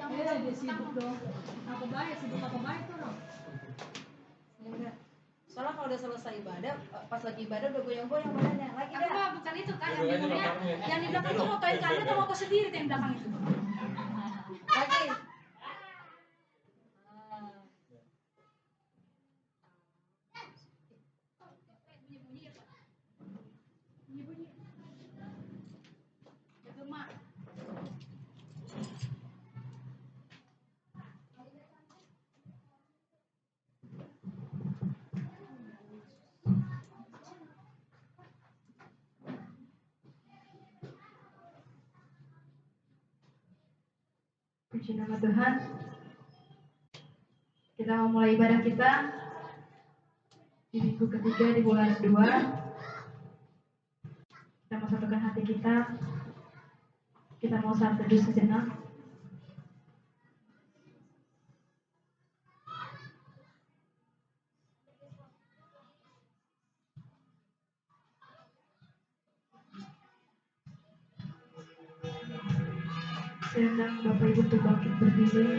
Dia sibuk dong. Apa baik sibuk apa baik tuh dong? Enggak. Soalnya kalau udah selesai ibadah, pas lagi ibadah udah goyang-goyang badannya lagi dah. Enggak, bukan itu kan yang dimulai. Yang di belakang tuh motoin kami atau moto sendiri tuh yang belakang itu. Lagi. Puji nama Tuhan. Kita mau mulai ibadah kita di minggu ketiga di bulan 2. Kita mau satukan hati kita. Kita mau saat teduh sejenak. Saya undang Bapak Ibu untuk bangkit berdiri.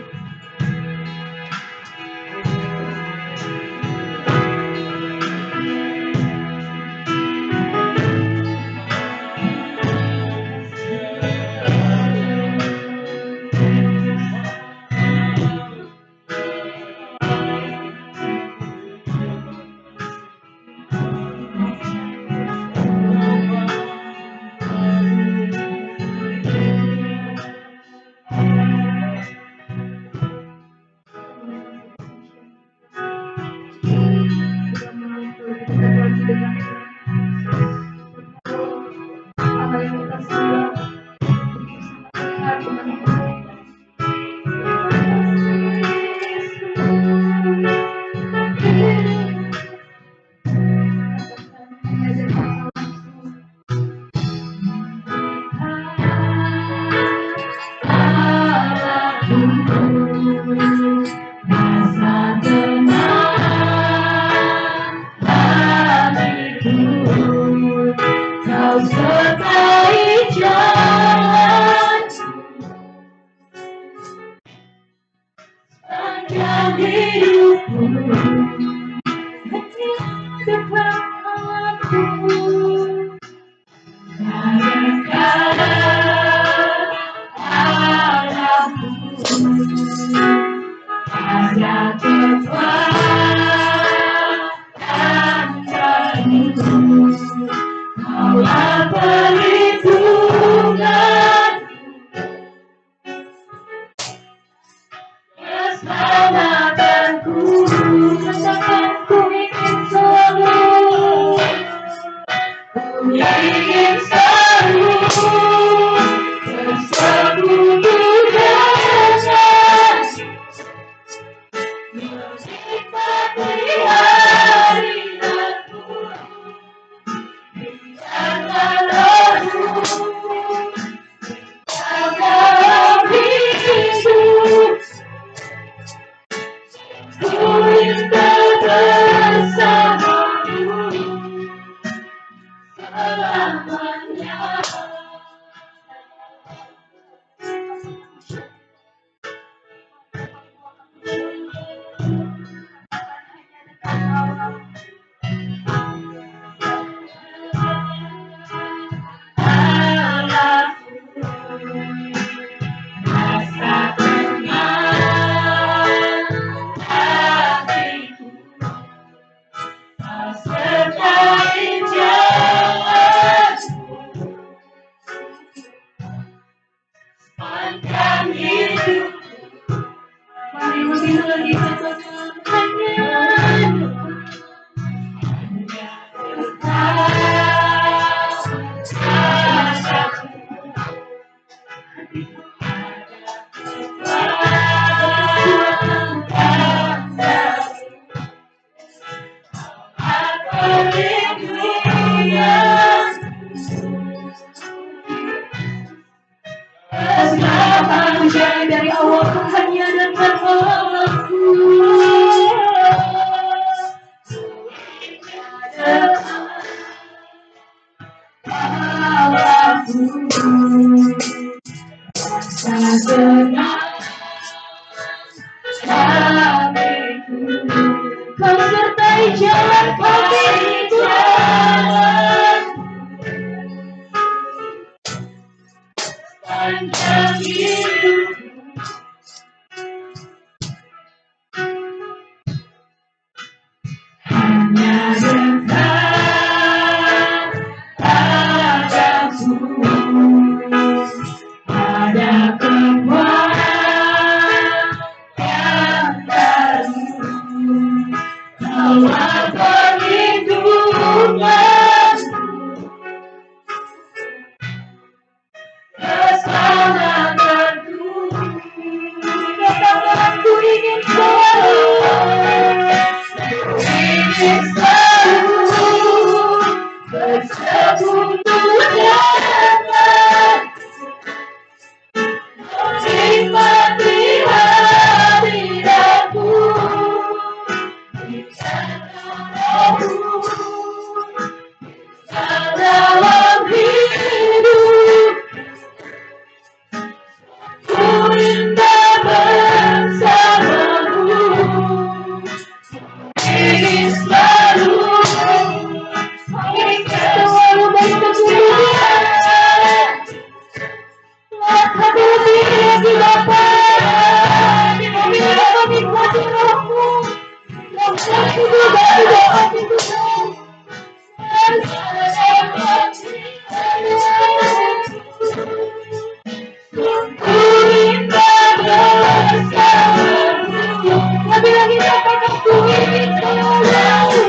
Dari awal hanya dan sepanjang hidup. Hanya dekat padamu ada kekuatan yang baru. Kau perlindungan keselamatanku. Keselamatanku ingin selalu bersekutu dengan menikmati hadiratmu di dalam hidup. Ku indah bersamamu, ingin selalu bersekutu. Hati di Bapa, bila menikmati rohmu, yang satu dari doa itu. Lebih lagi katakan ku ingin selalu.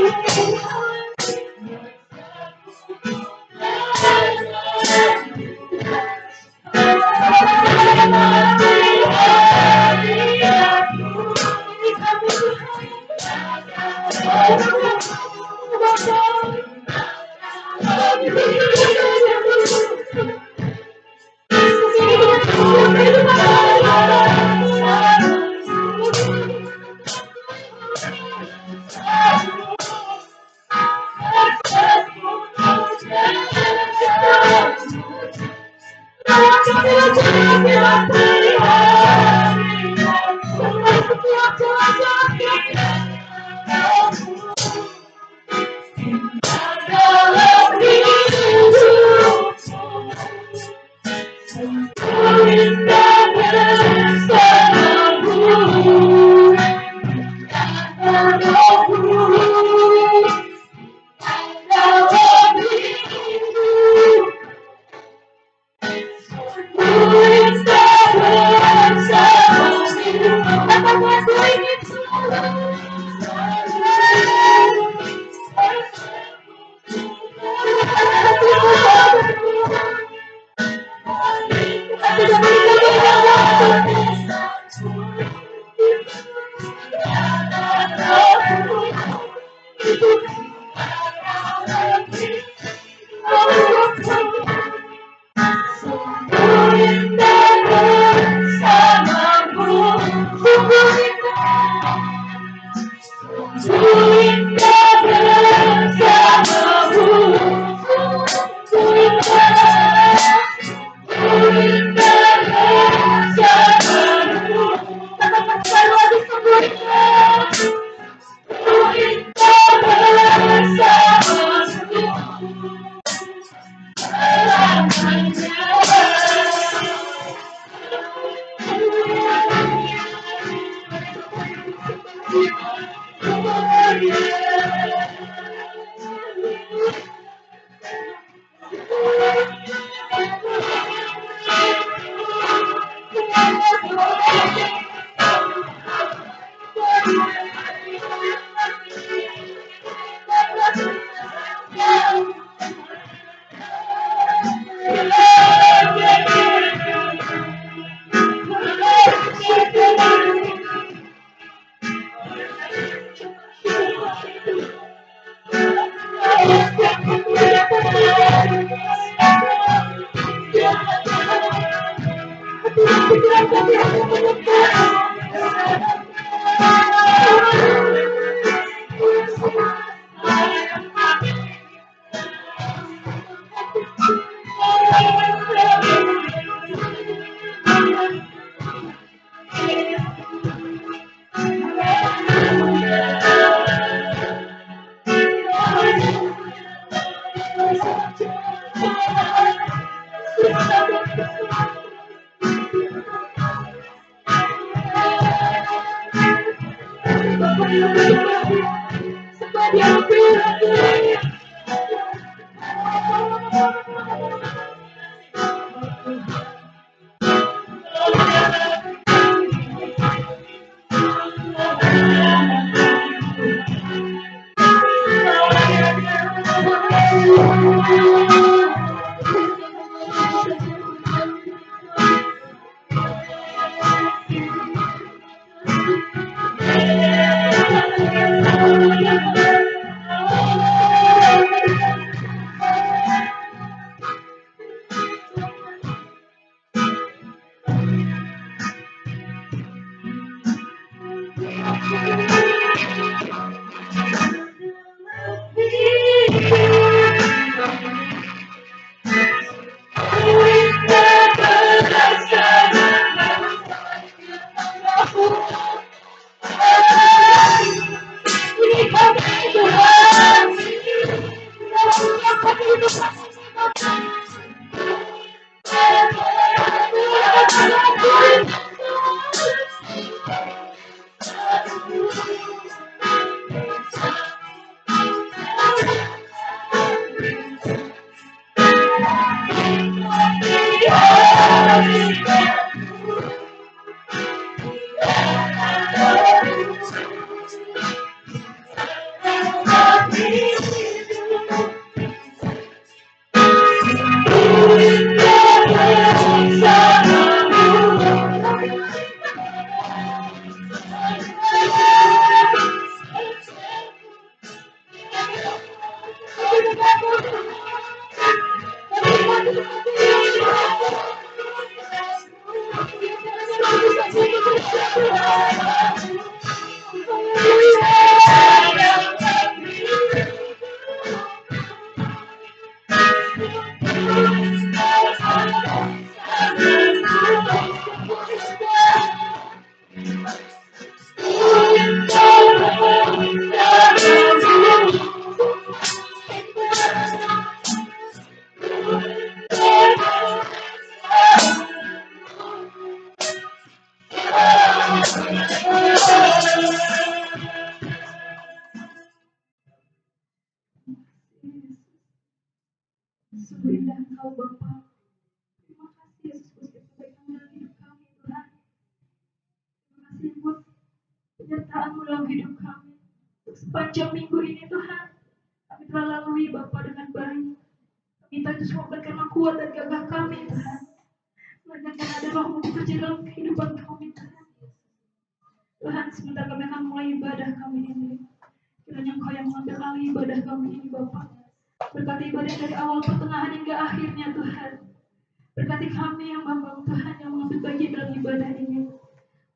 Sungguh indah Engkau Bapa. Terima kasih Yesus buat kebaikan dalam hidup kami Tuhan. Terima kasih buat penyertaan-Mu dalam hidup kami. Untuk sepanjang minggu ini Tuhan, kami telah lalui Bapa dengan baik. Kami minta itu semua berkenan kuat dan gagah kami Tuhan. Melainkan ada Roh-Mu bekerja dalam kehidupan kami Tuhan. Tuhan, sebentar kami akan mulai ibadah kami ini. Kiranya Engkau yang mengambil alih ibadah kami ini Bapa. Berkati ibadah dari awal pertengahan hingga akhirnya Tuhan. Berkati kami yang Bapa Tuhan yang mengambil bagian dalam ibadah ini.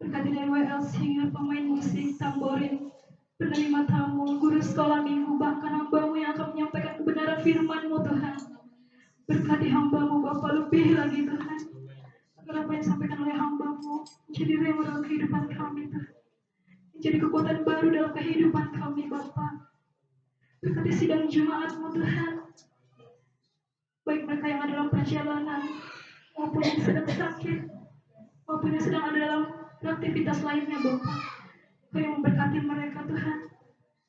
Berkati dari WL Singer, pemain musik, tamborin, penerima tamu, guru sekolah minggu, bahkan hamba-Mu yang akan menyampaikan kebenaran firman-Mu Tuhan. Berkati hamba-Mu Bapa lebih lagi Tuhan. Agar apa yang disampaikan oleh hamba-Mu menjadi rema dalam kehidupan kami Tuhan. Menjadi kekuatan baru dalam kehidupan kami Bapa. Berkati sidang jemaat-Mu Tuhan. Baik mereka yang ada dalam perjalanan maupun yang sedang sakit maupun yang sedang ada dalam aktivitas lainnya Bapa. Kau yang memberkati mereka Tuhan.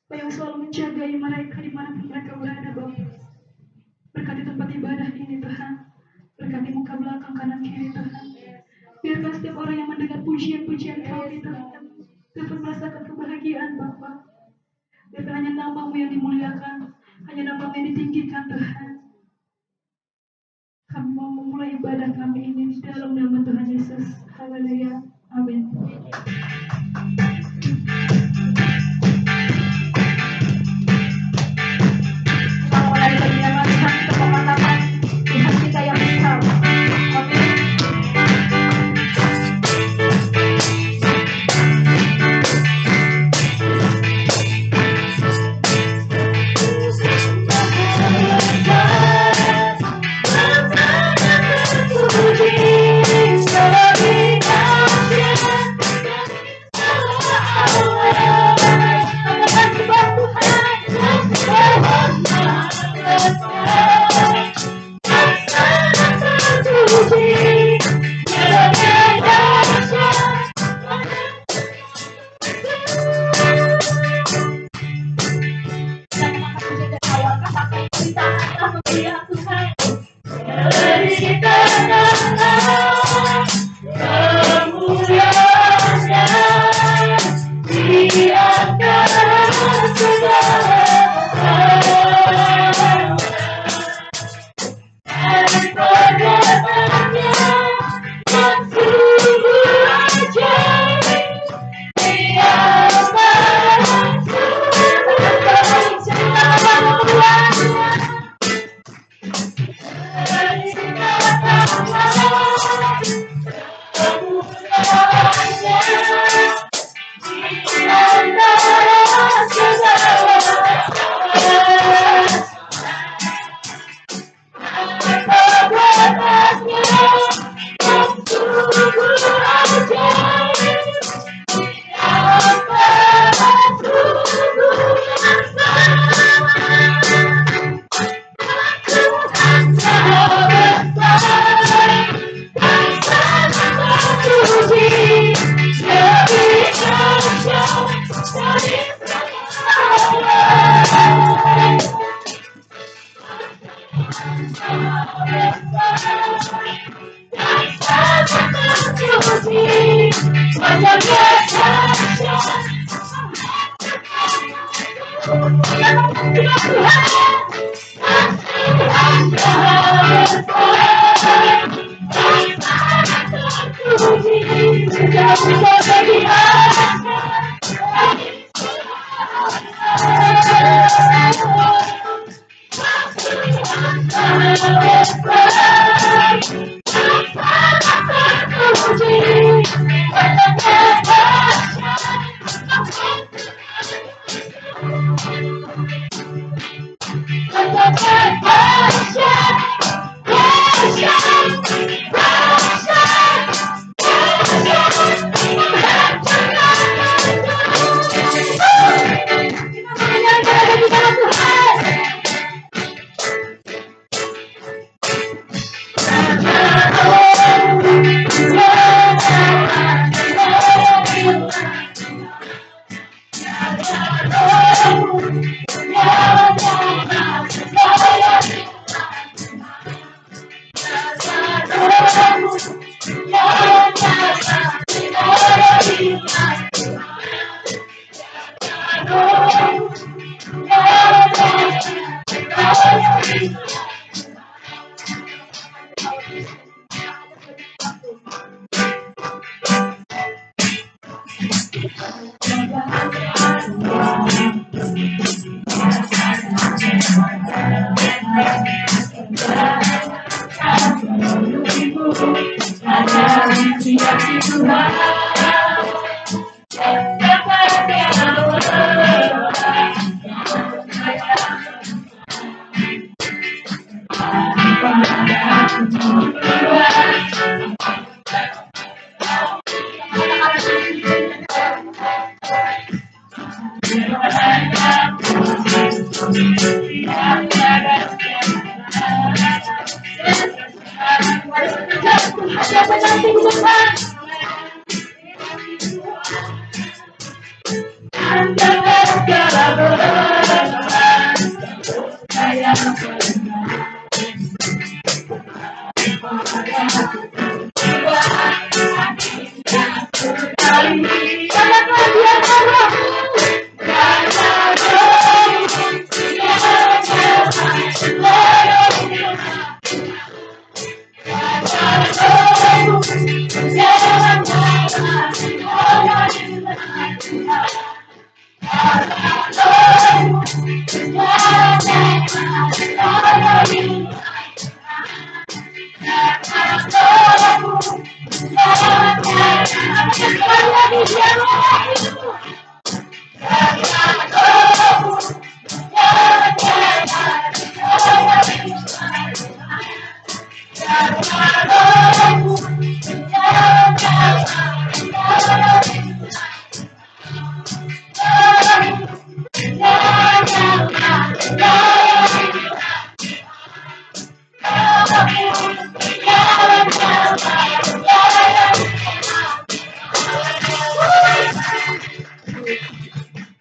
Kau yang selalu menjagai mereka dimanapun mereka berada Bapa. Berkati tempat ibadah ini Tuhan. Berkati muka belakang kanan kiri Tuhan. Biarkan setiap orang yang mendengar pujian-pujian kami Tuhan dapat merasakan kebahagiaan Bapa. Biarkan hanya nama-Mu yang dimuliakan, hanya nama-Mu yang ditinggikan Tuhan. Kami mau memulai ibadah kami ini di dalam nama Tuhan Yesus. Haleluya. Amin. Kita mulai berbicara Tuhan untuk mengatakan Tuhan kita yang besar. Amin.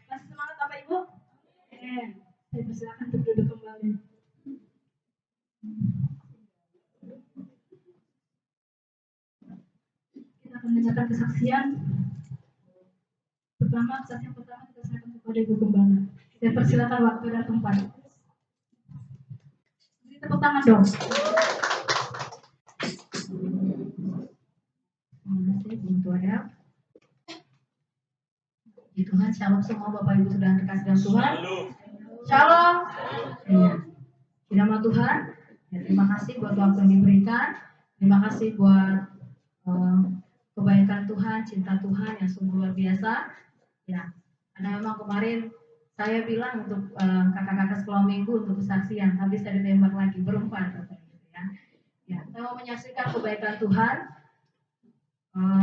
Masih semangat Bapak Ibu? Saya persilakan untuk duduk kembali. Kita akan mencatat kesaksian. Kesaksian pertama kita serahkan kepada Ibu Gembala. Saya persilakan waktu dan tempat. Beri tepuk tangan dong. Terima kasih Bu Tuadel. Di Tuhan, shalom semua Bapak Ibu sudah terkasih dalam Tuhan. Shalom. Iya. Di nama Tuhan. Ya, terima kasih buat waktu yang diberikan. Terima kasih buat kebaikan Tuhan, cinta Tuhan yang sungguh luar biasa. Ya, karena memang kemarin saya bilang untuk kakak-kakak sekolah minggu untuk kesaksian, habis saya ditembak lagi berempat, ya. Ya, saya mau menyaksikan kebaikan Tuhan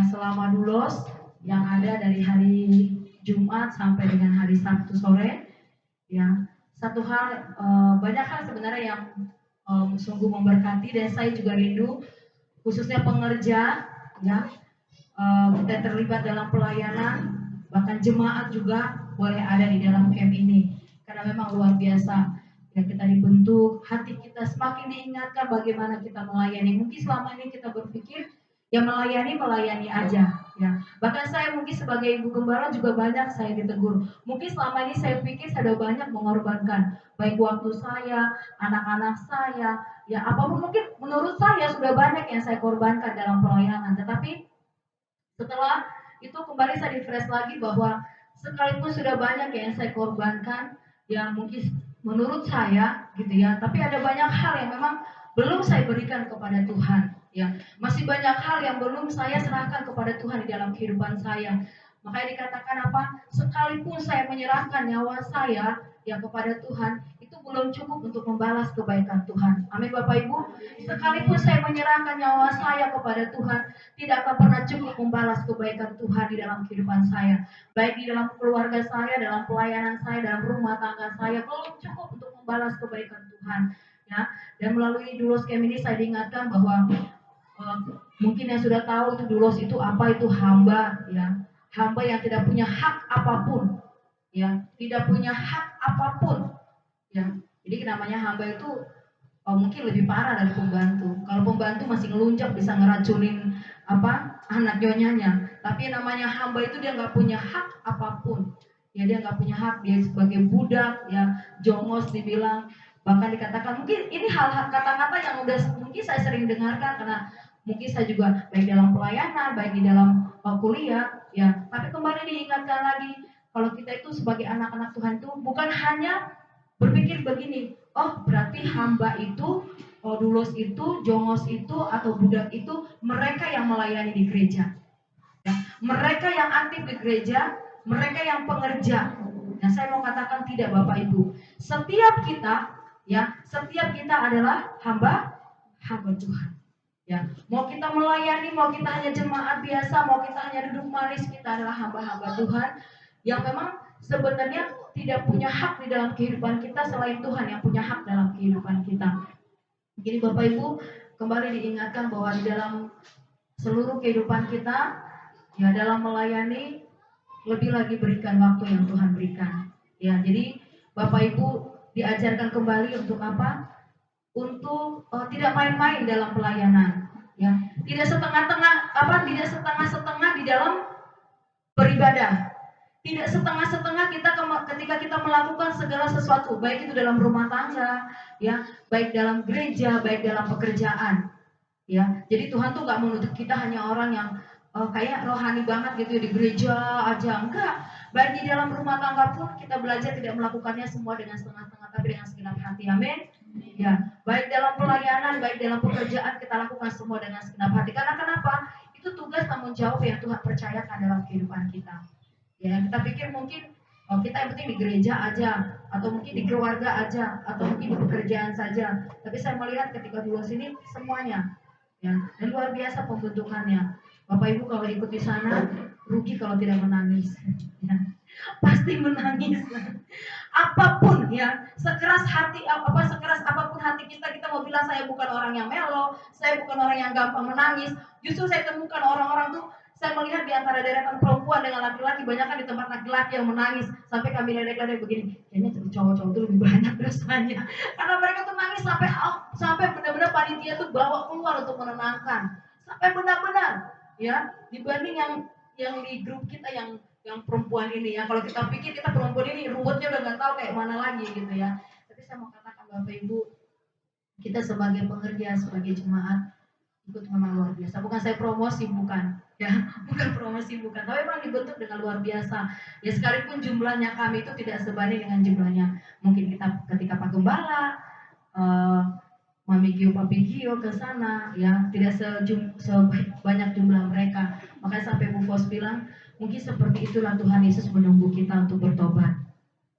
selama dulos yang ada dari hari Jumat sampai dengan hari Sabtu sore. Ya, satu hal, banyak hal sebenarnya yang sungguh memberkati dan saya juga rindu, khususnya pengerja, ya, kita terlibat dalam pelayanan, bahkan jemaat juga boleh ada di dalam camp ini, karena memang luar biasa. Ya, kita dibentuk, hati kita semakin diingatkan bagaimana kita melayani. Mungkin selama ini kita berpikir, yang melayani aja, ya. Bahkan saya mungkin sebagai ibu gembala juga banyak saya ditegur. Mungkin selama ini saya pikir saya sudah banyak mengorbankan, baik waktu saya, anak-anak saya, ya apapun mungkin menurut saya sudah banyak yang saya korbankan dalam pelayanan. Tetapi setelah itu kembali saya refresh lagi bahwa sekalipun sudah banyak yang saya korbankan, yang mungkin menurut saya gitu ya, tapi ada banyak hal yang memang belum saya berikan kepada Tuhan, ya. Masih banyak hal yang belum saya serahkan kepada Tuhan di dalam kehidupan saya. Makanya dikatakan apa? Sekalipun saya menyerahkan nyawa saya ya kepada Tuhan, itu belum cukup untuk membalas kebaikan Tuhan. Amin Bapak Ibu. Sekalipun saya menyerahkan nyawa saya kepada Tuhan, tidak akan pernah cukup membalas kebaikan Tuhan di dalam kehidupan saya. Baik di dalam keluarga saya, dalam pelayanan saya, dalam rumah tangga saya, belum cukup untuk membalas kebaikan Tuhan. Ya, dan melalui Doulos Camp ini saya diingatkan bahwa mungkin yang sudah tahu itu Doulos itu apa, itu hamba, ya, hamba yang tidak punya hak apapun, ya, tidak punya hak apapun, ya. Jadi namanya hamba itu mungkin lebih parah dari pembantu. Kalau pembantu masih ngelunjak bisa ngeracunin anak nyonyanya, tapi namanya hamba itu dia nggak punya hak apapun, ya, dia nggak punya hak, dia sebagai budak, ya, jongos dibilang. Bahkan dikatakan mungkin ini hal-hal kata-kata yang udah mungkin saya sering dengarkan karena mungkin saya juga baik dalam pelayanan, baik di dalam kuliah, ya. Tapi kembali diingatkan lagi kalau kita itu sebagai anak-anak Tuhan itu bukan hanya berpikir begini, oh berarti hamba itu, doulos itu, jongos itu atau budak itu mereka yang melayani di gereja, ya. Mereka yang aktif di gereja, mereka yang pengerja. Nah, saya mau katakan tidak Bapak Ibu, setiap kita, ya, setiap kita adalah hamba Tuhan, ya. Mau kita melayani, mau kita hanya jemaat biasa, mau kita hanya duduk manis, kita adalah hamba-hamba Tuhan yang memang sebenarnya tidak punya hak di dalam kehidupan kita selain Tuhan yang punya hak dalam kehidupan kita. Jadi Bapak Ibu kembali diingatkan bahwa di dalam seluruh kehidupan kita, ya, dalam melayani lebih lagi berikan waktu yang Tuhan berikan, ya. Jadi Bapak Ibu diajarkan kembali untuk apa? Untuk tidak main-main dalam pelayanan, ya. Tidak setengah-tengah tidak setengah-setengah di dalam beribadah. Tidak setengah-setengah ketika kita melakukan segala sesuatu, baik itu dalam rumah tangga, ya, baik dalam gereja, baik dalam pekerjaan, ya. Jadi Tuhan tuh nggak menuntut kita hanya orang yang kayak rohani banget gitu di gereja aja, enggak. Baik di dalam rumah tangga pun kita belajar tidak melakukannya semua dengan setengah-setengah, tapi dengan segenap hati. Amin. Ya, baik dalam pelayanan, baik dalam pekerjaan kita lakukan semua dengan segenap hati. Karena kenapa? Itu tugas tanggung jawab yang Tuhan percayakan dalam kehidupan kita. Ya, kita pikir mungkin kita yang penting di gereja aja, atau mungkin di keluarga aja, atau mungkin di pekerjaan saja. Tapi saya melihat ketika Doulos ini semuanya, ya, dan luar biasa pembentukannya. Bapak Ibu kalau ikut di sana rugi kalau tidak menangis, ya. Pasti menangis. Apapun, ya, sekeras apapun hati kita mau bilang saya bukan orang yang melo, saya bukan orang yang gampang menangis. Justru saya temukan orang-orang tuh, saya melihat di antara deretan perempuan dengan laki-laki, banyak kan di tempat laki-laki yang menangis sampai kami ledek-ledek begini, kayaknya cowok-cowok tuh lebih banyak rasanya, karena mereka tuh nangis sampai benar-benar panitia tuh bawa keluar untuk menenangkan, sampai benar-benar, ya, dibanding yang di grup kita yang perempuan ini, ya. Kalau kita pikir kita perempuan ini ruwetnya udah nggak tahu kayak mana lagi gitu, ya. Tapi saya mau katakan Bapak Ibu, kita sebagai pengerja, sebagai jemaat itu memang luar biasa. Bukan saya promosi, bukan, ya, bukan promosi, bukan. Tapi memang dibentuk dengan luar biasa. Ya, sekalipun jumlahnya kami itu tidak sebanding dengan jumlahnya. Mungkin kita ketika Pak Gembala, Mami Gio, Papi Gio ke sana, ya, tidak sebanyak jumlah mereka. Makanya sampai Bu Fos bilang, mungkin seperti itulah Tuhan Yesus menunggu kita untuk bertobat.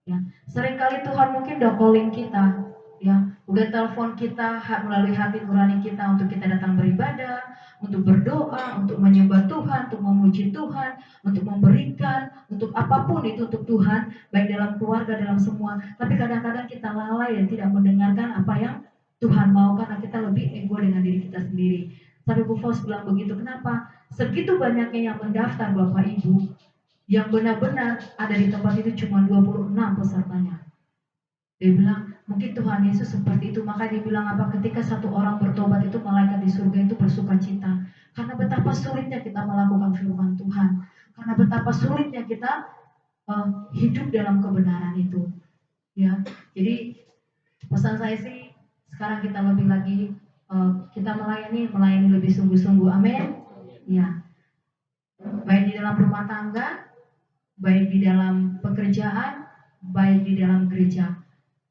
Ya, seringkali Tuhan mungkin udah calling kita, ya, udah telepon kita melalui hati nurani kita untuk kita datang beribadah, untuk berdoa, untuk menyembah Tuhan, untuk memuji Tuhan, untuk memberikan, untuk apapun itu untuk Tuhan, baik dalam keluarga, dalam semua. Tapi kadang-kadang kita lalai dan tidak mendengarkan apa yang Tuhan mau karena kita lebih ego dengan diri kita sendiri. Sampai Bu Fos bilang begitu, kenapa? Segitu banyaknya yang mendaftar Bapak Ibu, yang benar-benar ada di tempat itu cuma 26 pesertanya. Dia bilang, mungkin Tuhan Yesus seperti itu. Maka dia bilang apa? Ketika satu orang bertobat itu malaikat di surga itu bersuka cita. Karena betapa sulitnya kita melakukan firman Tuhan. Karena betapa sulitnya kita hidup dalam kebenaran itu. Ya, jadi pesan saya sih sekarang kita lebih lagi kita melayani lebih sungguh-sungguh. Amin. Ya, baik di dalam rumah tangga, baik di dalam pekerjaan, baik di dalam gereja.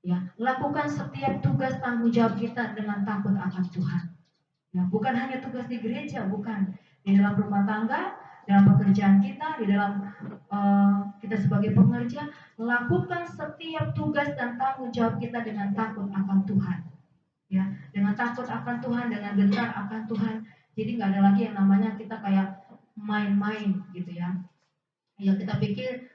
Ya, lakukan setiap tugas tanggung jawab kita dengan takut akan Tuhan. Ya, bukan hanya tugas di gereja, bukan di dalam rumah tangga, dalam pekerjaan kita, di dalam kita sebagai pengerja, lakukan setiap tugas dan tanggung jawab kita dengan takut akan Tuhan. Ya, dengan takut akan Tuhan, dengan gentar akan Tuhan. Jadi nggak ada lagi yang namanya kita kayak main-main gitu ya. Ya kita pikir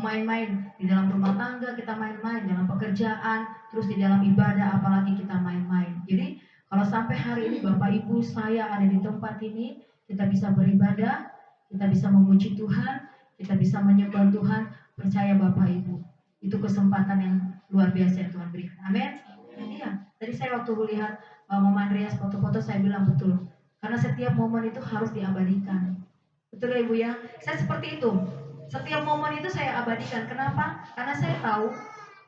main-main di dalam rumah tangga, kita main-main dalam pekerjaan, terus di dalam ibadah apalagi kita main-main. Jadi kalau sampai hari ini Bapak Ibu saya ada di tempat ini, kita bisa beribadah, kita bisa memuji Tuhan, kita bisa menyembah Tuhan, percaya Bapak Ibu. Itu kesempatan yang luar biasa yang Tuhan berikan. Amin. Iya, tadi saya waktu melihat Mama Andreas foto-foto saya bilang betul. Karena setiap momen itu harus diabadikan. Betul ya Ibu ya? Saya seperti itu. Setiap momen itu saya abadikan. Kenapa? Karena saya tahu,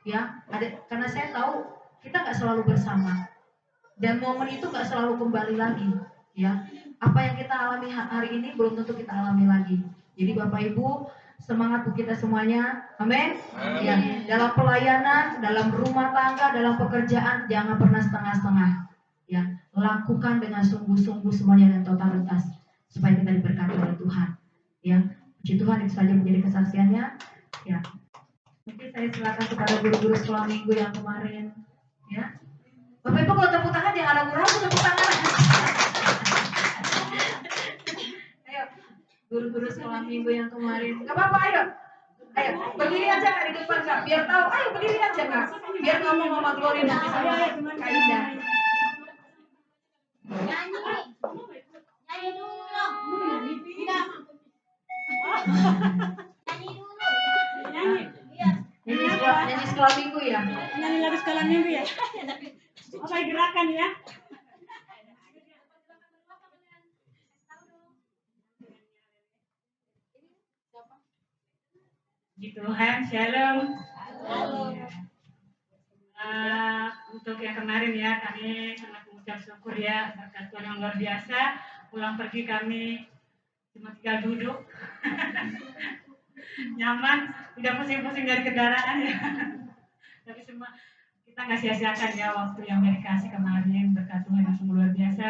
ya, karena saya tahu kita nggak selalu bersama. Dan momen itu nggak selalu kembali lagi, ya. Apa yang kita alami hari ini belum tentu kita alami lagi. Jadi Bapak Ibu, semangat untuk kita semuanya. Amin. Ya, dalam pelayanan, dalam rumah tangga, dalam pekerjaan, jangan pernah setengah-setengah. Ya, lakukan dengan sungguh-sungguh semuanya dan totalitas supaya kita diberkati oleh Tuhan. Ya, puji Tuhan, itu saja menjadi kesaksiannya. Ya, mungkin saya silakan kepada guru-guru sekolah minggu yang kemarin. Ya, Bapak Ibu kalau tepuk tangan jangan ragu-ragu tepuk tangan. Ayo, guru-guru sekolah minggu yang kemarin. Gak apa-apa, ayo. Ayo, berdiri aja Kak di depan Kak. Biar tahu, ayo berdiri aja Kak. Biar ngomong sama Glory nanti sama Kak Indah. Nyanyi dulu dong. Tidak. Nyanyi dulu. Nyanyi. Iya. Nyanyi sekolah minggu ya. Nyanyi lagu sekolah minggu ya. Apa gerakan ya? Puji Tuhan, shalom. Untuk yang kemarin ya, kami sangat mengucap syukur ya, berkat Tuhan yang luar biasa. Pulang pergi kami cuma tinggal duduk, nyaman, tidak pusing-pusing dari kendaraan ya. Tapi semua kita nggak sia-siakan ya waktu yang dikasih kemarin, berkat Tuhan yang sungguh luar biasa.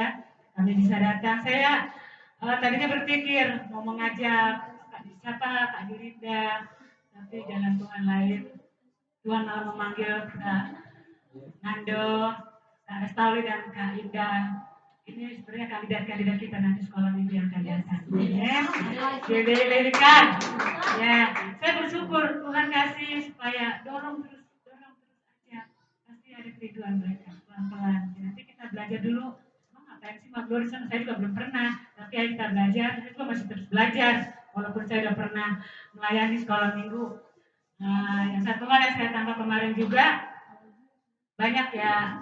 Kami bisa datang. Saya tadinya berpikir mau mengajak Kak Yurinda, tapi jalan Tuhan lain. Tuhan malah memanggil Kak Nando, Kak Restauli dan Kak Indah. Ini sebenarnya kandidat-kandidat kita nanti sekolah minggu yang akan datang. Ya, diberikan. Ya, saya bersyukur Tuhan kasih supaya dorong terus aja. Pasti ada kerinduan mereka pelan-pelan. Nanti kita belajar dulu. Emang ngapain sih Mak Glory sana? Saya juga belum pernah. Tapi ayo kita belajar. Saya juga masih terus belajar. Walaupun saya udah pernah melayani sekolah minggu. Yang satu hal yang saya tangkap kemarin juga banyak ya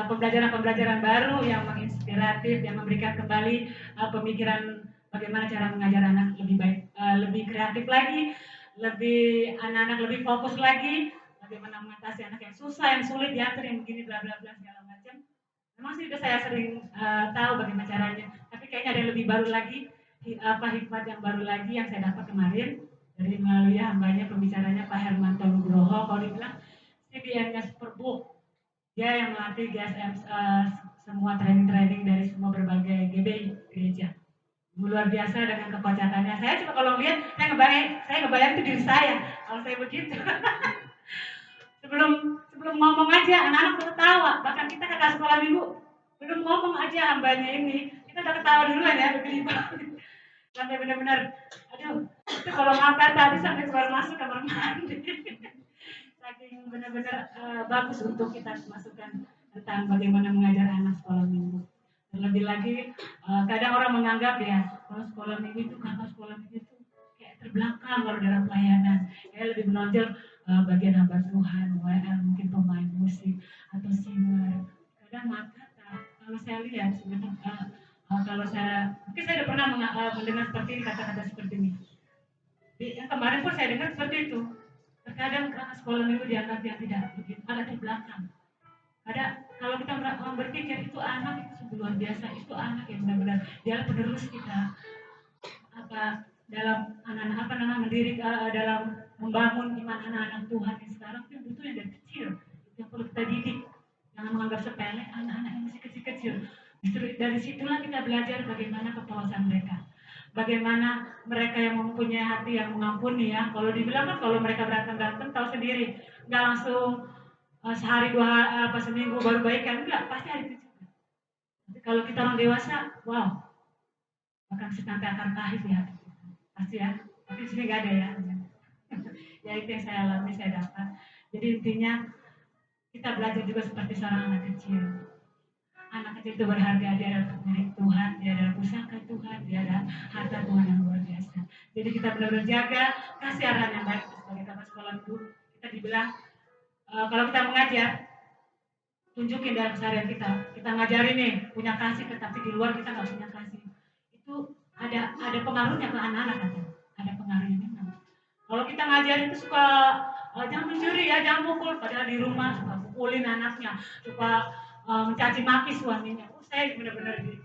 pembelajaran baru yang menginspiratif, yang memberikan kembali pemikiran bagaimana cara mengajar anak lebih baik, lebih kreatif lagi, anak-anak lebih fokus lagi, bagaimana mengatasi anak yang susah, yang sulit diatur, yang begini bla bla bla segala macam. Memang sih sudah saya sering tahu bagaimana caranya, tapi kayaknya ada yang lebih baru lagi, hikmat yang baru lagi yang saya dapat kemarin dari melalui hambanya pembicaranya Pak Hermanto Nugroho. Kalau dibilang CBN-nya Superbook, dia yang melatih GSM semua training dari semua berbagai GBI gereja. Luar biasa dengan kekocakannya. Saya cuma kalau lihat, saya ngebayang itu diri saya kalau saya begitu. sebelum ngomong aja anak-anak udah ketawa. Bahkan kita kakak sekolah minggu belum ngomong aja hambanya ini, kita udah ketawa duluan ya, begini banget. Sampai benar-benar, aduh, itu kalau ngapel tadi sampai keluar masuk kamar mandi. Saking benar-benar bagus untuk kita masukkan tentang bagaimana mengajar anak sekolah minggu. Terlebih lagi, kadang orang menganggap ya, kalau sekolah minggu itu kakak sekolah minggu itu kayak terbelakang kalau dalam pelayanan. Ya lebih menonjol bagian hamba Tuhan, WL, mungkin pemain musik atau singer. Kadang maaf kata, kalau saya lihat sebenarnya kalau saya mungkin saya sudah pernah mendengar seperti ini, kata-kata seperti ini. Yang kemarin pun saya dengar seperti itu. Terkadang anak sekolah minggu dianggap yang tidak begitu, agak di belakang. Ada kalau kita berpikir itu anak itu sungguh luar biasa, itu anak yang benar-benar dia penerus kita apa dalam anak-anak apa namanya mendidik dalam membangun iman anak-anak Tuhan yang sekarang itu butuh yang dari kecil yang perlu kita didik, jangan menganggap sepele anak-anak yang masih kecil-kecil. Justru dari situlah kita belajar bagaimana kepolosan mereka, bagaimana mereka yang mempunyai hati yang mengampuni ya. Kalau dibilang kan kalau mereka berantem tahu sendiri, nggak langsung sehari dua apa seminggu baru baikan, enggak, pasti hari itu juga. Tapi kalau kita orang dewasa, wow, bahkan sampai akar pahit ya, pasti ya. Tapi di sini nggak ada ya. Ya itu yang saya alami, saya dapat. Jadi intinya kita belajar juga seperti seorang anak kecil. Anak kecil itu berharga, dia adalah milik Tuhan, dia adalah pusaka Tuhan, dia adalah harta Tuhan yang luar biasa. Jadi kita benar-benar jaga, kasih arahan yang baik sebagai kakak sekolah itu. Kita dibilang kalau kita mengajar, tunjukin dalam keseharian kita. Kita ngajarin nih, punya kasih, tetapi di luar kita nggak punya kasih. Itu ada pengaruhnya ke anak-anak kan? Ada pengaruhnya memang. Kalau kita ngajarin itu suka jangan mencuri ya, jangan mukul, padahal di rumah suka pukulin anaknya, suka mencaci maki suaminya. Saya benar-benar gitu.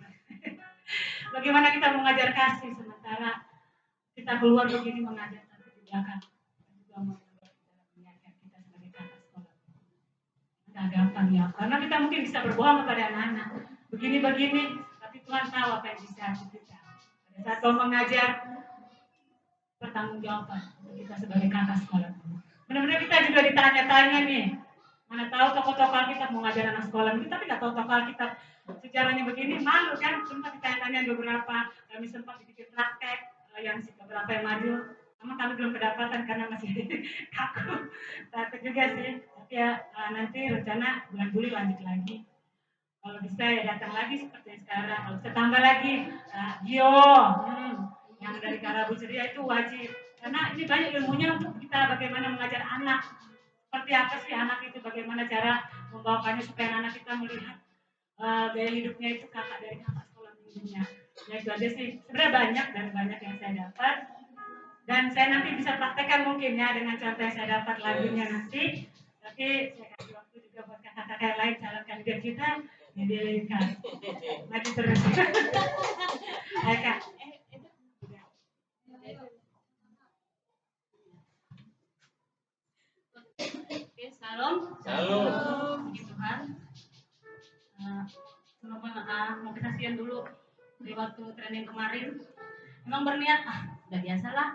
Bagaimana kita mengajar kasih sementara kita keluar begini mengajar tapi di belakang juga mengajar kita sebagai kakak sekolah. Nggak gampang ya, karena kita mungkin bisa berbohong kepada anak-anak. Begini-begini, tapi Tuhan tahu apa yang bisa kita. Pada saat kau mengajar, pertanggungjawaban kita sebagai kakak sekolah. Benar-benar kita juga ditanya-tanya nih. Mana tahu tokoh-tokoh kita mau ngajar anak sekolah ini, tapi nggak tahu tokoh kita sejarahnya begini, malu kan? Sempat ditanya-tanya beberapa, kami sempat bikin praktek yang beberapa yang maju. Namun kami belum kedapatan karena masih kaku. Takut juga sih. Tapi ya nanti rencana bulan Juli lanjut lagi. Kalau bisa ya datang lagi seperti sekarang. Kalau bisa tambah lagi, Gio, yang dari Karabu Ceria itu wajib. Karena ini banyak ilmunya untuk kita bagaimana mengajar anak. Seperti apa sih anak itu, bagaimana cara membawakannya supaya anak kita melihat gaya hidupnya itu kakak dari kakak sekolah minggunya. Ya itu aja sih. Sebenarnya banyak yang saya dapat. Dan saya nanti bisa praktekkan mungkin ya dengan contoh yang saya dapat lagunya nanti. Tapi saya kasih waktu juga buat kakak-kakak yang lain calon kandidat kita didirikan. Maju terus. Ayo Kak. Oke, salam. Salam. Puji Tuhan. Mau kita sian dulu di waktu training kemarin. Memang berniat, udah biasalah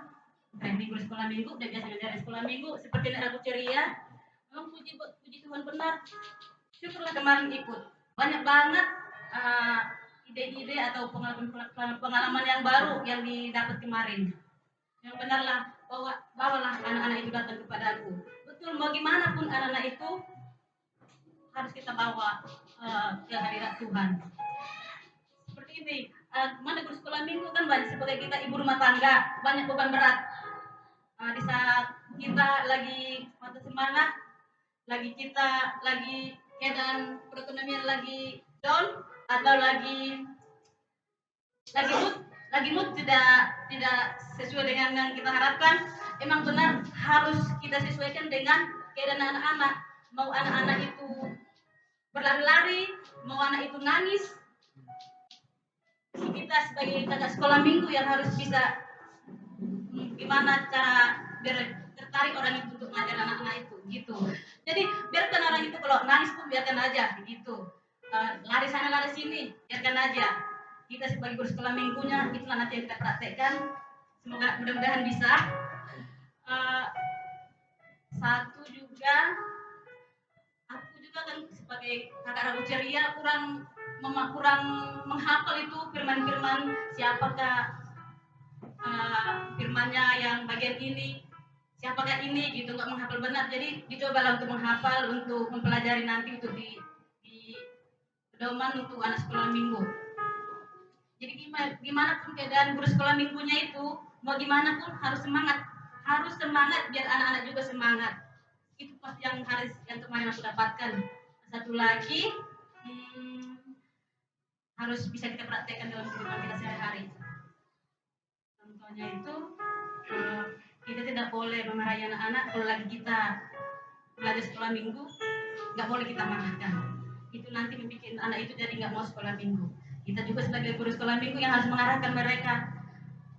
training sekolah minggu, udah biasa ngajar sekolah minggu seperti Rabu Ceria. Memang puji Tuhan benar. Syukurlah kemarin ikut. Banyak banget ide-ide atau pengalaman yang baru yang didapat kemarin. Yang benarlah bawalah anak-anak itu datang kepadaku. Betul, mau gimana pun anak-anak itu harus kita bawa ke hadirat Tuhan. Seperti ini, mana guru sekolah minggu kan banyak sebagai kita ibu rumah tangga, banyak beban berat. Di saat kita lagi patah semangat, lagi keadaan perekonomian lagi down atau lagi mood tidak sesuai dengan yang kita harapkan, emang benar harus kita sesuaikan dengan keadaan anak-anak. Mau anak-anak itu berlari-lari, mau anak itu nangis, kita sebagai kakak sekolah minggu yang harus bisa gimana cara biar tertarik orang itu untuk ngajar anak-anak itu gitu. Jadi biarkan orang itu kalau nangis pun biarkan aja gitu, lari sana lari sini biarkan aja. Kita sebagai guru sekolah minggunya itulah nanti yang kita praktekkan. Semoga mudah-mudahan bisa. Satu juga, aku juga kan sebagai kakak Rabu Ceria kurang menghafal itu firman-firman siapakah firmannya yang bagian ini, siapakah ini gitu, nggak menghafal benar. Jadi dicobalah untuk menghafal, untuk mempelajari nanti untuk di pedoman untuk anak sekolah minggu. Jadi gimana pun keadaan guru sekolah minggunya itu, mau gimana pun harus semangat biar anak-anak juga semangat. itu pasti yang kemarin aku dapatkan. Satu lagi harus bisa kita praktekkan dalam kehidupan kita sehari-hari. Contohnya itu kita tidak boleh memarahi anak-anak kalau lagi kita belajar sekolah minggu, nggak boleh kita marahkan. Itu nanti membuat anak itu jadi nggak mau sekolah minggu. Kita juga sebagai guru sekolah minggu yang harus mengarahkan mereka.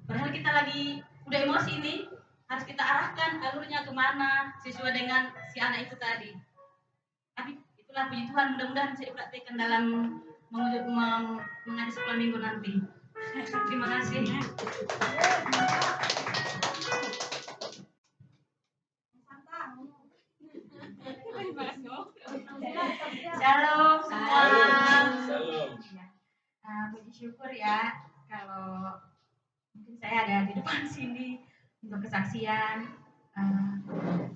Padahal kita lagi udah emosi nih, harus kita arahkan alurnya kemana sesuai dengan si anak itu tadi. Tapi itulah puji Tuhan, mudah-mudahan bisa dipraktikkan dalam mengajar sekolah minggu nanti. Terima kasih. Shalom semua. Shalom. Puji syukur ya kalau mungkin saya ada di depan sini untuk kesaksian.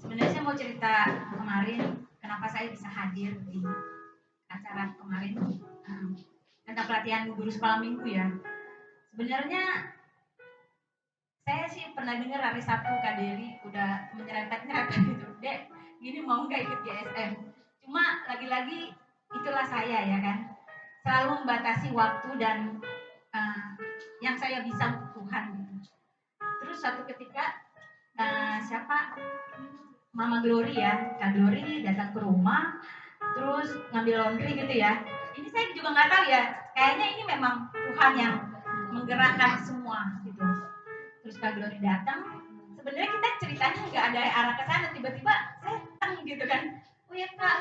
Sebenarnya saya mau cerita kemarin kenapa saya bisa hadir di acara kemarin tentang pelatihan guru sekolah minggu ya. Sebenarnya saya sih pernah dengar hari Sabtu Kak Deli udah menyerempet gitu, Dek, gini mau nggak ikut GSM? Cuma lagi-lagi itulah saya ya kan, selalu membatasi waktu dan yang saya bisa Tuhan gitu. Terus suatu ketika Mama Glory ya, Kak Glory datang ke rumah, terus ngambil laundry gitu ya. Ini saya juga nggak tahu ya, kayaknya ini memang Tuhan yang menggerakkan semua gitu. Terus Kak Glory datang, sebenarnya kita ceritanya nggak ada arah ke sana, tiba-tiba saya datang gitu kan. Oh ya Kak,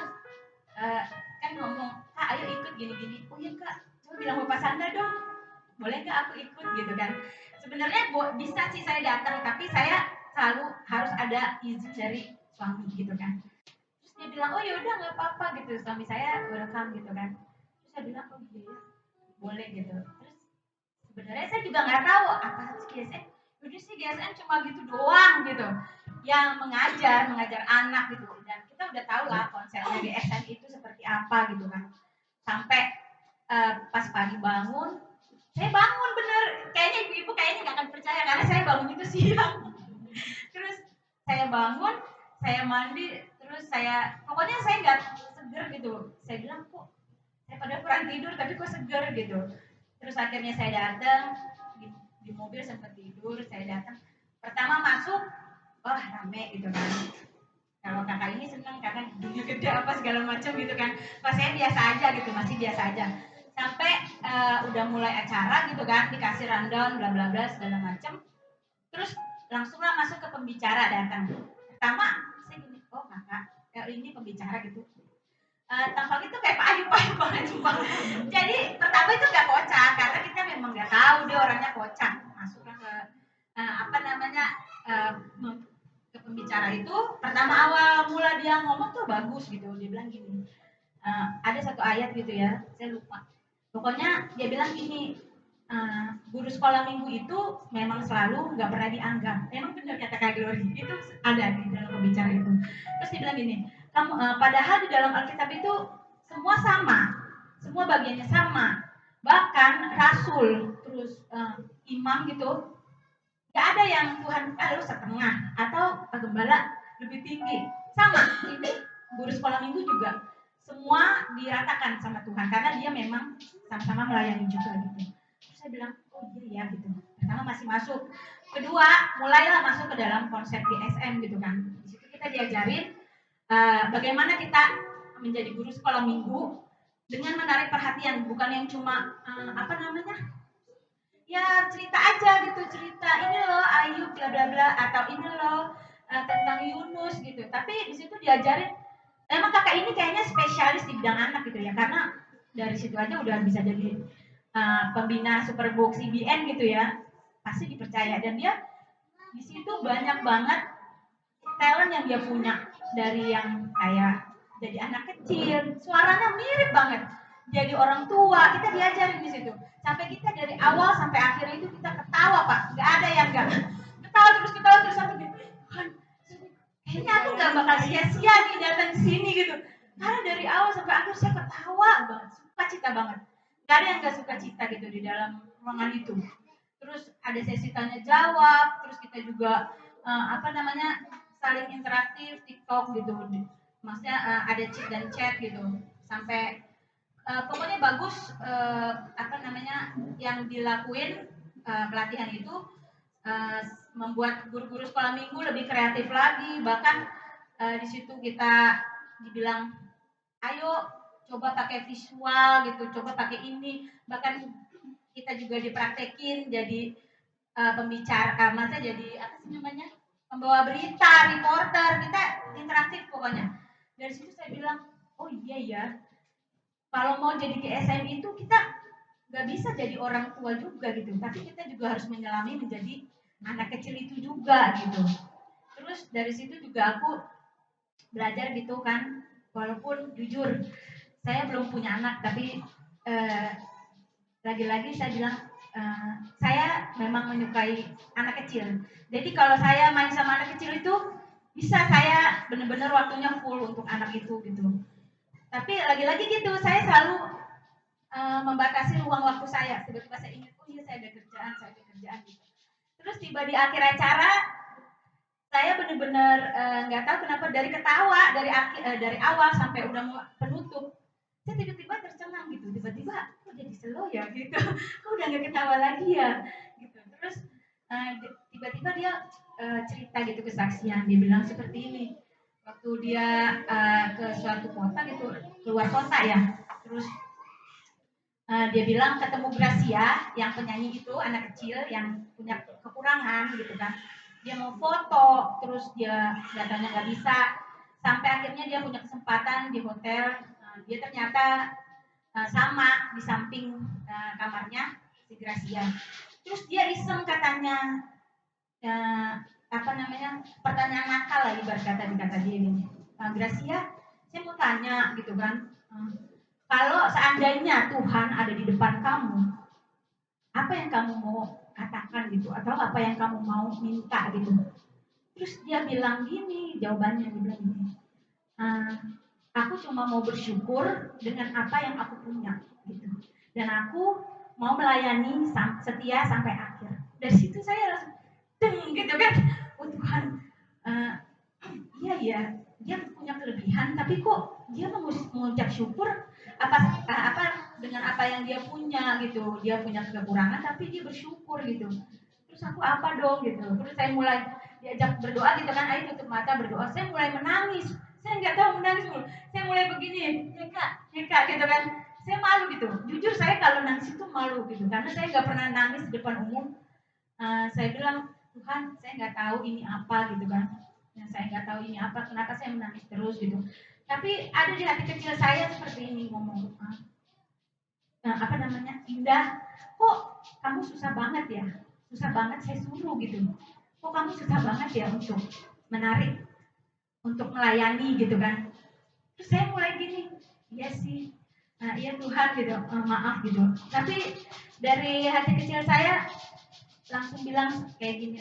kan ngomong, Kak ayo ikut gini-gini. Oh ya Kak, coba bilang Bapak Sanda dong, boleh nggak aku ikut gitu kan. Sebenarnya bisa sih saya datang, tapi saya selalu harus ada izin dari suami gitu kan. Terus dia bilang, oh ya udah nggak apa-apa gitu, suami saya welcome gitu kan. Terus saya bilang, oh iya ya, boleh gitu. Terus sebenarnya saya juga nggak tahu apa sih GSM. Udah sih GSM cuma gitu doang gitu, yang mengajar anak gitu. Dan kita udah tahu lah konsepnya GSM itu seperti apa gitu kan. Sampai pas pagi bangun, saya bangun bener, kayaknya ibu-ibu kayaknya nggak akan percaya karena saya bangun itu siang. Terus saya bangun, saya mandi, terus pokoknya saya nggak seger gitu. Saya bilang kok saya pada kurang tidur tapi kok seger gitu. Terus akhirnya saya datang di mobil sempat tidur, saya datang. Pertama masuk, wah rame gitu kan. Kalau kakak ini senang karena dunia gede apa segala macam gitu kan. Pas saya biasa aja gitu, masih biasa aja. Sampai udah mulai acara gitu kan, dikasih rundown bla bla bla segala macam. Terus langsunglah masuk ke pembicara datang. Pertama saya gini, oh kakak, ini pembicara gitu. Tampaknya tuh kayak Pak Ayu banget cuma. Jadi pertama itu nggak kocak karena kita memang nggak tahu dia orangnya kocak. Masuklah ke ke pembicara itu. Pertama awal mula dia ngomong tuh bagus gitu. Dia bilang gini, ada satu ayat gitu ya, saya lupa. Pokoknya dia bilang gini, guru sekolah minggu itu memang selalu nggak pernah dianggap. Emang benar kata Kak Glory, itu ada di dalam pembicara itu. Terus dia bilang gini, padahal di dalam Alkitab itu semua sama, semua bagiannya sama. Bahkan rasul, terus imam gitu, nggak ada yang Tuhan lu setengah atau gembala lebih tinggi. Sama, ini guru sekolah minggu juga semua diratakan sama Tuhan karena dia memang sama-sama melayani juga gitu. Terus saya bilang, oh iya ya gitu. Pertama masih masuk. Kedua, mulailah masuk ke dalam konsep DSM gitu kan. Di situ kita diajarin bagaimana kita menjadi guru sekolah minggu dengan menarik perhatian, bukan yang cuma ya cerita aja gitu, cerita ini loh Ayub bla bla bla atau ini loh tentang Yunus gitu. Tapi di situ diajarin, emang kakak ini kayaknya spesialis di bidang anak gitu ya, karena dari situ aja udah bisa jadi pembina Superbook CBN gitu ya, pasti dipercaya. Dan dia di situ banyak banget talent yang dia punya, dari yang kayak jadi anak kecil, suaranya mirip banget, jadi orang tua, kita diajarin di situ. Sampai kita dari awal sampai akhir itu kita ketawa Pak, nggak ada yang nggak ketawa terus sampai Tuhan, kayaknya aku nggak bakal sia-sia nih datang ke sini gitu. Karena dari awal sampai akhir saya ketawa banget, sukacita banget. Gak ada yang nggak sukacita gitu di dalam ruangan itu. Terus ada sesi tanya jawab, terus kita juga saling interaktif TikTok gitu, maksudnya ada chat dan chat gitu, sampai pokoknya bagus apa namanya yang dilakuin pelatihan itu membuat guru-guru sekolah minggu lebih kreatif lagi, bahkan di situ kita dibilang ayo coba pakai visual gitu, coba pakai ini, bahkan kita juga dipraktekin jadi pembicara, maksudnya jadi apa sih namanya, pembawa berita, reporter, kita interaktif pokoknya. Dari situ saya bilang, oh iya ya, kalau mau jadi GSM itu kita nggak bisa jadi orang tua juga gitu, tapi kita juga harus menyelami menjadi anak kecil itu juga gitu. Terus dari situ juga aku belajar gitu kan, walaupun jujur saya belum punya anak, tapi lagi-lagi saya bilang saya memang menyukai anak kecil. Jadi kalau saya main sama anak kecil itu bisa saya benar-benar waktunya full untuk anak itu gitu. Tapi lagi-lagi gitu, saya selalu membatasi ruang waktu saya. Tiba-tiba saya ingat, oh iya saya ada kerjaan gitu. Terus tiba di akhir acara, saya benar-benar nggak tahu kenapa dari ketawa dari awal sampai udah mau penutup, saya tiba-tiba tercengang gitu. Tiba-tiba kok jadi slow ya gitu, kok udah nggak ketawa lagi ya gitu. Terus tiba-tiba dia cerita gitu kesaksian, dia bilang seperti ini. Waktu dia ke suatu kota gitu, keluar kota ya, terus dia bilang ketemu Gracia yang penyanyi itu, anak kecil yang punya kekurangan gitu kan, dia mau foto, terus dia datanya nggak bisa, sampai akhirnya dia punya kesempatan di hotel, dia ternyata sama di samping kamarnya si Gracia. Terus dia iseng katanya, apa namanya, pertanyaan nakal lah ibarat kata dikata dia ini, Gracia, saya mau tanya gitu kan, kalau seandainya Tuhan ada di depan kamu, apa yang kamu mau katakan gitu, atau apa yang kamu mau minta gitu. Terus dia bilang gini, jawabannya dia bilang gini, aku cuma mau bersyukur dengan apa yang aku punya gitu, dan aku mau melayani setia sampai akhir. Dari situ saya langsung gitu kan, oh Tuhan, iya ya, dia punya kelebihan, tapi kok dia mengucap syukur apa dengan apa yang dia punya gitu. Dia punya kekurangan tapi dia bersyukur gitu. Terus aku apa dong gitu. Terus saya mulai diajak berdoa gitu kan, ayo tutup mata berdoa. Saya mulai menangis. Saya nggak tahu menangis dulu. Saya mulai begini, Eka gitu kan. Saya malu gitu. Jujur saya kalau nangis itu malu gitu, karena saya nggak pernah nangis di depan umum. Saya bilang, Tuhan, saya nggak tahu ini apa gitu kan. Saya nggak tahu ini apa, kenapa saya menangis terus gitu. Tapi ada di hati kecil saya seperti ini ngomong, apa namanya, Indah, kok kamu susah banget ya, susah banget saya suruh gitu. Kok kamu susah banget ya untuk menarik, untuk melayani gitu kan. Terus saya mulai gini, iya sih, iya Tuhan gitu, maaf gitu. Tapi dari hati kecil saya langsung bilang kayak gini,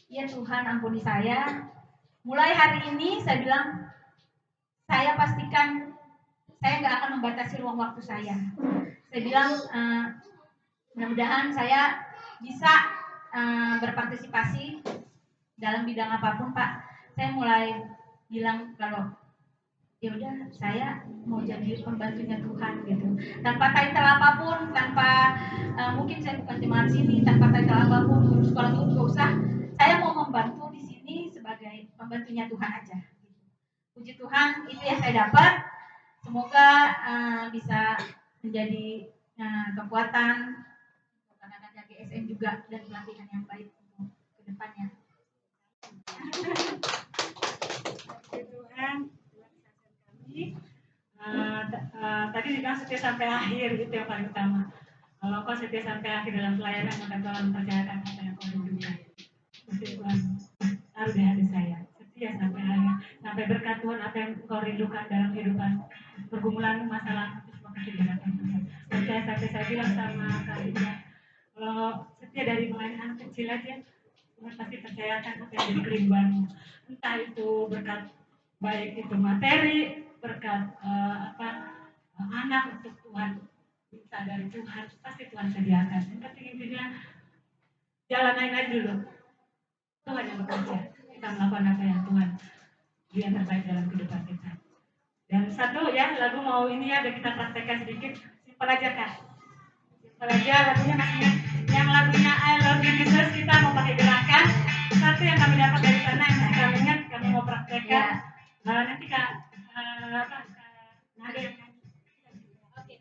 ya Tuhan ampuni saya. Mulai hari ini saya bilang, saya pastikan saya nggak akan membatasi ruang waktu saya. Saya bilang mudah-mudahan saya bisa berpartisipasi dalam bidang apapun Pak. Saya mulai bilang kalau ya udah saya mau jadi pembantunya Tuhan gitu, tanpa title apapun, tanpa mungkin saya bukan jemaat sini, tanpa title apapun, guru sekolah minggu nggak usah, saya mau membantu di sini sebagai pembantunya Tuhan aja gitu. Puji Tuhan, itu yang saya dapat. Semoga bisa menjadi kekuatan untuk anak-anak GSM juga, dan pelatihan yang baik untuk kedepannya. Tuhan, tadi dibilang setia sampai akhir, itu yang paling utama. Kalau kau setia sampai akhir dalam pelayanan, maka Tuhan mempercayakan apa yang kau rindukan. Mesti Tuhan taruh di hati saya, setia sampai akhir, sampai berkat Tuhan apa yang kau rindukan dalam kehidupan, pergumulan, masalah, itu semua pasti dilakukan Tuhan. Percaya sampai saya bilang sama Kak Ida, kalau setia dari melayani anak kecil aja, Tuhan pasti percayakan apa yang jadi kerinduanmu. Entah itu berkat, baik itu materi, berkat anak untuk Tuhan minta dari Tuhan, pasti Tuhan sediakan. Yang penting intinya jalanin aja dulu, Tuhan yang bekerja, kita kita melakukan apa yang Tuhan beri yang terbaik dalam kehidupan kita. Dan satu ya, lagu mau ini ya, biar kita praktekkan sedikit. Simpel aja Kak. Simpel aja lagunya maksudnya. Yang lagunya I Love You Jesus kita mau pakai gerakan. Satu yang kami dapat dari sana yang masih kami ingat, kami mau praktekkan. Nanti Kak, Nada yang nyanyi. Oke.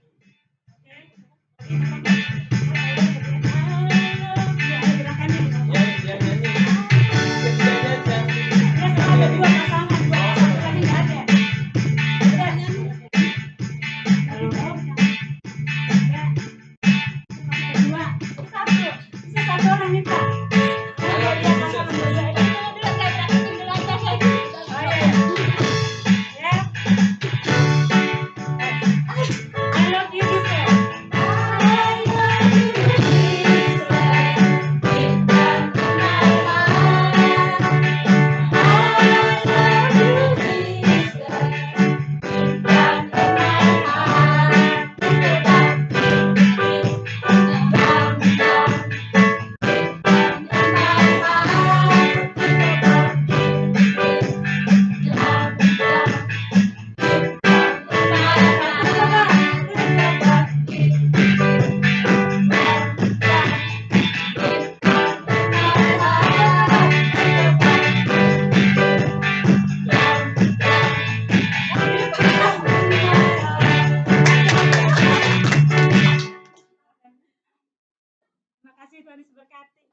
Tuhan Yesus berkati.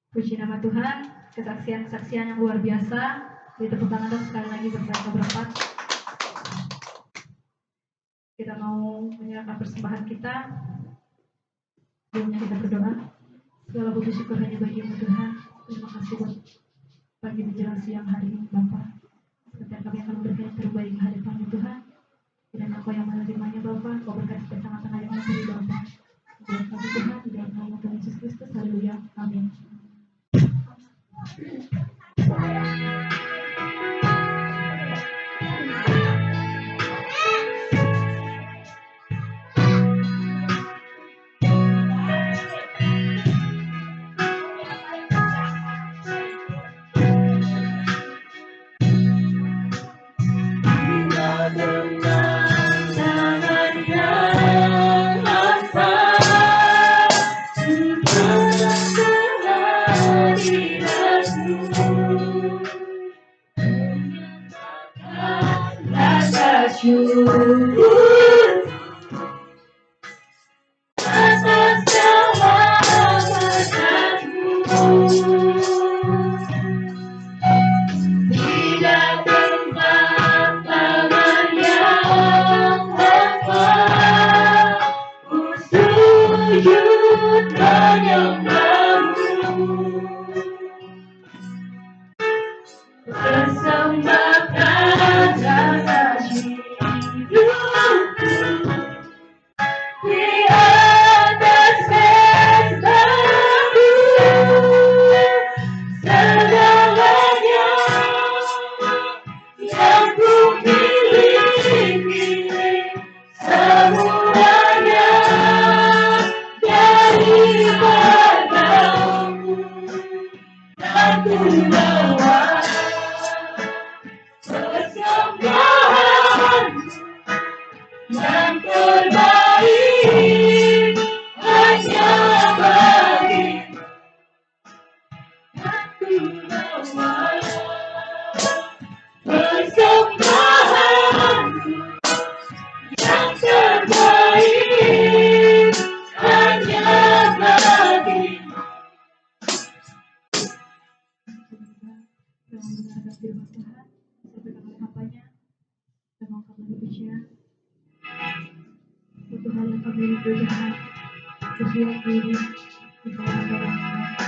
Puji nama Tuhan, kesaksian-kesaksian yang luar biasa. Di tepuk tangan dong sekali lagi berkat. Kita mau menyerahkan persembahan kita. Sebelumnya kita berdoa. Segala puji syukur hanya bagi-Mu Tuhan. Terima kasih buat pagi menjelang siang hari ini Bapa. Setiap kami akan memberikan yang terbaik di hadapan-Mu Tuhan. Dan Engkau yang menerimanya Bapa, Kau berkati setiap tangan-tangan yang memberi Bapa. Terima kasih Tuhan, di dalam nama Tuhan Yesus Kristus. Haleluya. Amin. Indonesia. Suatu hal yang kami berusaha bersiap diri di bawah barang-barang.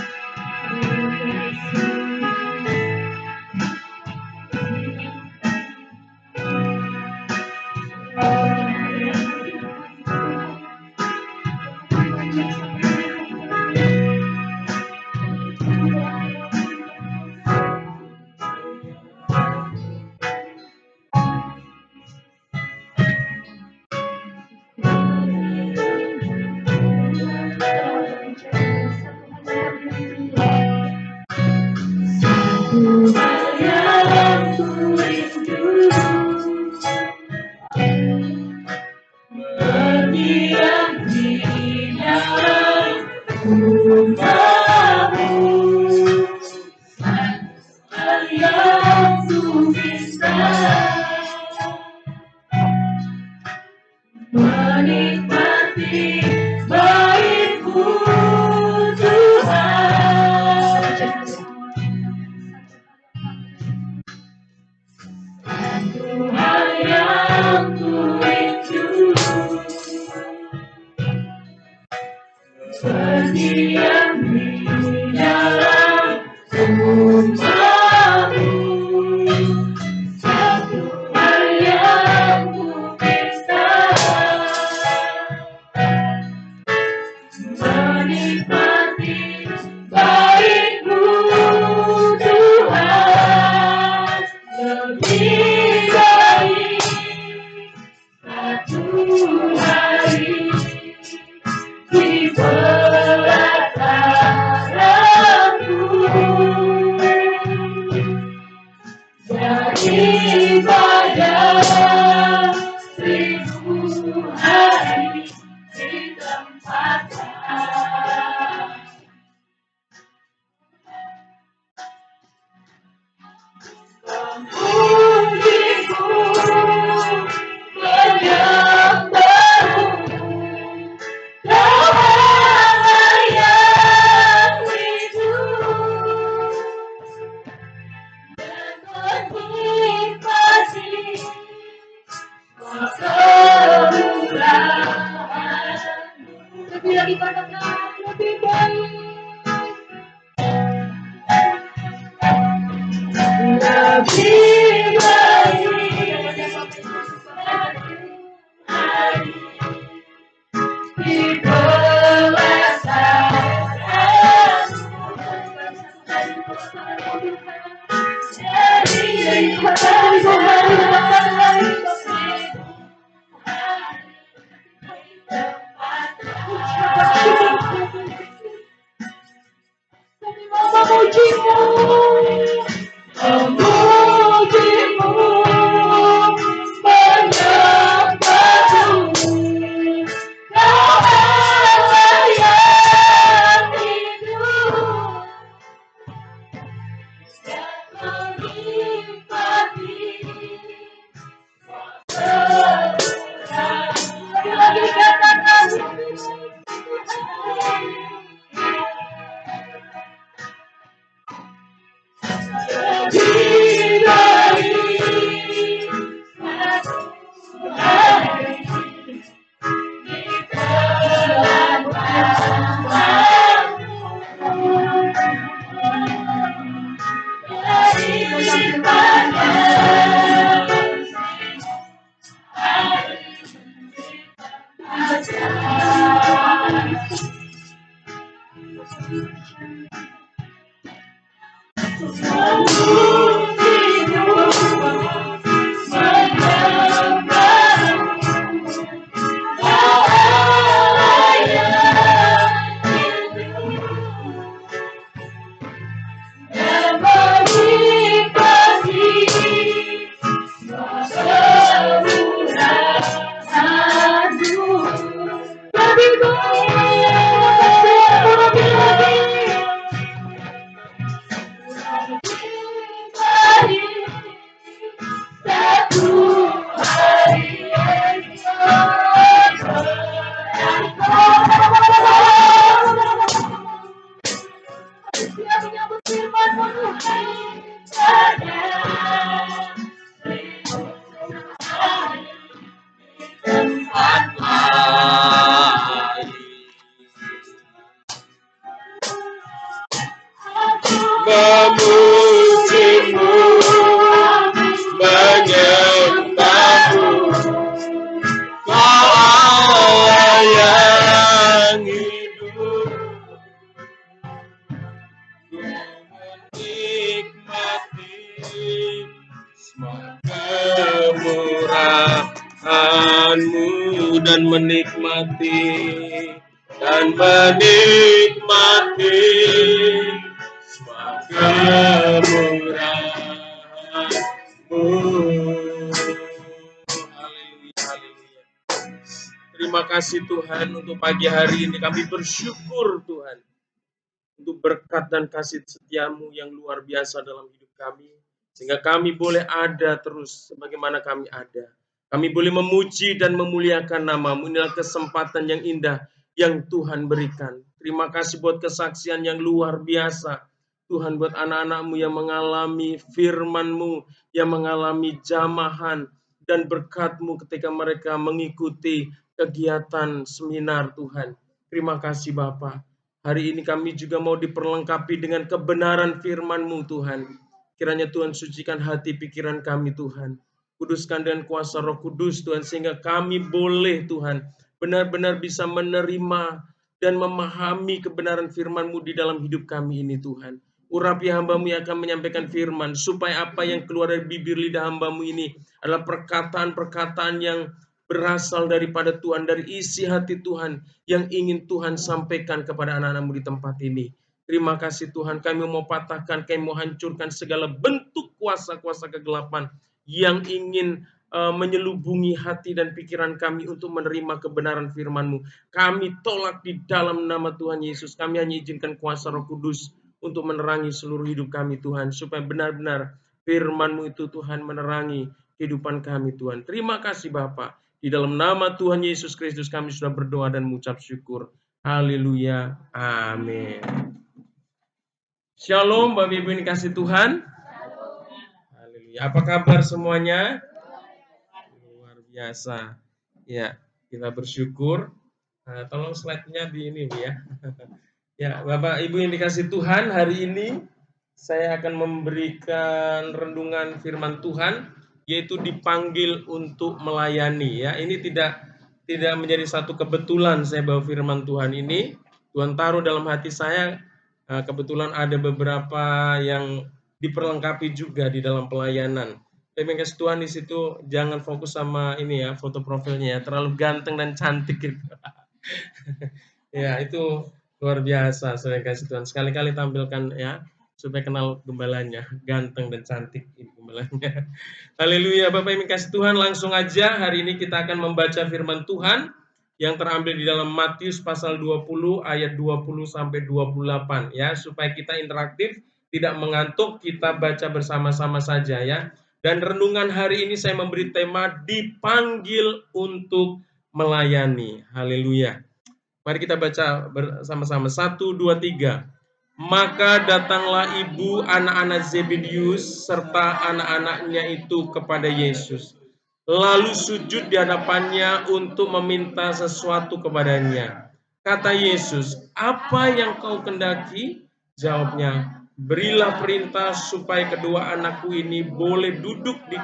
Lebih lagi katakan lebih baik. Lebih dan menikmati semua kemurahan-Mu. Haleluya, haleluya. Terima kasih Tuhan untuk pagi hari ini. Kami bersyukur Tuhan untuk berkat dan kasih setia-Mu yang luar biasa dalam hidup kami. Sehingga kami boleh ada terus sebagaimana kami ada. Kami boleh memuji dan memuliakan nama-Mu. Inilah kesempatan yang indah yang Tuhan berikan. Terima kasih buat kesaksian yang luar biasa. Tuhan buat anak-anak-Mu yang mengalami firman-Mu, yang mengalami jamahan dan berkat-Mu ketika mereka mengikuti kegiatan seminar Tuhan. Terima kasih Bapa. Hari ini kami juga mau diperlengkapi dengan kebenaran firman-Mu Tuhan. Kiranya Tuhan sucikan hati pikiran kami Tuhan. Kuduskan dengan kuasa Roh Kudus Tuhan, sehingga kami boleh Tuhan benar-benar bisa menerima dan memahami kebenaran firman-Mu di dalam hidup kami ini Tuhan. Urapi hamba-Mu yang akan menyampaikan firman, supaya apa yang keluar dari bibir lidah hamba-Mu ini adalah perkataan-perkataan yang berasal daripada Tuhan, dari isi hati Tuhan yang ingin Tuhan sampaikan kepada anak-anak-Mu di tempat ini. Terima kasih Tuhan, kami mau patahkan, kami mau hancurkan segala bentuk kuasa-kuasa kegelapan yang ingin menyelubungi hati dan pikiran kami untuk menerima kebenaran firman-Mu. Kami tolak di dalam nama Tuhan Yesus. Kami hanya izinkan kuasa Roh Kudus untuk menerangi seluruh hidup kami Tuhan, supaya benar-benar firman-Mu itu Tuhan menerangi kehidupan kami Tuhan. Terima kasih Bapa. Di dalam nama Tuhan Yesus Kristus kami sudah berdoa dan mengucap syukur. Haleluya. Amin. Shalom Bapak Ibu yang dikasih Tuhan. Haleluya. Apa kabar semuanya? Luar biasa. Ya, kita bersyukur. Nah, tolong slide-nya di ini ya. Ya, Bapak Ibu yang dikasih Tuhan, hari ini saya akan memberikan renungan firman Tuhan, yaitu dipanggil untuk melayani. Ya, ini tidak menjadi satu kebetulan saya bawa firman Tuhan ini. Tuhan taruh dalam hati saya, kebetulan ada beberapa yang diperlengkapi juga di dalam pelayanan. Terima kasih Tuhan, di situ jangan fokus sama ini ya, foto profilnya ya, terlalu ganteng dan cantik gitu. Ya, itu luar biasa, saya kasih Tuhan. Sekali-kali tampilkan ya, supaya kenal gembalanya, ganteng dan cantik ini gembalanya. Haleluya, Bapak Ibu kasih Tuhan, langsung aja hari ini kita akan membaca firman Tuhan yang terambil di dalam Matius pasal 20 ayat 20 sampai 28 ya, supaya kita interaktif, tidak mengantuk, kita baca bersama-sama saja ya. Dan renungan hari ini saya memberi tema dipanggil untuk melayani. Haleluya. Mari kita baca bersama-sama. 1, 2, 3. Maka datanglah ibu anak-anak Zebedeus serta anak-anaknya itu kepada Yesus. Lalu sujud di hadapannya untuk meminta sesuatu kepadanya. Kata Yesus, "Apa yang kau kendaki?" Jawabnya, "Berilah perintah supaya kedua anakku ini boleh duduk di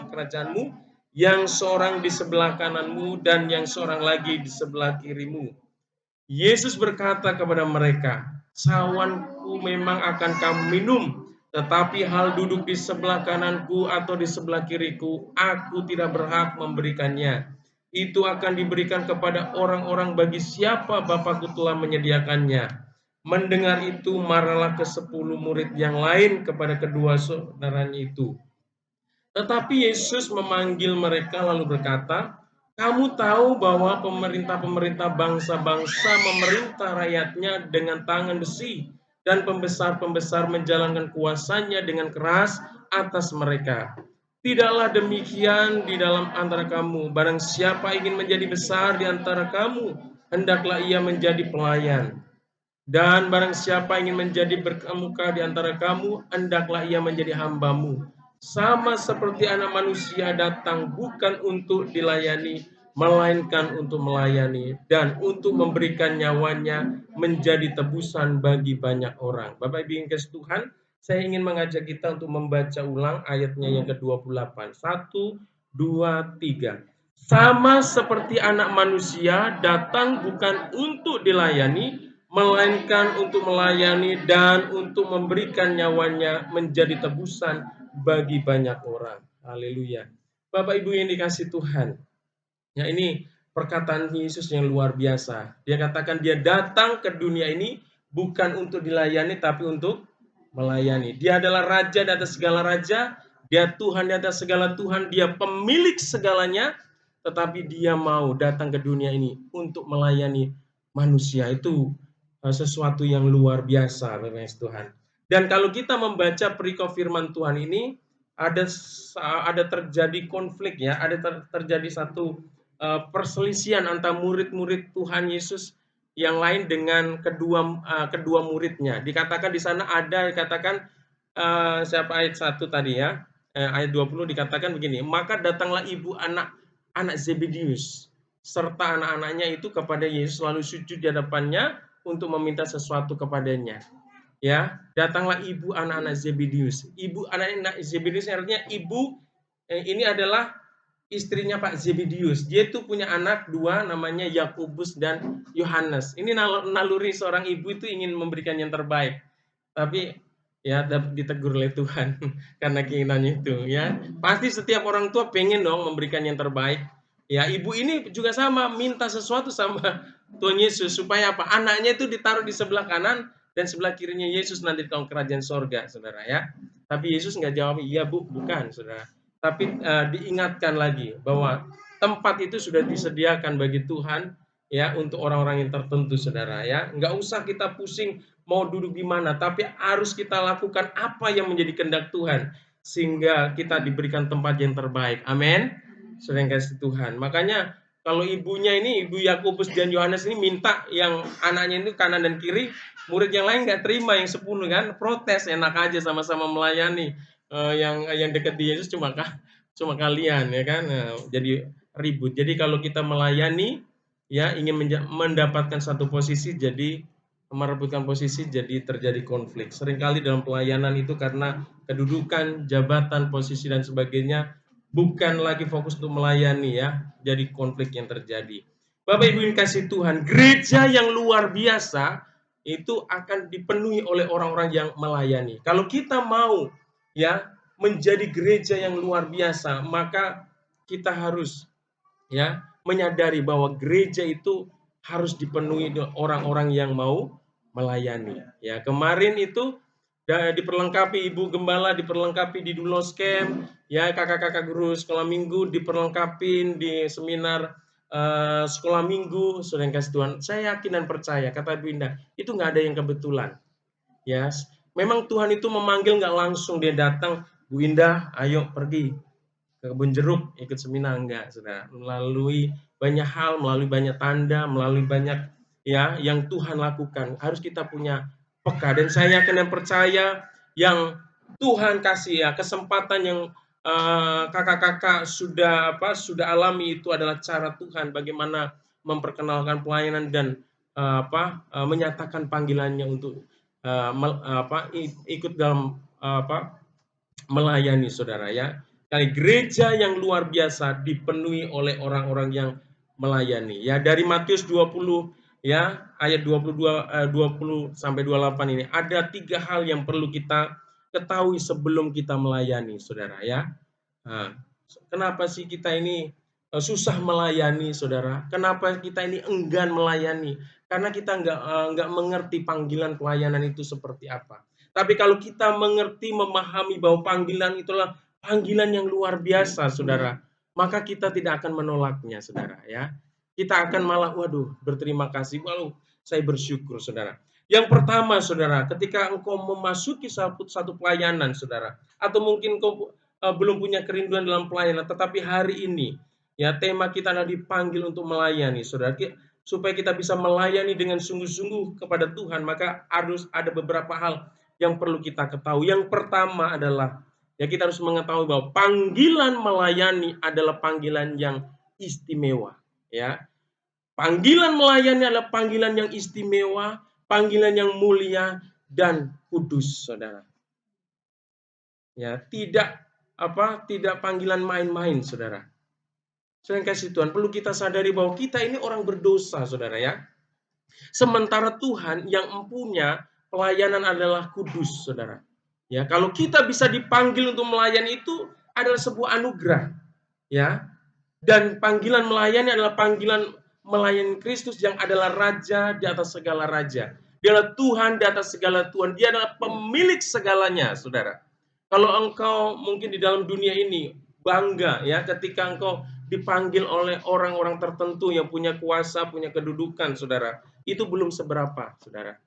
kerajaanmu, yang seorang di sebelah kananmu dan yang seorang lagi di sebelah kirimu." Yesus berkata kepada mereka, "Cawanku memang akan kamu minum, tetapi hal duduk di sebelah kananku atau di sebelah kiriku, aku tidak berhak memberikannya. Itu akan diberikan kepada orang-orang bagi siapa Bapakku telah menyediakannya." Mendengar itu, marahlah ke-10 murid yang lain kepada kedua saudaranya itu. Tetapi Yesus memanggil mereka lalu berkata, "Kamu tahu bahwa pemerintah-pemerintah bangsa-bangsa memerintah rakyatnya dengan tangan besi, dan pembesar-pembesar menjalankan kuasanya dengan keras atas mereka. Tidaklah demikian di dalam antara kamu. Barang siapa ingin menjadi besar di antara kamu, hendaklah ia menjadi pelayan. Dan barang siapa ingin menjadi berkemuka di antara kamu, hendaklah ia menjadi hambamu. Sama seperti Anak Manusia datang bukan untuk dilayani, melainkan untuk melayani dan untuk memberikan nyawanya menjadi tebusan bagi banyak orang." Bapak Ibu yang kasih Tuhan, saya ingin mengajak kita untuk membaca ulang ayatnya yang ke-28. 1, 2, 3. Sama seperti Anak Manusia datang bukan untuk dilayani, melainkan untuk melayani dan untuk memberikan nyawanya menjadi tebusan bagi banyak orang. Haleluya. Bapak Ibu yang dikasih Tuhan. Ya, ini perkataan Yesus yang luar biasa. Dia katakan dia datang ke dunia ini bukan untuk dilayani tapi untuk melayani. Dia adalah raja di atas segala raja, dia Tuhan di atas segala Tuhan, dia pemilik segalanya, tetapi dia mau datang ke dunia ini untuk melayani manusia. Itu sesuatu yang luar biasa, Bapak Tuhan. Dan kalau kita membaca perikop firman Tuhan ini, ada terjadi konflik ya, ada terjadi satu perselisihan antara murid-murid Tuhan Yesus yang lain dengan kedua muridnya. Dikatakan di sana dikatakan siapa ayat 1 tadi ya. Ayat 20 dikatakan begini, maka datanglah ibu anak Zebedeus serta anak-anaknya itu kepada Yesus lalu sujud di hadapannya untuk meminta sesuatu kepadanya. Ya, datanglah ibu anak-anak Zebedeus. Ibu anak-anak Zebedeus artinya ibu ini adalah istrinya Pak Zebedeus. Dia itu punya anak dua namanya Yakobus dan Yohanes. Ini naluri seorang ibu itu ingin memberikan yang terbaik. Tapi ya ditegur oleh Tuhan karena keinginannya itu ya. Pasti setiap orang tua pengen dong memberikan yang terbaik. Ya, ibu ini juga sama minta sesuatu sama Tuhan Yesus supaya apa? Anaknya itu ditaruh di sebelah kanan dan sebelah kirinya Yesus nanti di dalam kerajaan sorga, saudara ya. Tapi Yesus nggak jawab, iya bu, bukan, saudara. Tapi diingatkan lagi bahwa tempat itu sudah disediakan bagi Tuhan ya untuk orang-orang yang tertentu, saudara ya. Nggak usah kita pusing mau duduk di mana, tapi harus kita lakukan apa yang menjadi kehendak Tuhan sehingga kita diberikan tempat yang terbaik. Amin. Sering kasih Tuhan. Makanya kalau ibunya ini, ibu Yakobus dan Yohanes ini minta yang anaknya itu kanan dan kiri, murid yang lain nggak terima yang 10 kan, protes, enak aja sama-sama melayani. Yang dekat di Yesus cuma kalian ya kan. Jadi ribut. Jadi kalau kita melayani ya ingin mendapatkan satu posisi jadi merebutkan posisi jadi terjadi konflik. Seringkali dalam pelayanan itu karena kedudukan, jabatan, posisi dan sebagainya bukan lagi fokus untuk melayani ya, jadi konflik yang terjadi. Bapak Ibu yang kasih Tuhan, gereja yang luar biasa itu akan dipenuhi oleh orang-orang yang melayani. Kalau kita mau ya menjadi gereja yang luar biasa, maka kita harus ya menyadari bahwa gereja itu harus dipenuhi orang-orang yang mau melayani. Ya, kemarin itu diperlengkapi ibu gembala, diperlengkapi di Dulos Camp, ya kakak-kakak guru sekolah minggu diperlengkapi di seminar sekolah minggu, saudara yang kasih Tuhan. Saya yakin dan percaya, kata Bu Indah, itu nggak ada yang kebetulan. Ya, memang Tuhan itu memanggil nggak langsung dia datang, Bu Indah, ayo pergi ke kebun jeruk ikut seminar, enggak, saudara. Melalui banyak hal, melalui banyak tanda, melalui banyak ya yang Tuhan lakukan. Harus kita punya peka dan saya yakin dan percaya yang Tuhan kasih ya kesempatan yang kakak-kakak sudah alami itu adalah cara Tuhan bagaimana memperkenalkan pelayanan dan menyatakan panggilannya untuk ikut dalam melayani, saudara ya. Kali gereja yang luar biasa dipenuhi oleh orang-orang yang melayani. Ya, dari Matius 20 ya, ayat 20 sampai 28 ini ada 3 hal yang perlu kita ketahui sebelum kita melayani, saudara ya. Nah, kenapa sih kita ini susah melayani, saudara? Kenapa kita ini enggan melayani? Karena kita nggak mengerti panggilan pelayanan itu seperti apa. Tapi kalau kita mengerti, memahami bahwa panggilan itulah panggilan yang luar biasa, saudara, maka kita tidak akan menolaknya, saudara ya. Kita akan malah, waduh, berterima kasih, walau saya bersyukur, saudara. Yang pertama, saudara, ketika engkau memasuki satu pelayanan, saudara, atau mungkin engkau belum punya kerinduan dalam pelayanan, tetapi hari ini, ya tema kita adalah dipanggil untuk melayani, saudara. Supaya kita bisa melayani dengan sungguh-sungguh kepada Tuhan, maka harus ada beberapa hal yang perlu kita ketahui. Yang pertama adalah ya kita harus mengetahui bahwa panggilan melayani adalah panggilan yang istimewa, ya. Panggilan melayani adalah panggilan yang istimewa, panggilan yang mulia dan kudus, saudara. Ya, tidak panggilan main-main, saudara. Saudara kasih Tuhan, perlu kita sadari bahwa kita ini orang berdosa, saudara ya. Sementara Tuhan yang mempunyai pelayanan adalah kudus, saudara. Ya, kalau kita bisa dipanggil untuk melayani itu adalah sebuah anugerah, ya. Dan panggilan melayani adalah panggilan melayani Kristus yang adalah raja di atas segala raja. Dia adalah Tuhan di atas segala Tuhan. Dia adalah pemilik segalanya, saudara. Kalau engkau mungkin di dalam dunia ini bangga ya ketika engkau dipanggil oleh orang-orang tertentu yang punya kuasa, punya kedudukan, saudara. Itu belum seberapa, saudara.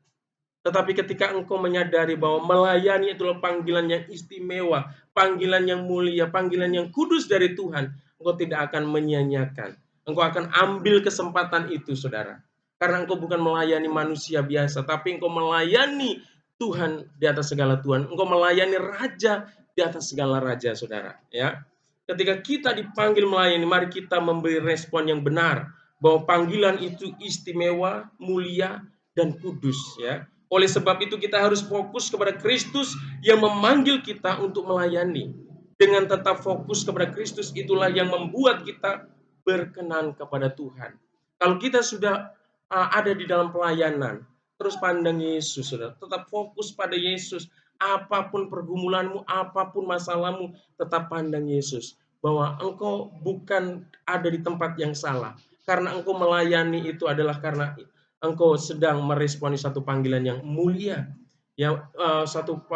Tetapi ketika engkau menyadari bahwa melayani itulah panggilan yang istimewa, panggilan yang mulia, panggilan yang kudus dari Tuhan, engkau tidak akan menyia-nyiakan. Engkau akan ambil kesempatan itu, saudara. Karena engkau bukan melayani manusia biasa, tapi engkau melayani Tuhan di atas segala Tuhan. Engkau melayani Raja di atas segala Raja, saudara. Ya, ketika kita dipanggil melayani, mari kita memberi respon yang benar bahwa panggilan itu istimewa, mulia, dan kudus. Ya, oleh sebab itu kita harus fokus kepada Kristus yang memanggil kita untuk melayani. Dengan tetap fokus kepada Kristus itulah yang membuat kita berkenan kepada Tuhan. Kalau kita sudah ada di dalam pelayanan, terus pandang Yesus, saudara. Tetap fokus pada Yesus. Apapun pergumulanmu, apapun masalahmu, tetap pandang Yesus. Bahwa engkau bukan ada di tempat yang salah. Karena engkau melayani itu adalah karena engkau sedang meresponi satu panggilan yang mulia, yang satu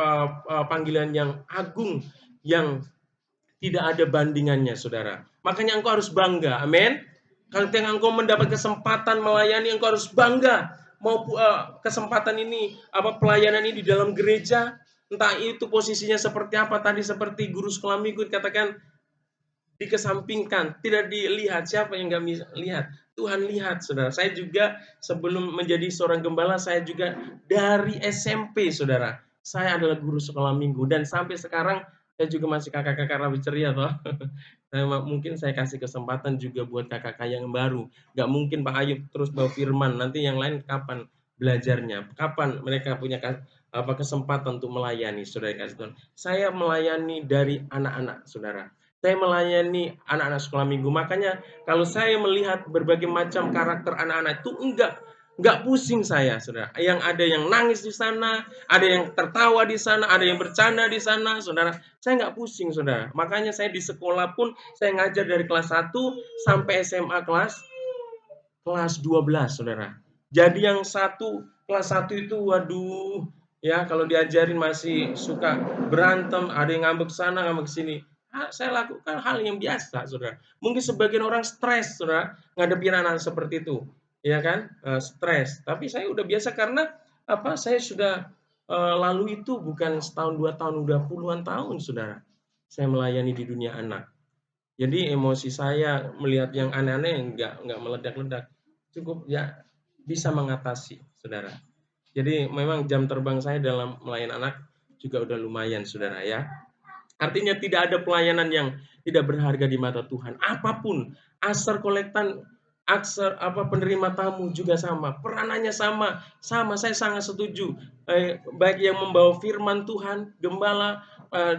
panggilan yang agung, yang tidak ada bandingannya, saudara. Makanya engkau harus bangga, amin. Kalau engkau mendapat kesempatan melayani, engkau harus bangga. Mau kesempatan ini, pelayanan ini di dalam gereja, entah itu posisinya seperti apa, tadi seperti guru sekolah minggu dikatakan, dikesampingkan, tidak dilihat. Siapa yang nggak bisa lihat? Tuhan lihat, saudara. Saya juga sebelum menjadi seorang gembala, saya juga dari SMP, saudara. Saya adalah guru sekolah minggu dan sampai sekarang saya juga masih kakak-kakak rawi ceria, toh. Mungkin saya kasih kesempatan juga buat kakak-kakak yang baru. Nggak mungkin Pak Ayub terus bawa firman. Nanti yang lain kapan belajarnya? Kapan mereka punya kesempatan untuk melayani, saudara kasih Tuhan? Saya melayani dari anak-anak, saudara. Saya melayani anak-anak sekolah minggu. Makanya kalau saya melihat berbagai macam karakter anak-anak itu enggak pusing saya, saudara. Yang ada yang nangis di sana, ada yang tertawa di sana, ada yang bercanda di sana, saudara. Saya enggak pusing, saudara. Makanya saya di sekolah pun saya ngajar dari kelas 1 sampai SMA kelas 12, saudara. Jadi yang kelas 1 itu, waduh, ya kalau diajarin masih suka berantem, ada yang ngambek sana, ngambek sini. Saya lakukan hal yang biasa, saudara. Mungkin sebagian orang stres, saudara, ngadepin anak seperti itu, ya kan? Stres. Tapi saya udah biasa karena saya sudah lalu itu bukan setahun 2 tahun, udah puluhan tahun, saudara. Saya melayani di dunia anak. Jadi emosi saya melihat yang aneh-aneh nggak meledak-ledak, cukup ya bisa mengatasi, saudara. Jadi memang jam terbang saya dalam melayani anak juga udah lumayan, saudara ya. Artinya tidak ada pelayanan yang tidak berharga di mata Tuhan. Apapun, asar kolektan, penerima tamu juga sama, peranannya sama. Saya sangat setuju. Baik yang membawa firman Tuhan, gembala,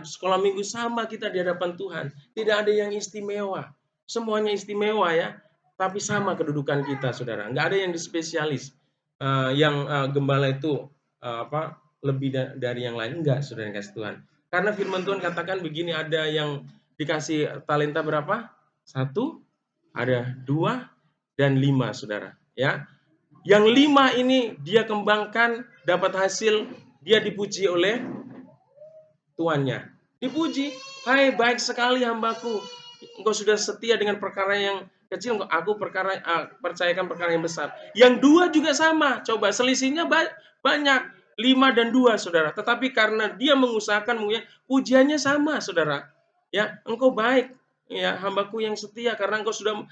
sekolah minggu sama kita di hadapan Tuhan. Tidak ada yang istimewa. Semuanya istimewa ya. Tapi sama kedudukan kita, saudara. Nggak ada yang spesialis. Yang gembala itu lebih dari yang lain. Enggak, saudara yang kasih Tuhan. Karena firman Tuhan katakan begini, ada yang dikasih talenta berapa? 1, ada 2, dan 5, saudara. Ya, yang 5 ini dia kembangkan, dapat hasil, dia dipuji oleh tuannya. Dipuji, hai baik sekali hambaku, engkau sudah setia dengan perkara yang kecil, aku percayakan perkara yang besar. Yang 2 juga sama, coba selisihnya banyak. 5 dan 2, saudara. Tetapi karena dia mengusahakan, pujiannya sama, saudara. Ya, engkau baik, ya hambaku yang setia, karena engkau sudah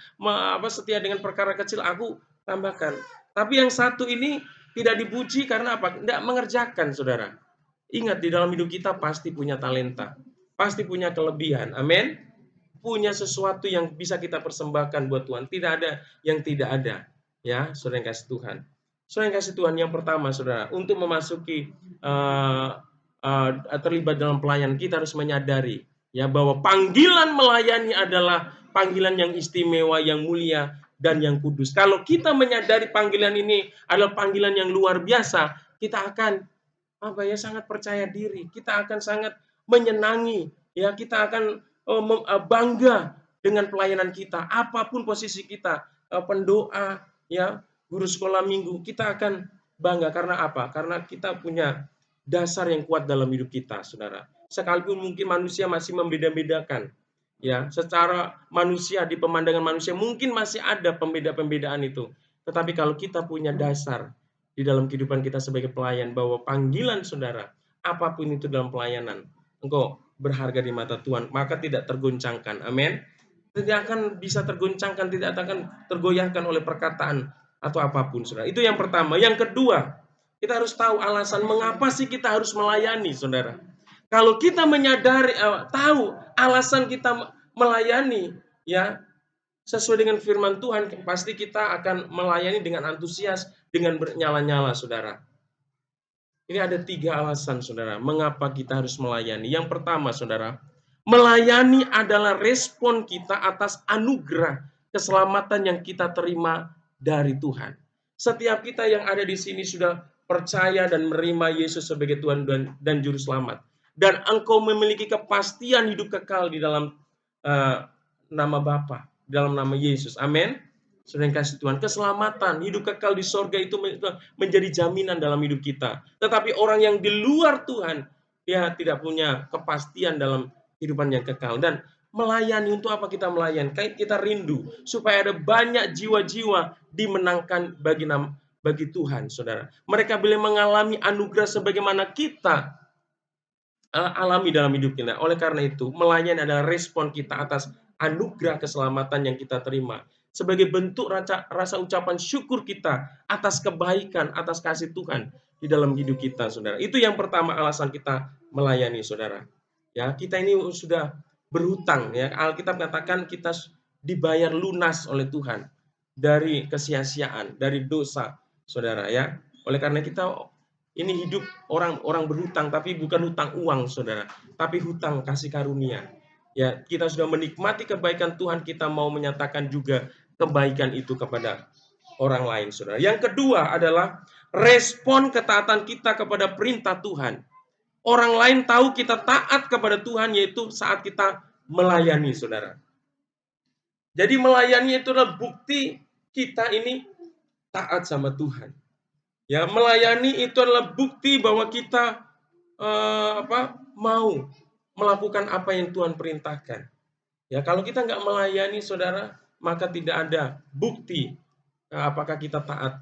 setia dengan perkara kecil, aku tambahkan. Tapi yang satu ini tidak dipuji karena apa? Tidak mengerjakan, saudara. Ingat, di dalam hidup kita pasti punya talenta, pasti punya kelebihan. Amin. Punya sesuatu yang bisa kita persembahkan buat Tuhan. Tidak ada yang tidak ada. Ya, saudara yang kasih Tuhan. Saudara yang kasih Tuhan, yang pertama, saudara, untuk memasuki terlibat dalam pelayanan, kita harus menyadari ya bahwa panggilan melayani adalah panggilan yang istimewa, yang mulia, dan yang kudus. Kalau kita menyadari panggilan ini adalah panggilan yang luar biasa, kita akan sangat percaya diri, kita akan sangat menyenangi, ya kita akan bangga dengan pelayanan kita, apapun posisi kita, pendoa, ya, guru sekolah minggu, kita akan bangga karena apa? Karena kita punya dasar yang kuat dalam hidup kita, saudara. Sekalipun mungkin manusia masih membeda-bedakan, ya, secara manusia di pemandangan manusia mungkin masih ada pembeda-pembedaan itu. Tetapi kalau kita punya dasar di dalam kehidupan kita sebagai pelayan bahwa panggilan saudara, apapun itu dalam pelayanan, engkau berharga di mata Tuhan, maka tidak tergoncangkan. Amin. Tidak akan bisa tergoncangkan, tidak akan tergoyahkan oleh perkataan atau apapun, saudara. Itu yang pertama. Yang kedua, kita harus tahu alasan mengapa sih kita harus melayani, saudara. Kalau kita menyadari, tahu alasan kita melayani, ya, sesuai dengan firman Tuhan, pasti kita akan melayani dengan antusias, dengan bernyala-nyala, saudara. Ini ada 3 alasan, saudara, mengapa kita harus melayani. Yang pertama, saudara, melayani adalah respon kita atas anugerah keselamatan yang kita terima dari Tuhan. Setiap kita yang ada di sini sudah percaya dan menerima Yesus sebagai Tuhan dan Juru Selamat. Dan engkau memiliki kepastian hidup kekal di dalam nama Bapa, dalam nama Yesus. Amin. Saudara yang kasih Tuhan, keselamatan, hidup kekal di sorga itu menjadi jaminan dalam hidup kita. Tetapi orang yang di luar Tuhan, dia tidak punya kepastian dalam kehidupan yang kekal. Dan melayani, untuk apa kita melayani? Kayak kita rindu supaya ada banyak jiwa-jiwa dimenangkan bagi Tuhan, saudara. Mereka boleh mengalami anugerah sebagaimana kita alami dalam hidup kita. Oleh karena itu, melayani adalah respon kita atas anugerah keselamatan yang kita terima. Sebagai bentuk rasa ucapan syukur kita atas kebaikan, atas kasih Tuhan di dalam hidup kita, saudara. Itu yang pertama alasan kita melayani, saudara. Ya, kita ini sudah berhutang, ya. Alkitab katakan kita dibayar lunas oleh Tuhan dari kesia-siaan, dari dosa, saudara, ya. Oleh karena kita ini hidup orang berhutang, tapi bukan hutang uang, saudara, tapi hutang kasih karunia. Ya, kita sudah menikmati kebaikan Tuhan, kita mau menyatakan juga kebaikan itu kepada orang lain, saudara. Yang kedua adalah respon ketaatan kita kepada perintah Tuhan. Orang lain tahu kita taat kepada Tuhan, yaitu saat kita melayani, saudara. Jadi melayani itu adalah bukti kita ini taat sama Tuhan. Ya, melayani itu adalah bukti bahwa kita mau melakukan apa yang Tuhan perintahkan. Ya, kalau kita nggak melayani, saudara, maka tidak ada bukti apakah kita taat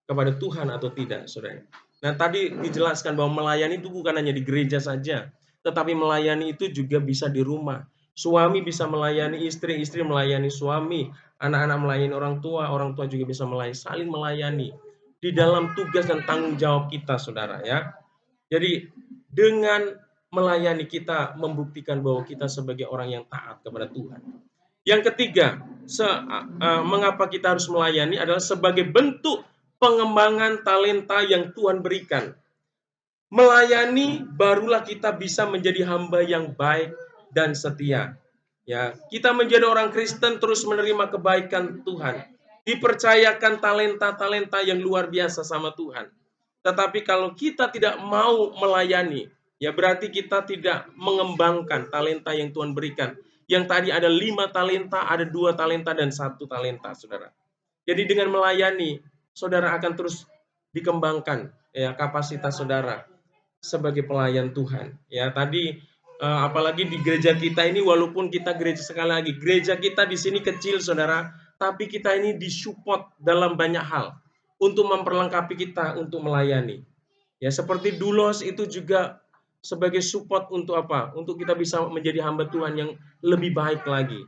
kepada Tuhan atau tidak, saudara. Nah, tadi dijelaskan bahwa melayani itu bukan hanya di gereja saja, tetapi melayani itu juga bisa di rumah. Suami bisa melayani istri, istri melayani suami, anak-anak melayani orang tua juga bisa melayani, saling melayani di dalam tugas dan tanggung jawab kita, saudara, ya. Jadi dengan melayani kita membuktikan bahwa kita sebagai orang yang taat kepada Tuhan. Yang ketiga, mengapa kita harus melayani adalah sebagai bentuk pengembangan talenta yang Tuhan berikan. Melayani barulah kita bisa menjadi hamba yang baik dan setia. Ya, kita menjadi orang Kristen terus menerima kebaikan Tuhan, dipercayakan talenta-talenta yang luar biasa sama Tuhan. Tetapi kalau kita tidak mau melayani, ya berarti kita tidak mengembangkan talenta yang Tuhan berikan. Yang tadi ada 5 talenta, ada 2 talenta dan 1 talenta, saudara. Jadi dengan melayani, saudara akan terus dikembangkan, ya, kapasitas saudara sebagai pelayan Tuhan. Ya, tadi apalagi di gereja kita ini, walaupun kita gereja, sekali lagi, gereja kita di sini kecil, saudara, tapi kita ini disupport dalam banyak hal untuk memperlengkapi kita untuk melayani. Ya, seperti Dulos itu juga sebagai support untuk apa? Untuk kita bisa menjadi hamba Tuhan yang lebih baik lagi.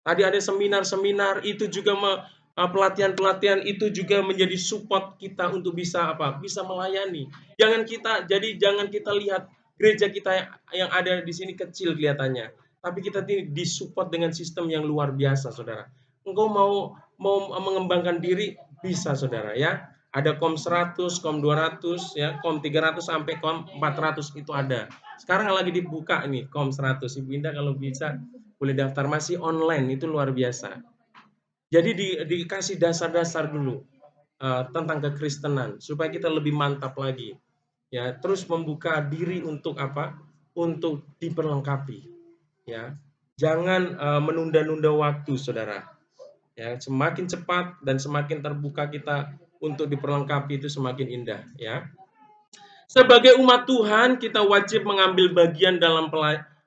Tadi ada seminar-seminar, itu juga pelatihan-pelatihan itu juga menjadi support kita untuk bisa apa? Bisa melayani. Jangan kita lihat gereja kita yang ada di sini kecil kelihatannya, tapi kita disupport dengan sistem yang luar biasa, saudara. Engkau mau mengembangkan diri, bisa, saudara, ya. Ada KOM 100, KOM 200, ya, KOM 300 sampai KOM 400 itu ada. Sekarang lagi dibuka ini KOM 100. Ibu Indah kalau bisa boleh daftar, masih online, itu luar biasa. Jadi dikasih dasar-dasar dulu tentang kekristenan supaya kita lebih mantap lagi. Ya, terus membuka diri untuk apa? Untuk diperlengkapi. Ya. Jangan menunda-nunda waktu, saudara. Ya, semakin cepat dan semakin terbuka kita untuk diperlengkapi itu semakin indah, ya. Sebagai umat Tuhan, kita wajib mengambil bagian dalam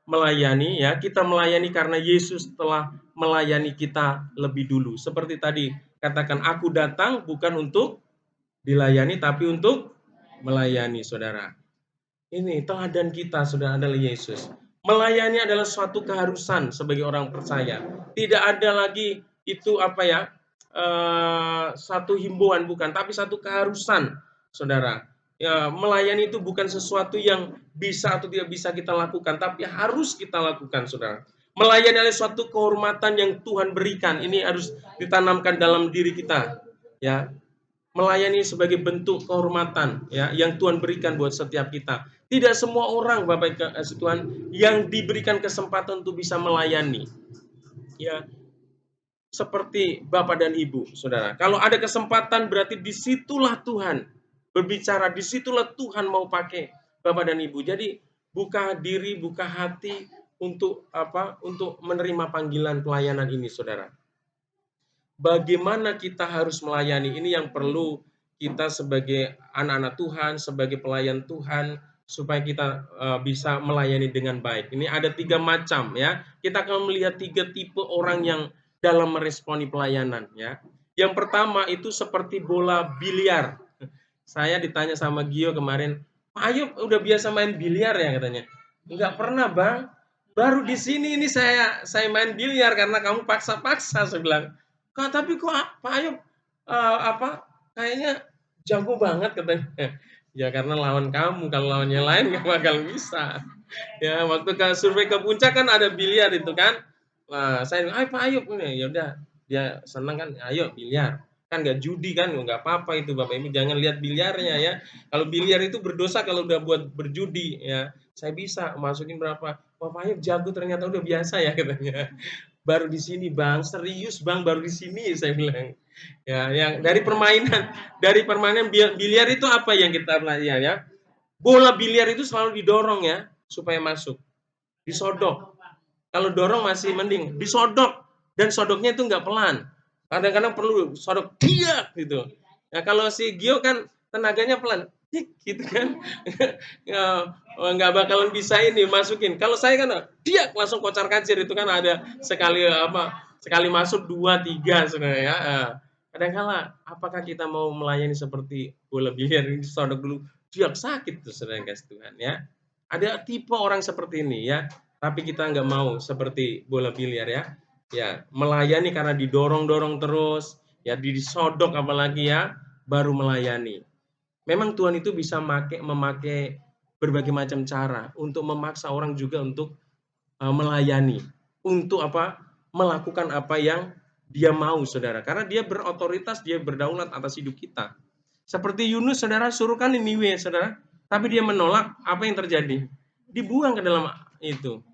melayani, ya. Kita melayani karena Yesus telah melayani kita lebih dulu. Seperti tadi katakan, aku datang bukan untuk dilayani tapi untuk melayani, saudara. Ini teladan kita, saudara, adalah Yesus. Melayani adalah suatu keharusan sebagai orang percaya. Tidak ada lagi itu satu himbauan, bukan, tapi satu keharusan, saudara. Ya, melayani itu bukan sesuatu yang bisa atau tidak bisa kita lakukan, tapi harus kita lakukan, saudara. Melayani adalah suatu kehormatan yang Tuhan berikan. Ini harus ditanamkan dalam diri kita, ya. Melayani sebagai bentuk kehormatan, ya, yang Tuhan berikan buat setiap kita. Tidak semua orang, Bapak Ibu Tuhan, yang diberikan kesempatan untuk bisa melayani, ya, seperti Bapak dan Ibu, saudara. Kalau ada kesempatan berarti disitulah Tuhan berbicara, disitulah Tuhan mau pakai Bapak dan Ibu. Jadi buka diri, buka hati untuk Untuk menerima panggilan pelayanan ini, saudara. Bagaimana kita harus melayani, ini yang perlu kita sebagai anak-anak Tuhan, sebagai pelayan Tuhan, supaya kita bisa melayani dengan baik. Ini ada 3 macam, ya. Kita akan melihat 3 tipe orang yang dalam meresponi pelayanan, ya. Yang pertama itu seperti bola biliar. Saya ditanya sama Gio kemarin, Pak Ayub udah biasa main biliar ya, katanya. Enggak pernah, Bang. Baru di sini ini saya main biliar karena kamu paksa-paksa, saya bilang. Tapi kok Pak Ayub kayaknya jago banget, katanya. Ya karena lawan kamu, kalau lawannya lain nggak bakal bisa. Ya waktu survei ke puncak kan ada biliar itu kan. Nah, saya bilang, Pak Ayub ini, ya udah dia senang kan, ayo biliar. Kan nggak judi kan, nggak apa-apa itu Bapak Ibu, jangan lihat biliarnya ya. Kalau biliar itu berdosa kalau udah buat berjudi ya. Saya bisa masukin berapa? Wah, Pak Ayub jago ternyata, udah biasa ya, katanya. Baru di sini, Bang. Serius, Bang, baru di sini, saya bilang. Ya, yang dari permainan biliar itu apa yang kita pelajari ya? Bola biliar itu selalu didorong ya supaya masuk. Disodok. Kalau dorong masih mending, disodok, dan sodoknya itu nggak pelan. Kadang-kadang perlu sodok dia gitu. Nah, kalau si Gio kan tenaganya pelan, gitu kan. Ya, nggak bakalan bisa ini masukin. Kalau saya kan dia langsung kocar-kacir, itu kan ada sekali masuk 2 3 sebenarnya ya. Kadang-kala apakah kita mau melayani seperti bola biliar ini, sodok dulu, dia sakit tuh, saudara kasih Tuhan ya. Ada tipe orang seperti ini ya. Tapi kita nggak mau seperti bola biliar ya. Ya, melayani karena didorong-dorong terus, ya disodok apalagi ya, baru melayani. Memang Tuhan itu bisa memakai berbagai macam cara untuk memaksa orang juga untuk melayani, untuk melakukan apa yang dia mau, saudara. Karena dia berotoritas, dia berdaulat atas hidup kita. Seperti Yunus, saudara, suruh kan Niniwe, saudara. Tapi dia menolak, apa yang terjadi? Dibuang ke dalam itu,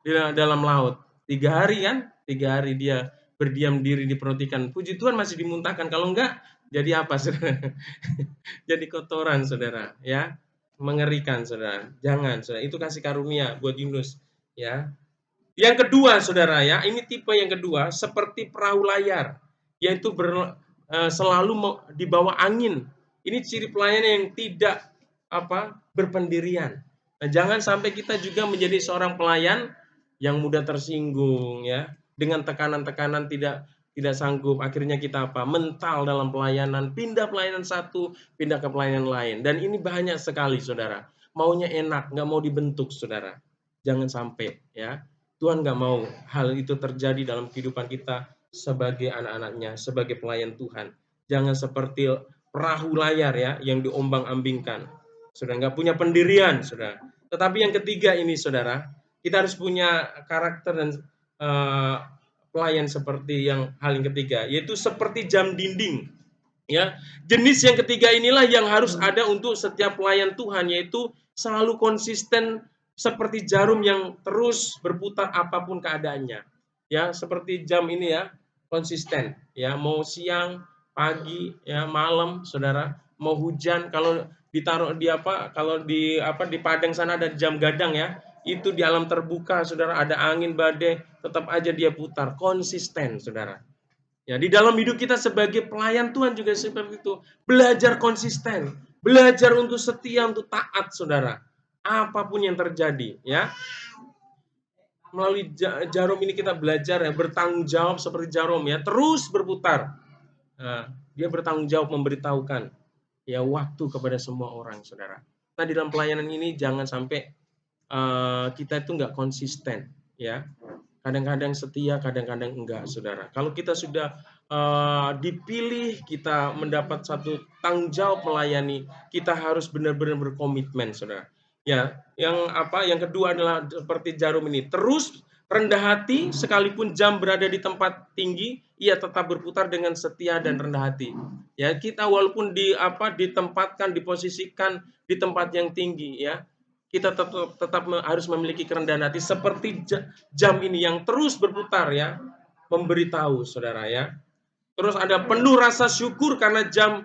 di dalam laut. 3 hari kan? 3 hari dia berdiam diri di perhentikan. Puji Tuhan masih dimuntahkan. Kalau enggak, jadi apa, saudara? Jadi kotoran, saudara. Ya, mengerikan, saudara. Jangan, saudara. Itu kasih karunia buat Yunus. Ya. Yang kedua, saudara, ya, ini tipe yang kedua, seperti perahu layar, yaitu selalu di bawah angin. Ini ciri pelayan yang tidak berpendirian. Nah, jangan sampai kita juga menjadi seorang pelayan yang mudah tersinggung ya, dengan tekanan-tekanan tidak sanggup, akhirnya kita mental dalam pelayanan, pindah pelayanan satu, pindah ke pelayanan lain. Dan ini banyak sekali, saudara. Maunya enak, nggak mau dibentuk, saudara. Jangan sampai ya. Tuhan nggak mau hal itu terjadi dalam kehidupan kita sebagai anak-anaknya, sebagai pelayan Tuhan. Jangan seperti perahu layar ya, yang diombang-ambingkan. Sudah nggak punya pendirian, saudara. Tetapi yang ketiga ini, saudara, kita harus punya karakter dan pelayan seperti hal yang ketiga, yaitu seperti jam dinding. Ya, jenis yang ketiga inilah yang harus ada untuk setiap pelayan Tuhan, yaitu selalu konsisten seperti jarum yang terus berputar apapun keadaannya. Ya, seperti jam ini ya, konsisten. Ya, mau siang, pagi, ya, malam, saudara, mau hujan, kalau ditaruh di di Padang sana ada jam gadang ya. itu di alam terbuka, saudara, ada angin badai, tetap aja dia putar, konsisten, saudara. Ya, di dalam hidup kita sebagai pelayan Tuhan juga seperti itu. Belajar konsisten, belajar untuk setia, untuk taat, saudara. Apapun yang terjadi, ya. Melalui jarum ini kita belajar ya, bertanggung jawab seperti jarum ya, terus berputar. Nah, dia bertanggung jawab memberitahukan ya waktu kepada semua orang, saudara. Nah, di dalam pelayanan ini jangan sampai kita itu nggak konsisten, ya. Kadang-kadang setia, kadang-kadang enggak, saudara. Kalau kita sudah dipilih, kita mendapat satu tanggung jawab melayani, kita harus benar-benar berkomitmen, saudara. Ya, yang kedua adalah seperti jarum ini, terus rendah hati, sekalipun jam berada di tempat tinggi, ia tetap berputar dengan setia dan rendah hati. Ya, kita walaupun ditempatkan, diposisikan di tempat yang tinggi, ya, kita tetap harus memiliki kerendahan hati seperti jam ini yang terus berputar, ya, memberitahu, saudara, ya. Terus ada penuh rasa syukur karena jam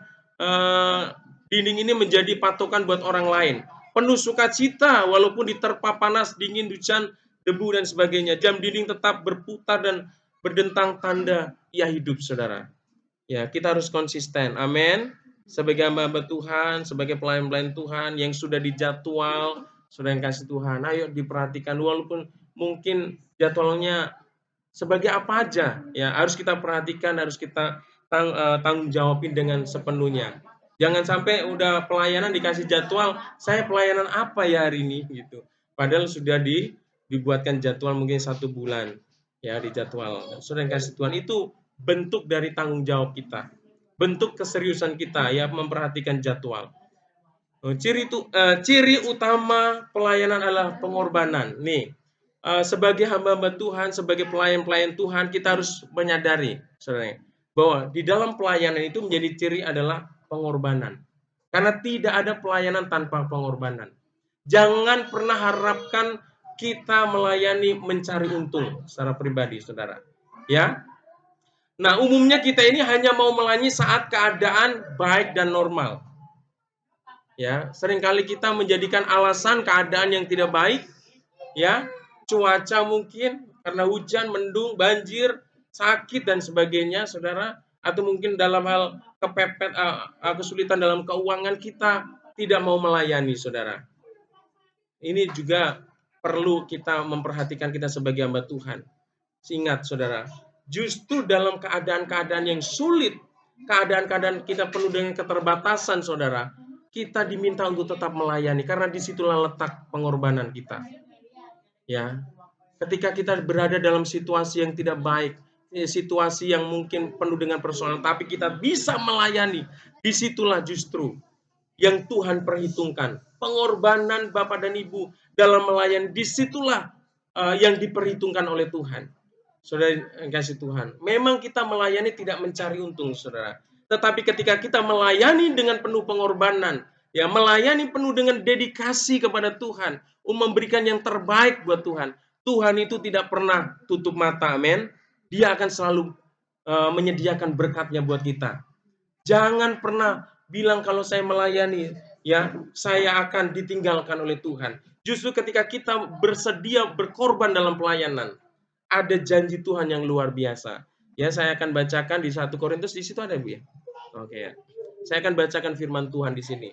dinding ini menjadi patokan buat orang lain. Penuh sukacita walaupun diterpa panas, dingin, hujan, debu dan sebagainya. Jam dinding tetap berputar dan berdentang tanda ia hidup, saudara. Ya, kita harus konsisten. Amin. Sebagai hamba-hamba Tuhan, sebagai pelayan-pelayan Tuhan yang sudah dijadwal, sudah yang kasih Tuhan, ayo diperhatikan walaupun mungkin jadwalnya sebagai apa aja, ya harus kita perhatikan, harus kita tanggung jawabin dengan sepenuhnya. Jangan sampai udah pelayanan dikasih jadwal, saya pelayanan apa ya hari ini gitu. Padahal sudah dibuatkan jadwal mungkin 1 bulan, ya di jadwal. Sudah yang kasih Tuhan itu bentuk dari tanggung jawab kita, bentuk keseriusan kita ya memperhatikan jadwal. Ciri utama pelayanan adalah pengorbanan. Nih, sebagai hamba-hamba Tuhan, sebagai pelayan-pelayan Tuhan, kita harus menyadari, saudara, bahwa di dalam pelayanan itu menjadi ciri adalah pengorbanan. Karena tidak ada pelayanan tanpa pengorbanan. Jangan pernah harapkan kita melayani mencari untung secara pribadi, saudara. Ya. Nah, umumnya kita ini hanya mau melayani saat keadaan baik dan normal. Ya, seringkali kita menjadikan alasan keadaan yang tidak baik, ya, cuaca mungkin karena hujan, mendung, banjir, sakit dan sebagainya, saudara, atau mungkin dalam hal kepepet, kesulitan dalam keuangan kita tidak mau melayani, saudara. Ini juga perlu kita memperhatikan kita sebagai hamba Tuhan. Ingat, saudara, justru dalam keadaan-keadaan yang sulit, keadaan-keadaan kita penuh dengan keterbatasan, saudara, kita diminta untuk tetap melayani karena disitulah letak pengorbanan kita. Ya, ketika kita berada dalam situasi yang tidak baik, situasi yang mungkin penuh dengan persoalan, tapi kita bisa melayani, disitulah justru yang Tuhan perhitungkan. Pengorbanan Bapak dan Ibu dalam melayani, disitulah yang diperhitungkan oleh Tuhan. Saudara kasih Tuhan, memang kita melayani tidak mencari untung, saudara. Tetapi ketika kita melayani dengan penuh pengorbanan, ya melayani penuh dengan dedikasi kepada Tuhan, memberikan yang terbaik buat Tuhan. Tuhan itu tidak pernah tutup mata, amin. Dia akan selalu menyediakan berkatnya buat kita. Jangan pernah bilang kalau saya melayani, ya saya akan ditinggalkan oleh Tuhan. Justru ketika kita bersedia berkorban dalam pelayanan, ada janji Tuhan yang luar biasa. Ya, saya akan bacakan di 1 Korintus, di situ ada, Bu ya. Oke ya. Saya akan bacakan firman Tuhan di sini.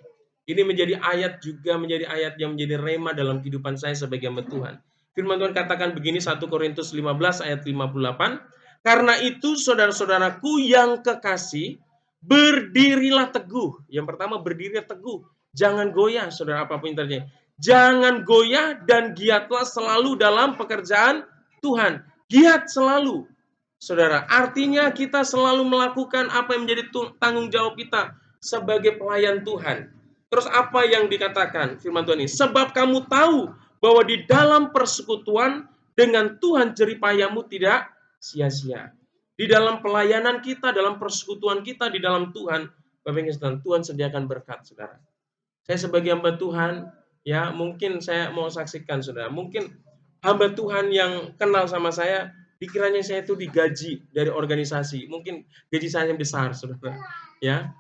Ini menjadi ayat juga menjadi ayat yang menjadi rema dalam kehidupan saya sebagai hamba Tuhan. Firman Tuhan katakan begini, 1 Korintus 15 ayat 58. Karena itu saudara-saudaraku yang kekasih, berdirilah teguh. Yang pertama, berdirilah teguh. Jangan goyah, saudara, apapun yang terjadi. Jangan goyah dan giatlah selalu dalam pekerjaan Tuhan. Giat selalu, saudara. Artinya kita selalu melakukan apa yang menjadi tanggung jawab kita sebagai pelayan Tuhan. Terus apa yang dikatakan firman Tuhan ini? Sebab kamu tahu bahwa di dalam persekutuan dengan Tuhan jeripayamu tidak sia-sia. Di dalam pelayanan kita, dalam persekutuan kita di dalam Tuhan, Bapak Ibu, Tuhan sediakan berkat, saudara. Saya sebagai hamba Tuhan, ya mungkin saya mau saksikan, saudara. Mungkin hamba Tuhan yang kenal sama saya, dikiranya saya itu digaji dari organisasi. Mungkin gaji saya besar, saudara. Ya,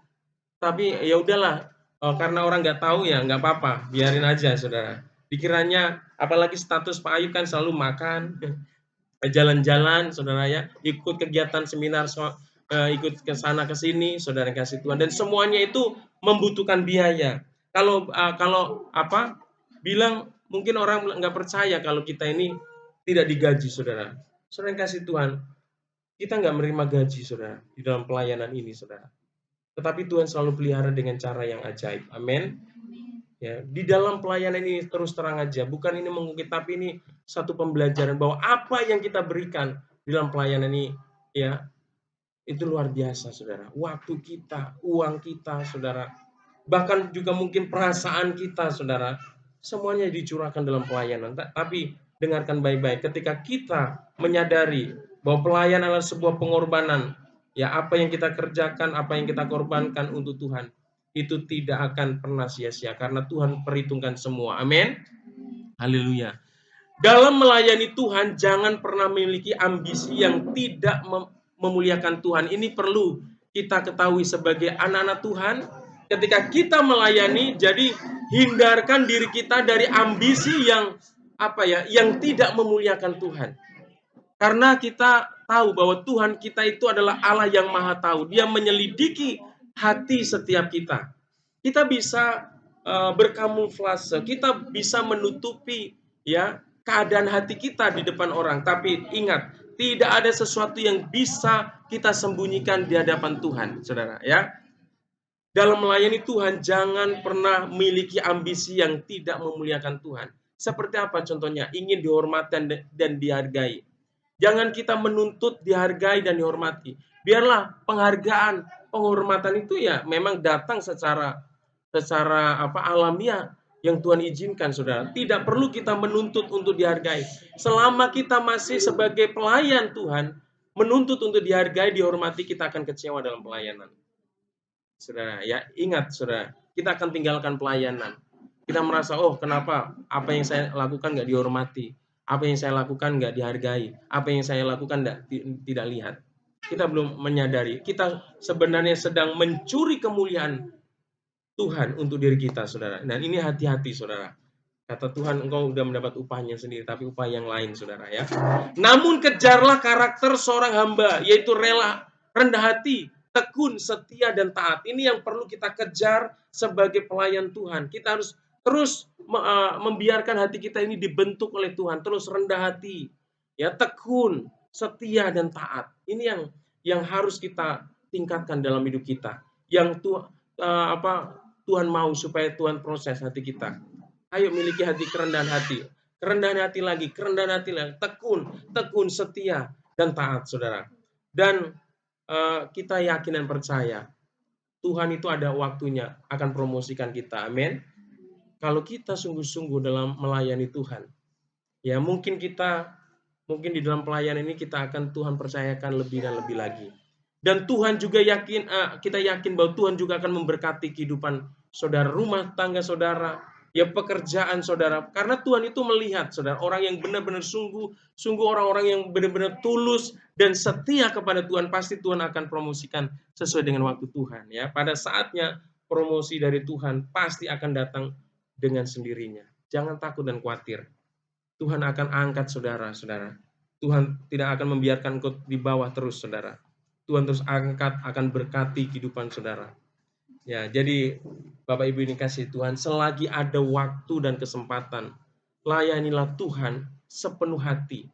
tapi ya udahlah. Karena orang nggak tahu ya nggak apa-apa, biarin aja, saudara. Dikiranya, apalagi status Pak Ayub kan selalu makan, jalan-jalan, saudara ya, ikut kegiatan seminar, ikut ke sana ke sini, saudara kasih Tuhan, dan semuanya itu membutuhkan biaya. Kalau bilang mungkin orang nggak percaya kalau kita ini tidak digaji, saudara. Saudara kasih Tuhan, kita nggak menerima gaji, saudara, di dalam pelayanan ini, saudara. Tetapi Tuhan selalu pelihara dengan cara yang ajaib. Amin. Ya, di dalam pelayanan ini terus terang aja, bukan ini mengungkit, tapi ini satu pembelajaran bahwa apa yang kita berikan di dalam pelayanan ini, ya, itu luar biasa, saudara. Waktu kita, uang kita, saudara, bahkan juga mungkin perasaan kita, saudara, semuanya dicurahkan dalam pelayanan. Tapi dengarkan baik-baik, ketika kita menyadari bahwa pelayanan adalah sebuah pengorbanan, ya, apa yang kita kerjakan, apa yang kita korbankan untuk Tuhan, itu tidak akan pernah sia-sia karena Tuhan perhitungkan semua. Amin. Haleluya. Dalam melayani Tuhan jangan pernah memiliki ambisi yang tidak memuliakan Tuhan. Ini perlu kita ketahui sebagai anak-anak Tuhan. Ketika kita melayani, jadi hindarkan diri kita dari ambisi yang yang tidak memuliakan Tuhan. Karena kita tahu bahwa Tuhan kita itu adalah Allah yang Maha Tahu. Dia menyelidiki hati setiap kita. Kita bisa berkamuflase, kita bisa menutupi ya keadaan hati kita di depan orang. Tapi ingat, tidak ada sesuatu yang bisa kita sembunyikan di hadapan Tuhan, saudara. Ya, dalam melayani Tuhan jangan pernah memiliki ambisi yang tidak memuliakan Tuhan. Seperti apa contohnya? Ingin dihormati dan dihargai. Jangan kita menuntut dihargai dan dihormati. Biarlah penghargaan, penghormatan itu ya memang datang secara alamiah yang Tuhan izinkan, saudara. Tidak perlu kita menuntut untuk dihargai. Selama kita masih sebagai pelayan Tuhan, menuntut untuk dihargai, dihormati, kita akan kecewa dalam pelayanan. Saudara, ya ingat, saudara, kita akan tinggalkan pelayanan. Kita merasa, oh kenapa apa yang saya lakukan nggak dihormati? Apa yang saya lakukan nggak dihargai? Apa yang saya lakukan tidak lihat? Kita belum menyadari. Kita sebenarnya sedang mencuri kemuliaan Tuhan untuk diri kita, saudara. Dan ini hati-hati, saudara. Kata Tuhan, engkau sudah mendapat upahnya sendiri, tapi upah yang lain, saudara ya. Namun kejarlah karakter seorang hamba, yaitu rela, rendah hati, tekun, setia, dan taat. Ini yang perlu kita kejar sebagai pelayan Tuhan. Kita harus terus membiarkan hati kita ini dibentuk oleh Tuhan, terus rendah hati, ya, tekun, setia, dan taat. Ini yang harus kita tingkatkan dalam hidup kita. Yang Tuhan mau supaya Tuhan proses hati kita. Ayo miliki hati kerendahan hati. Kerendahan hati lagi, tekun, setia, dan taat, saudara. Dan kita yakin dan percaya Tuhan itu ada waktunya akan promosikan kita. Amin. Kalau kita sungguh-sungguh dalam melayani Tuhan, ya mungkin di dalam pelayanan ini kita akan Tuhan percayakan lebih dan lebih lagi. Dan Tuhan juga kita yakin bahwa Tuhan juga akan memberkati kehidupan saudara, rumah tangga saudara, ya pekerjaan saudara. Karena Tuhan itu melihat, saudara, orang yang benar-benar sungguh orang-orang yang benar-benar tulus dan setia kepada Tuhan, pasti Tuhan akan promosikan sesuai dengan waktu Tuhan. Ya, pada saatnya promosi dari Tuhan pasti akan datang dengan sendirinya. Jangan takut dan khawatir. Tuhan akan angkat saudara-saudara. Tuhan tidak akan membiarkan kau di bawah terus, saudara. Tuhan terus angkat, akan berkati kehidupan saudara. Ya, jadi Bapak Ibu ini kasih Tuhan, selagi ada waktu dan kesempatan, layanilah Tuhan sepenuh hati,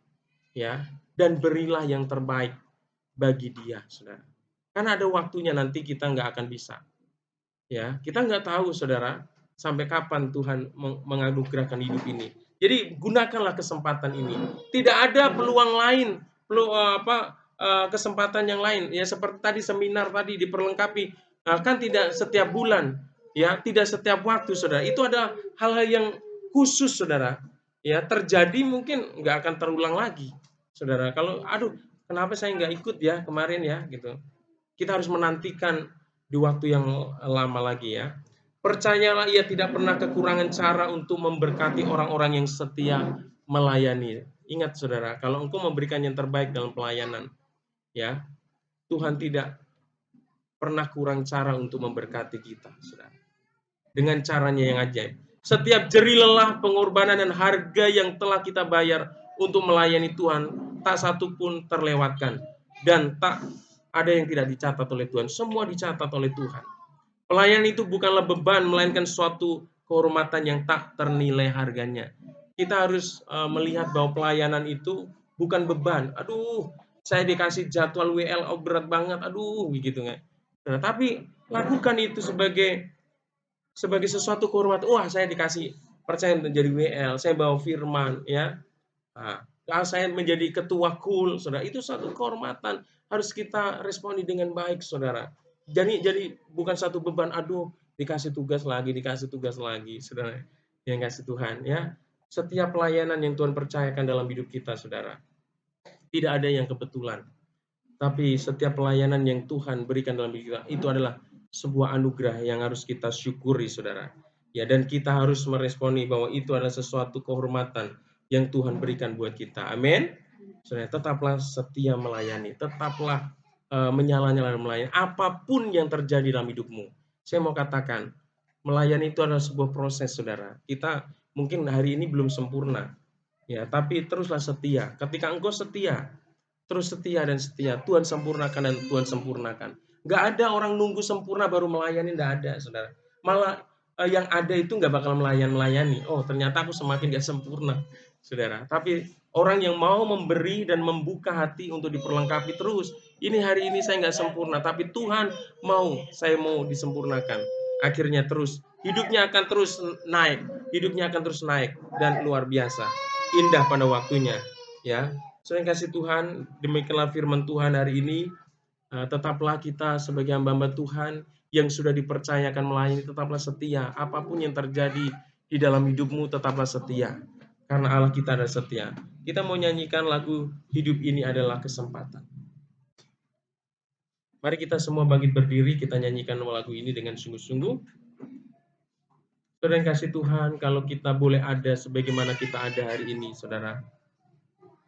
ya, dan berilah yang terbaik bagi Dia, saudara. Karena ada waktunya nanti kita nggak akan bisa. Ya, kita nggak tahu, saudara, sampai kapan Tuhan menganugerahkan hidup ini. Jadi gunakanlah kesempatan ini. Tidak ada peluang lain, kesempatan yang lain. Ya seperti tadi seminar tadi diperlengkapi, kan tidak setiap bulan, ya tidak setiap waktu, saudara. Itu ada hal-hal yang khusus, saudara. Ya terjadi mungkin nggak akan terulang lagi, saudara. Kalau kenapa saya nggak ikut ya kemarin ya gitu. Kita harus menantikan di waktu yang lama lagi ya. Percayalah, ia tidak pernah kekurangan cara untuk memberkati orang-orang yang setia melayani. Ingat saudara, kalau engkau memberikan yang terbaik dalam pelayanan, ya Tuhan tidak pernah kurang cara untuk memberkati kita, saudara. Dengan caranya yang ajaib. Setiap jeri lelah, pengorbanan, dan harga yang telah kita bayar untuk melayani Tuhan, tak satu pun terlewatkan. Dan tak ada yang tidak dicatat oleh Tuhan. Semua dicatat oleh Tuhan. Pelayanan itu bukanlah beban, melainkan suatu kehormatan yang tak ternilai harganya. Kita harus melihat bahwa pelayanan itu bukan beban. Aduh, saya dikasih jadwal WL berat banget. Aduh, begitu nggak? Nah, tapi lakukan itu sebagai sesuatu kehormatan. Wah, saya dikasih percaya menjadi WL, saya bawa firman, ya. Nah, saya menjadi ketua KUL, saudara. Itu satu kehormatan. Harus kita responi dengan baik, saudara. Jadi bukan satu beban. Aduh, dikasih tugas lagi, saudara. Yang kasih Tuhan, ya. Setiap pelayanan yang Tuhan percayakan dalam hidup kita, saudara. Tidak ada yang kebetulan. Tapi setiap pelayanan yang Tuhan berikan dalam hidup kita, itu adalah sebuah anugerah yang harus kita syukuri, saudara. Ya, dan kita harus meresponi bahwa itu adalah sesuatu kehormatan yang Tuhan berikan buat kita. Amin. Saudara, tetaplah setia melayani, tetaplah menyala-nyala melayani, apapun yang terjadi dalam hidupmu. Saya mau katakan, melayani itu adalah sebuah proses, saudara. Kita mungkin hari ini belum sempurna, ya, tapi teruslah setia. Ketika engkau setia, terus setia dan setia, Tuhan sempurnakan dan Tuhan sempurnakan. Nggak ada orang nunggu sempurna baru melayani, nggak ada, saudara. Malah yang ada itu nggak bakal melayani. Oh, ternyata aku semakin nggak sempurna, saudara. Tapi orang yang mau memberi dan membuka hati untuk diperlengkapi terus. Ini hari ini saya nggak sempurna, tapi Tuhan saya mau disempurnakan. Akhirnya terus, hidupnya akan terus naik, dan luar biasa, indah pada waktunya, ya. Saya kasih Tuhan, demikianlah firman Tuhan hari ini. Tetaplah kita sebagai hamba-hamba Tuhan yang sudah dipercayakan melayani, tetaplah setia. Apapun yang terjadi di dalam hidupmu, tetaplah setia. Karena Allah kita adalah setia. Kita mau nyanyikan lagu Hidup Ini Adalah Kesempatan. Mari kita semua bangkit berdiri, kita nyanyikan lagu ini dengan sungguh-sungguh. Saudara yang kasih Tuhan, kalau kita boleh ada sebagaimana kita ada hari ini, saudara.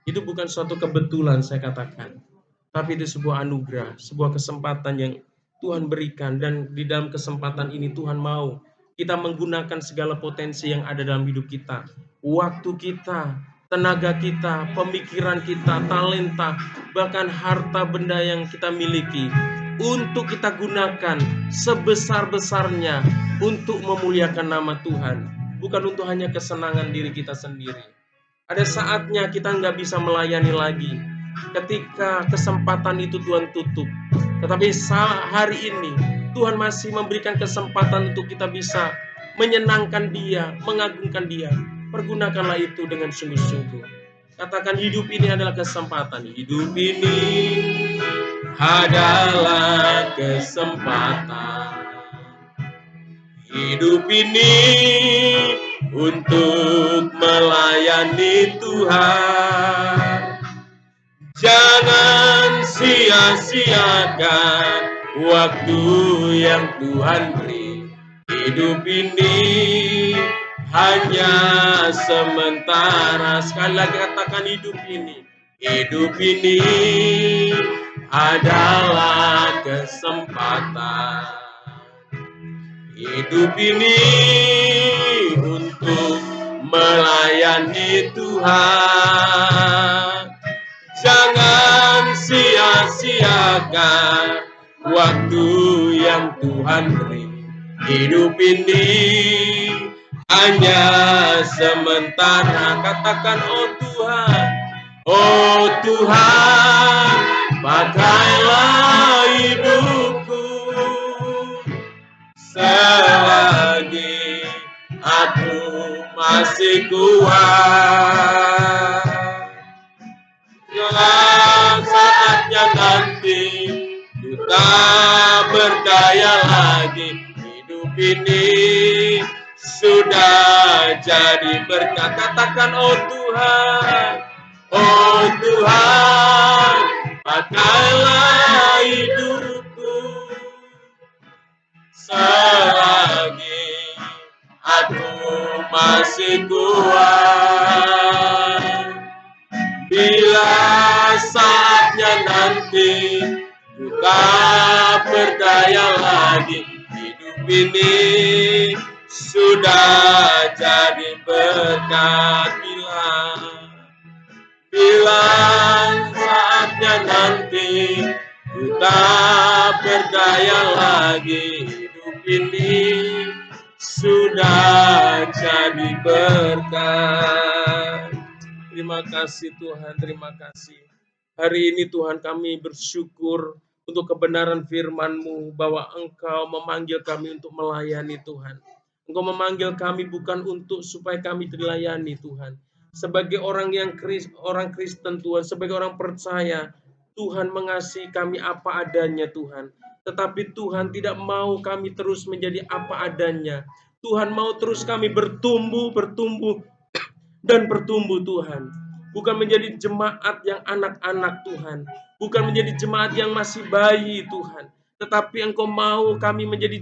Itu bukan suatu kebetulan, saya katakan. Tapi itu sebuah anugerah, sebuah kesempatan yang Tuhan berikan. Dan di dalam kesempatan ini Tuhan mau kita menggunakan segala potensi yang ada dalam hidup kita. Waktu kita, tenaga kita, pemikiran kita, talenta, bahkan harta benda yang kita miliki. Untuk kita gunakan sebesar-besarnya untuk memuliakan nama Tuhan. Bukan untuk hanya kesenangan diri kita sendiri. Ada saatnya kita nggak bisa melayani lagi ketika kesempatan itu Tuhan tutup. Tetapi hari ini Tuhan masih memberikan kesempatan untuk kita bisa menyenangkan Dia, mengagungkan Dia. Pergunakanlah itu dengan sungguh-sungguh. Katakan, hidup ini adalah kesempatan. Hidup ini adalah kesempatan. Hidup ini untuk melayani Tuhan. Jangan sia-siakan waktu yang Tuhan beri. Hidup ini hanya sementara. Sekali lagi katakan, hidup ini. Hidup ini adalah kesempatan. Hidup ini untuk melayani Tuhan. Jangan sia-siakan waktu yang Tuhan beri. Hidup ini hanya sementara. Katakan, oh Tuhan, oh Tuhan, pakailah hidupku selagi aku masih kuat. Saatnya nanti kita berdaya lagi. Hidup ini sudah jadi berkat. Katakan, oh Tuhan, oh Tuhan, pakailah hidupku selagi aku masih kuat. Bila saatnya nanti kita berdaya lagi, hidup ini sudah dekat, bilang saatnya nanti ku tak berdaya lagi, hidup ini sudah jadi berkat. Terima kasih Tuhan, terima kasih. Hari ini Tuhan kami bersyukur untuk kebenaran firman-Mu bahwa Engkau memanggil kami untuk melayani Tuhan. Engkau memanggil kami bukan untuk supaya kami dilayani Tuhan. Sebagai orang orang Kristen Tuhan, sebagai orang percaya, Tuhan mengasihi kami apa adanya Tuhan. Tetapi Tuhan tidak mau kami terus menjadi apa adanya. Tuhan mau terus kami bertumbuh dan bertumbuh Tuhan. Bukan menjadi jemaat yang anak-anak Tuhan. Bukan menjadi jemaat yang masih bayi Tuhan. Tetapi Engkau mau kami menjadi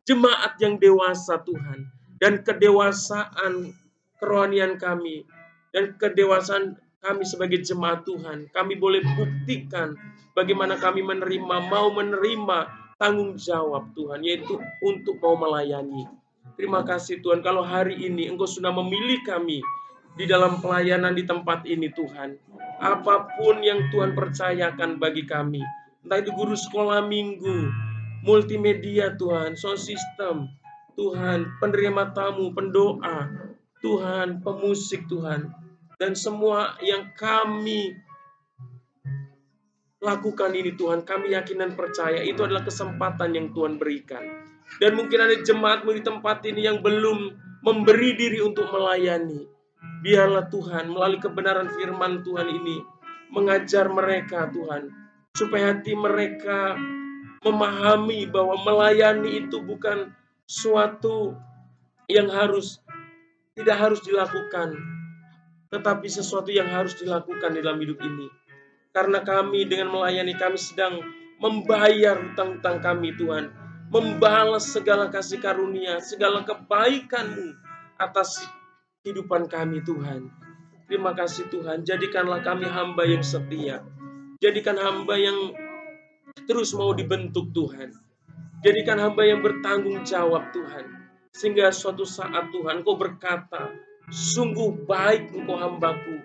jemaat yang dewasa Tuhan. Dan kedewasaan kerohanian kami dan kedewasaan kami sebagai jemaat Tuhan, kami boleh buktikan bagaimana kami mau menerima tanggung jawab Tuhan, yaitu untuk mau melayani. Terima kasih Tuhan, kalau hari ini Engkau sudah memilih kami di dalam pelayanan di tempat ini Tuhan. Apapun yang Tuhan percayakan bagi kami, entah itu guru sekolah minggu, multimedia Tuhan, sound system, Tuhan, penerima tamu, pendoa, Tuhan, pemusik Tuhan, dan semua yang kami lakukan ini Tuhan, kami yakin dan percaya itu adalah kesempatan yang Tuhan berikan. Dan mungkin ada jemaat-Mu di tempat ini yang belum memberi diri untuk melayani. Biarlah Tuhan melalui kebenaran firman Tuhan ini mengajar mereka Tuhan, supaya hati mereka memahami bahwa melayani itu bukan suatu yang tidak harus dilakukan, tetapi sesuatu yang harus dilakukan dalam hidup ini. Karena kami dengan melayani, kami sedang membayar hutang-hutang kami Tuhan. Membalas segala kasih karunia, segala kebaikan-Mu atas kehidupan kami Tuhan. Terima kasih Tuhan, jadikanlah kami hamba yang setia. Jadikan hamba yang terus mau dibentuk Tuhan. Jadikan hamba yang bertanggung jawab Tuhan. Sehingga suatu saat Tuhan Engkau berkata, sungguh baik Engkau hambaku.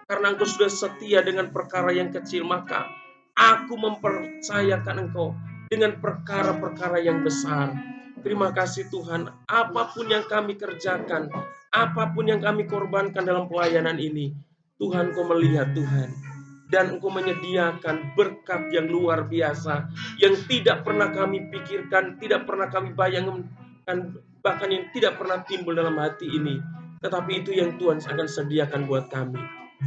Karena Engkau sudah setia dengan perkara yang kecil, maka aku mempercayakan Engkau dengan perkara-perkara yang besar. Terima kasih Tuhan, apapun yang kami kerjakan, apapun yang kami korbankan dalam pelayanan ini, Tuhan Engkau melihat Tuhan. Dan Engkau menyediakan berkat yang luar biasa, yang tidak pernah kami pikirkan, tidak pernah kami bayangkan, bahkan yang tidak pernah timbul dalam hati ini. Tetapi itu yang Tuhan akan sediakan buat kami.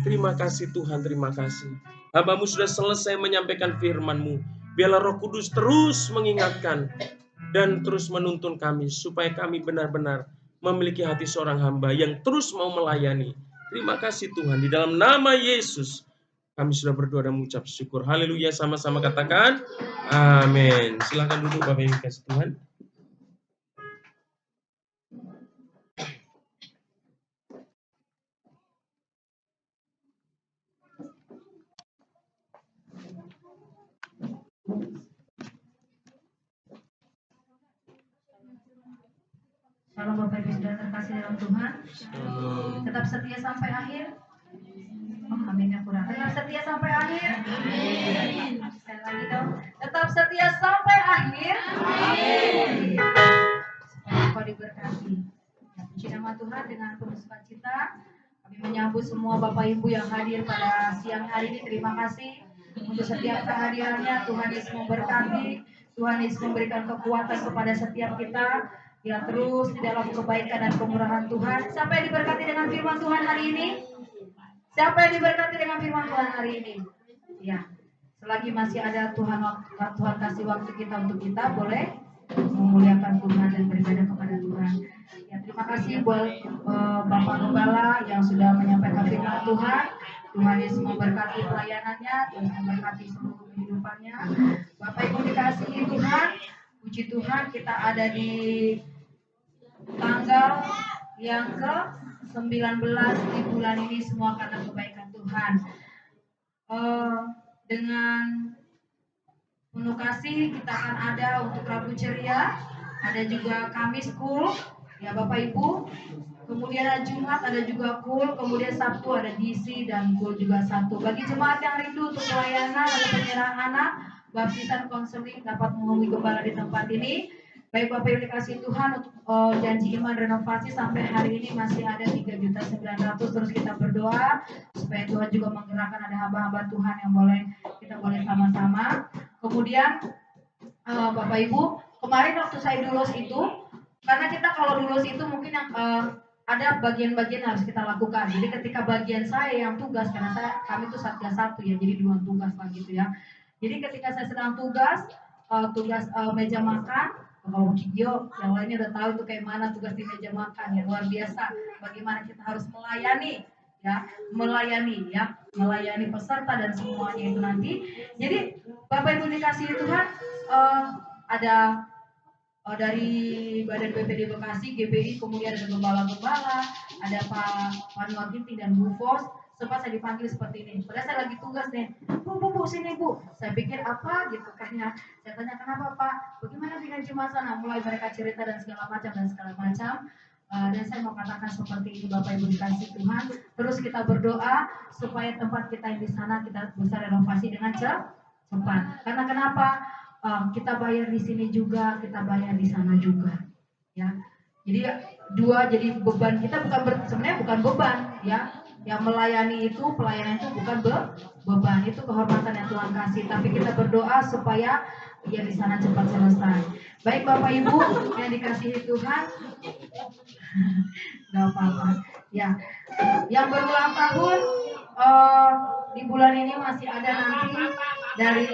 Terima kasih Tuhan, terima kasih. Hamba-Mu sudah selesai menyampaikan firman-Mu. Biarlah Roh Kudus terus mengingatkan dan terus menuntun kami, supaya kami benar-benar memiliki hati seorang hamba yang terus mau melayani. Terima kasih Tuhan, di dalam nama Yesus kami sudah berdoa dan mengucap syukur. Haleluya, sama-sama katakan amin. Silakan duduk Bapak Ibu kasih Tuhan. Shalom Bapak Ibu Saudara terkasih dalam Tuhan. Tetap setia sampai akhir. Oh, aminnya kurang. Tetap setia sampai akhir. Amin. Sekali lagi dong. Tetap setia sampai akhir. Amin. Supaya Engkau diberkati. Ya, puji nama Tuhan, dengan penuh sukacita kami menyambut semua Bapak Ibu yang hadir pada siang hari ini. Terima kasih untuk setiap kehadirannya. Tuhan Yesus memberkati. Tuhan Yesus memberikan kekuatan kepada setiap kita. Ya, terus di dalam kebaikan dan kemurahan Tuhan. Siapa yang diberkati dengan firman Tuhan hari ini? Siapa yang diberkati dengan firman Tuhan hari ini? Ya, selagi masih ada Tuhan kasih waktu kita untuk kita, boleh memuliakan Tuhan dan beribadah kepada Tuhan. Ya, terima kasih buat Bapak Gembala yang sudah menyampaikan firman Tuhan. Tuhan Yesus memberkati pelayanannya, Tuhan memberkati seluruh kehidupannya. Bapak Ibu dikasihi Tuhan, puji Tuhan, kita ada di tanggal yang ke-19 di bulan ini, semua karena kebaikan Tuhan. Dengan penuh kasih kita akan ada untuk Rabu Ceria, ada juga Kamis School, ya Bapak Ibu. Kemudian ada Jumat ada juga KUL, kemudian Sabtu ada DC dan KUL juga satu. Bagi jemaat yang rindu untuk pelayanan atau penyerahan anak, baptisan konseling dapat menghubungi gembala di tempat ini. Baik Bapak Ibu dikasih Tuhan, untuk janji iman renovasi sampai hari ini masih ada 3.900.000. Terus kita berdoa supaya Tuhan juga menggerakkan, ada hamba-hamba Tuhan yang kita boleh sama-sama. Kemudian Bapak Ibu, kemarin waktu saya dulus itu, karena kita kalau dulus itu mungkin yang ada bagian-bagian harus kita lakukan. Jadi ketika bagian saya yang tugas, karena kami itu Satgas 1 ya, jadi 2 tugas lah gitu ya. Jadi ketika saya sedang tugas meja makan, kalau video yang lainnya udah tahu tuh kayak mana tugas di meja makan ya, luar biasa. Bagaimana kita harus melayani peserta dan semuanya itu nanti. Jadi Bapak Ibu dikasih Tuhan, ada dari Badan BPD Bekasi, GBI, kemudian ada gembala-gembala, ada Pak Panwar Ginting dan Bu Fos. Sempat saya dipanggil seperti ini. Padahal saya lagi tugas nih, Bu, sini Bu. Saya pikir apa gitu kan ya. Saya tanya kenapa Pak? Bagaimana dengan jemaah sana? Mulai mereka cerita dan segala macam. Dan saya mau katakan seperti ini Bapak Ibu dikasih Tuhan. Terus kita berdoa supaya tempat kita yang di sana kita bisa renovasi dengan cepat. Karena kenapa? Kita bayar di sini juga, kita bayar di sana juga, ya. Jadi jadi beban kita sebenarnya bukan beban, ya. Yang melayani itu, pelayanan itu bukan beban, itu kehormatan yang Tuhan kasih. Tapi kita berdoa supaya ya di sana cepat selesai. Baik Bapak Ibu yang dikasihi Tuhan, nggak apa-apa. Ya, yang berulang tahun di bulan ini masih ada nanti dari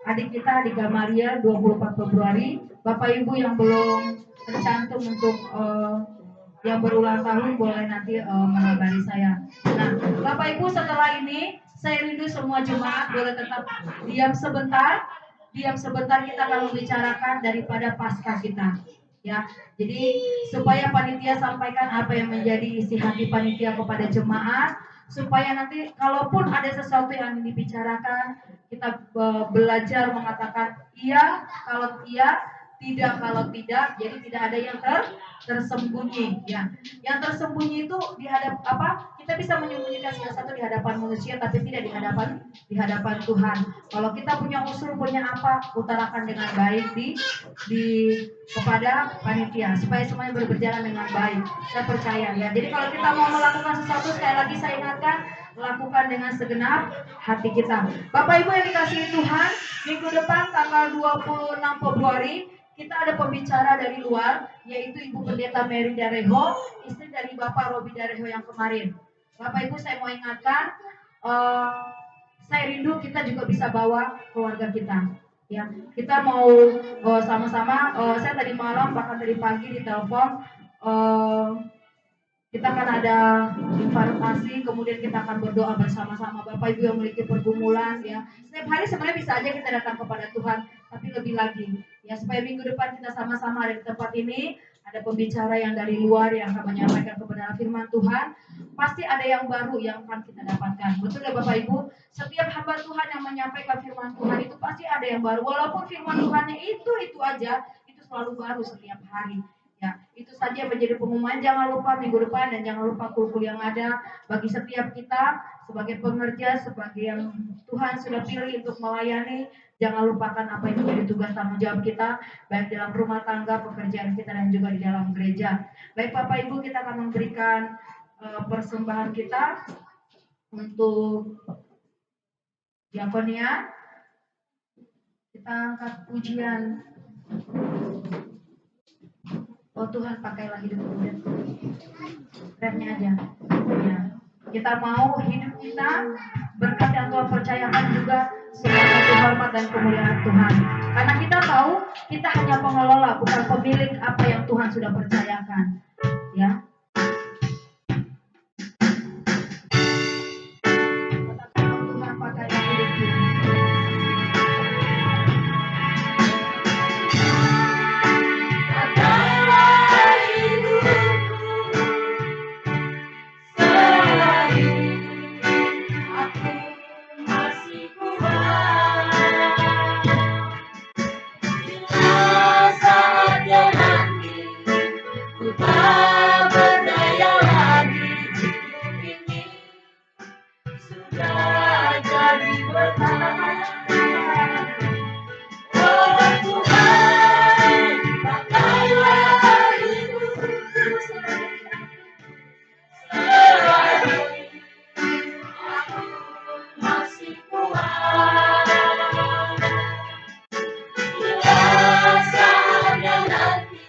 adik kita di Gamaliel 24 Februari. Bapak Ibu yang belum tercantum untuk yang berulang tahun boleh nanti mengabari saya. Nah, Bapak Ibu setelah ini saya rindu semua jemaat boleh tetap diam sebentar. Diam sebentar, kita akan membicarakan daripada Paskah kita. Ya, jadi supaya panitia sampaikan apa yang menjadi isi hati panitia kepada jemaat, supaya nanti kalaupun ada sesuatu yang dibicarakan, kita belajar mengatakan iya kalau iya, tidak kalau tidak, jadi tidak ada yang tersembunyi ya. Yang tersembunyi itu kita bisa menyembunyikan sesuatu di hadapan manusia tapi tidak di hadapan Tuhan. Kalau kita punya usul, punya apa, utarakan dengan baik kepada panitia supaya semuanya berjalan dengan baik. Saya percaya ya. Jadi kalau kita mau melakukan sesuatu, sekali lagi saya ingatkan, lakukan dengan segenap hati kita. Bapak Ibu yang dikasihi Tuhan, minggu depan tanggal 26 Februari kita ada pembicara dari luar, yaitu Ibu Pendeta Mary Dareho, istri dari Bapak Robi Dareho yang kemarin. Bapak Ibu, saya mau ingatkan, saya rindu kita juga bisa bawa keluarga kita. Ya, kita mau sama-sama. Saya tadi malam bahkan tadi pagi ditelepon. Kita akan ada invitasi, kemudian kita akan berdoa bersama-sama. Bapak Ibu yang memiliki pergumulan, ya, setiap hari sebenarnya bisa aja kita datang kepada Tuhan, tapi lebih lagi, ya, supaya minggu depan kita sama-sama ada di tempat ini, ada pembicara yang dari luar yang akan menyampaikan kebenaran firman Tuhan. Pasti ada yang baru yang akan kita dapatkan. Betul ya Bapak Ibu? Setiap hamba Tuhan yang menyampaikan firman Tuhan itu pasti ada yang baru. Walaupun firman Tuhannya itu aja, itu selalu baru setiap hari. Ya, itu saja menjadi pengumuman. Jangan lupa minggu depan dan jangan lupa kul-kul yang ada bagi setiap kita sebagai pengerja, sebagai yang Tuhan sudah pilih untuk melayani. Jangan lupakan apa yang menjadi tugas tanggung jawab kita, baik dalam rumah tangga, pekerjaan kita, dan juga di dalam gereja. Baik Bapak Ibu, kita akan memberikan persembahan kita untuk diakonia. Kita angkat pujian. Oh Tuhan, pakailah hidup kita. Remnya aja. Ya. Kita mau hidup kita berkat yang Tuhan percayakan juga sebagai hormat dan kemuliaan Tuhan. Karena kita tahu kita hanya pengelola, bukan pemilik apa yang Tuhan sudah percayakan. Ya. Tuhan pakailah hidup kita. Saatnya nanti ku tak sudah jadi benar. Oh Tuhan, pakailah hidupku selagi aku masih kuat. Bila saatnya nanti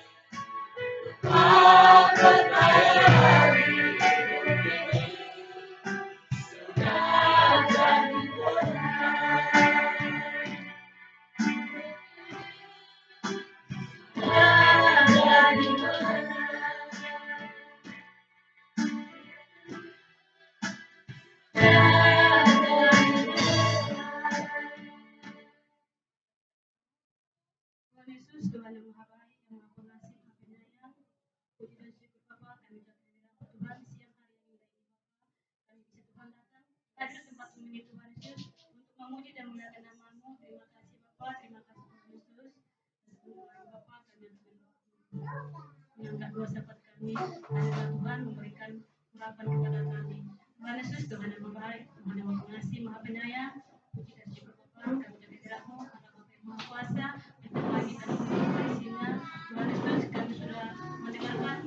kau berkaya hari ini sudah jadi benar. Sudah jadi benar. Tuhan Yesus, Tuhan yang Maha Baik, yang Maha Pengasih, Maha Penyayang. Puji dan syukur Bapa, kami ucapkan kepada Tuhan siang hari yang indah ini Bapa. Kami bisa Tuhan datang hadir tempat ini Tuhan Yesus untuk memuji dan memuliakan nama-Mu. Terima kasih Bapa, terima kasih Tuhan Yesus. Dan sebelum lagi Bapa, kami akan mengangkat doa sahabat kami. Adalah Tuhan memberikan harapan kepada kami. Tuhan Yesus, Tuhan yang Maha Baik, Tuhan yang Maha Pengasih, Maha Penyayang. Puji dan syukur Bapa, kami ucapkan kepada-Mu, anak Bapa yang Maha Kuasa. Lagi dalam kondisinya, Tuhan Yesus, kami sudah mendengarkan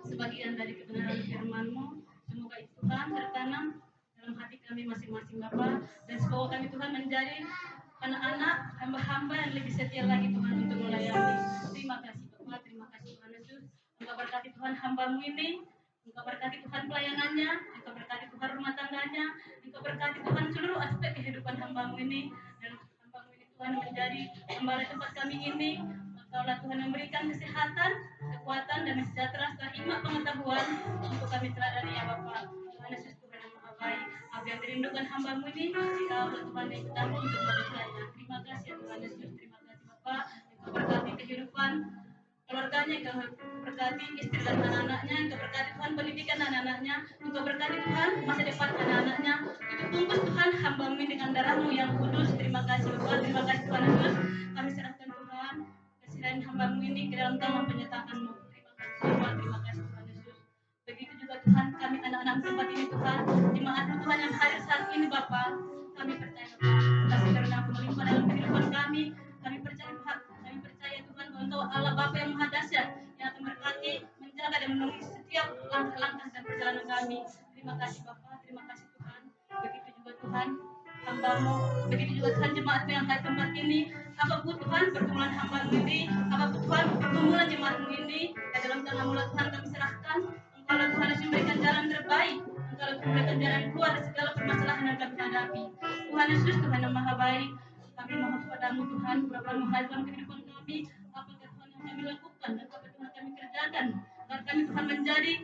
sebagian dari kebenaran firman-Mu. Semoga itu Tuhan tertanam dalam hati kami masing-masing Bapa, dan semoga kami Tuhan menjadi anak-anak hamba-hamba yang lebih setia lagi Tuhan untuk melayani. Terima kasih Bapa, terima kasih Tuhan Yesus. Engkau berkati Tuhan hamba-Mu ini, Engkau berkati Tuhan pelayanannya, Engkau berkati Tuhan rumah tangganya, Engkau berkati Tuhan seluruh aspek kehidupan hamba-Mu ini, dan hamba-Mu ini Tuhan menjadi gembala tempat kami ini. Engkaulah Tuhan memberikan kesehatan, kekuatan, dan sejahtera serta hikmat pengetahuan untuk kami teladani ya Bapa. Tuhan Yesus, Tuhan yang Maha Baik, apa yang dirindukan hamba-Mu ini, Engkaulah Tuhan yang bertanggung untuk menyelesaikannya. Terima kasih ya Tuhan Yesus, terima kasih Bapa. Engkau berkati kehidupan keluarganya, Engkau berkati istri dan anak-anaknya, Engkau berkati Tuhan pendidikan anak-anaknya, Engkau berkati Tuhan masa depan anak-anaknya. Itu tunggus Tuhan hamba-Mu ini dengan darah-Mu yang kudus. Terima kasih Bapa, terima kasih Tuhan Yesus. Kami serahkan Tuhan kesediaan hamba-Mu ini ke dalam tangan penyertaan-Mu. Terima kasih Bapa, terima kasih Tuhan Yesus. Begitu juga Tuhan kami anak-anak tempat ini Tuhan, jemaat-Mu Tuhan yang hadir saat ini Bapa, kami percaya Bapa, kasih karena-Mu melimpah dalam kehidupan kami. Kami percaya Tuhan bahwa Engkau Allah Bapa yang Maha Dahsyat yang akan berkati, menjaga dan menolongi setiap langkah-langkah dan perjalanan kami. Terima kasih Bapa, terima kasih Tuhan. Begitu juga Tuhan hamba-Mu, begitu juga Tuhan jemaat-Mu yang hadir tempat ini. Apapun Tuhan pergumulan hamba-Mu ini, apapun Tuhan pergumulan jemaat-Mu ini, dan dalam tangan-Mu Tuhan kami serahkan. Engkau Tuhan harus memberikan jalan terbaik, Engkau memberikan jalan keluar dari segala permasalahan yang kami hadapi. Tuhan Yesus, Tuhan yang Maha Baik, kami mohon kepadamu Tuhan, berapa dalam kehidupan kami, apa Tuhan yang kami lakukan dan apa Tuhan kami kerjakan, agar kami Tuhan menjadi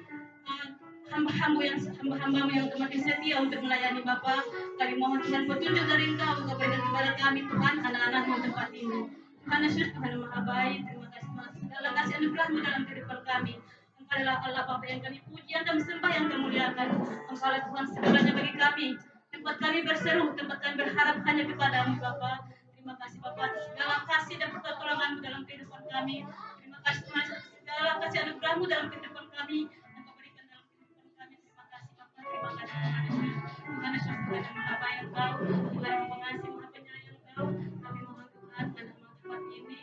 hamba-Mu yang semakin setia untuk melayani Bapa. Kami mohon Tuhan petunjuk dari Engkau, Engkau berikan kepada kami Tuhan, anak-anak-Mu tempat ini. Tuhan Yesus, Tuhan yang Maha Baik, terima kasih Tuhan segala kasih anugerah-Mu dalam kehidupan kami. Engkau adalah Allah Bapa yang kami puji, yang kami sembah, yang kami muliakan. Engkau adalah Tuhan segalanya bagi kami. Tempat kami berseru, tempat kami berharap hanya kepada-Mu Bapa. Terima kasih Bapa atas segala kasih dan pertolongan-Mu dalam kehidupan kami. Terima kasih Tuhan atas segala kasih anugerah-Mu dalam kehidupan kami. Engkau berikan dalam kehidupan kami. Terima kasih Bapa, terima kasih Tuhan Yesus, Tuhan yang Maha Baik Engkau, Tuhan yang Pengasih, Maha Penyayang Engkau. Kami mohon Tuhan anak-anak tempat ini,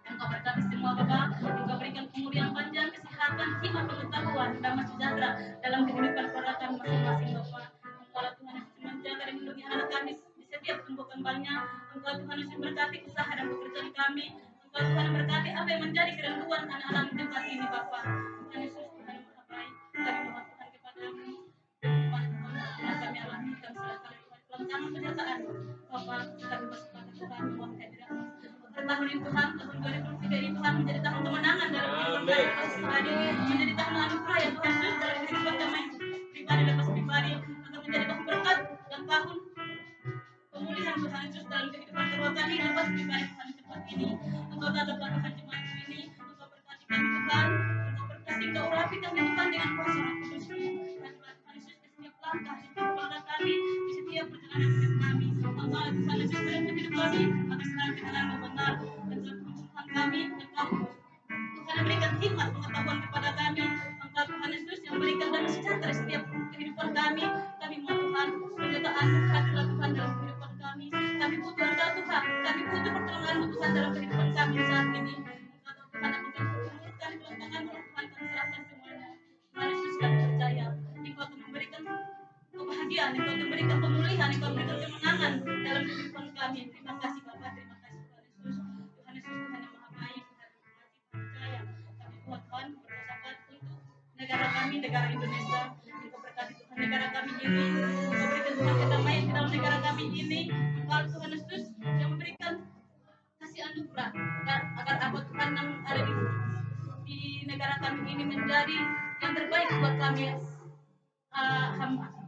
Engkau berkati semua Bapa, Engkau berikan umur yang panjang, kesehatan, hikmat pengetahuan, damai sejahtera dalam kehidupan keluarga kami masing-masing Bapa. Engkau Tuhan Yesus menjaga dan melindungi anak kami di setiap tumbuh kembangnya. Engkau Tuhan Yesus berkati usaha dan pekerjaan kami. Engkau Tuhan berkati apa yang menjadi kerinduan anak-anak di tempat ini Bapa. Tuhan Yesus, Tuhan yang Maha Baik, kami mohon Tuhan kepada-Mu. Tuhan kami alami, kami serahkan dalam tangan penyertaan Bapa. Kami berserah Tuhan, mohon kehadirat-Mu. Tahun ini Tuhan, tahun 2023 ini Tuhan menjadi tahun kemenangan dalam kehidupan kami pribadi, menjadi tahun anugerah ya Tuhan Yesus dalam kehidupan kami pribadi lepas pribadi, akan menjadi tahun berkat dan tahun pemulihan Tuhan Yesus dalam kehidupan keluarga kami lepas pribadi Tuhan di tempat ini. Engkau tatap Tuhan jemaat ini, Engkau berkati kami Tuhan, Engkau berkati, Engkau urapi kami Tuhan dengan kuasa Roh Kudus-Mu. Dan Tuhan Yesus di setiap langkah, di setiap keluarga kami, di setiap perjalanan hidup kami, Engkau Tuhan Yesus dalam hidup kami, akan selalu dengan benar dan dalam kehidupan kami, Engkau Tuhan memberikan hikmat pengetahuan kepada kami. Engkau Tuhan Yesus yang memberikan damai sejahtera setiap kehidupan kami. Kami mohon Tuhan kemudian, Engkau memberikan pemulihan, Engkau memberikan kemenangan dalam kehidupan kami. Terima kasih Bapa, terima kasih Tuhan Yesus. Tuhan Yesus Tuhan yang maha baik, Tuhan yang maha percaya. Kami Tuhan berdoakan untuk negara kami, negara Indonesia. Engkau berkati Tuhan negara kami ini. Engkau berikan Tuhan kedamaian di dalam negara kami ini. Engkau Tuhan Yesus yang memberikan kasih anugerah agar apa Tuhan yang ada di negara kami ini menjadi yang terbaik buat kami,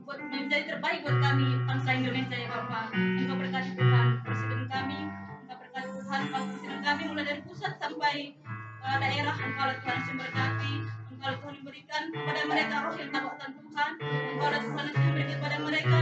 buat menjadi terbaik buat kami bangsa Indonesia ya Bapak. Engkau berkati Tuhan presiden kami, Engkau berkati Tuhan presiden kami mulai dari pusat sampai daerah. Engkau Tuhan yang berkati, Engkau Tuhan memberikan kepada mereka roh yang takutkan Tuhan. Engkau Tuhan yang memberikan kepada mereka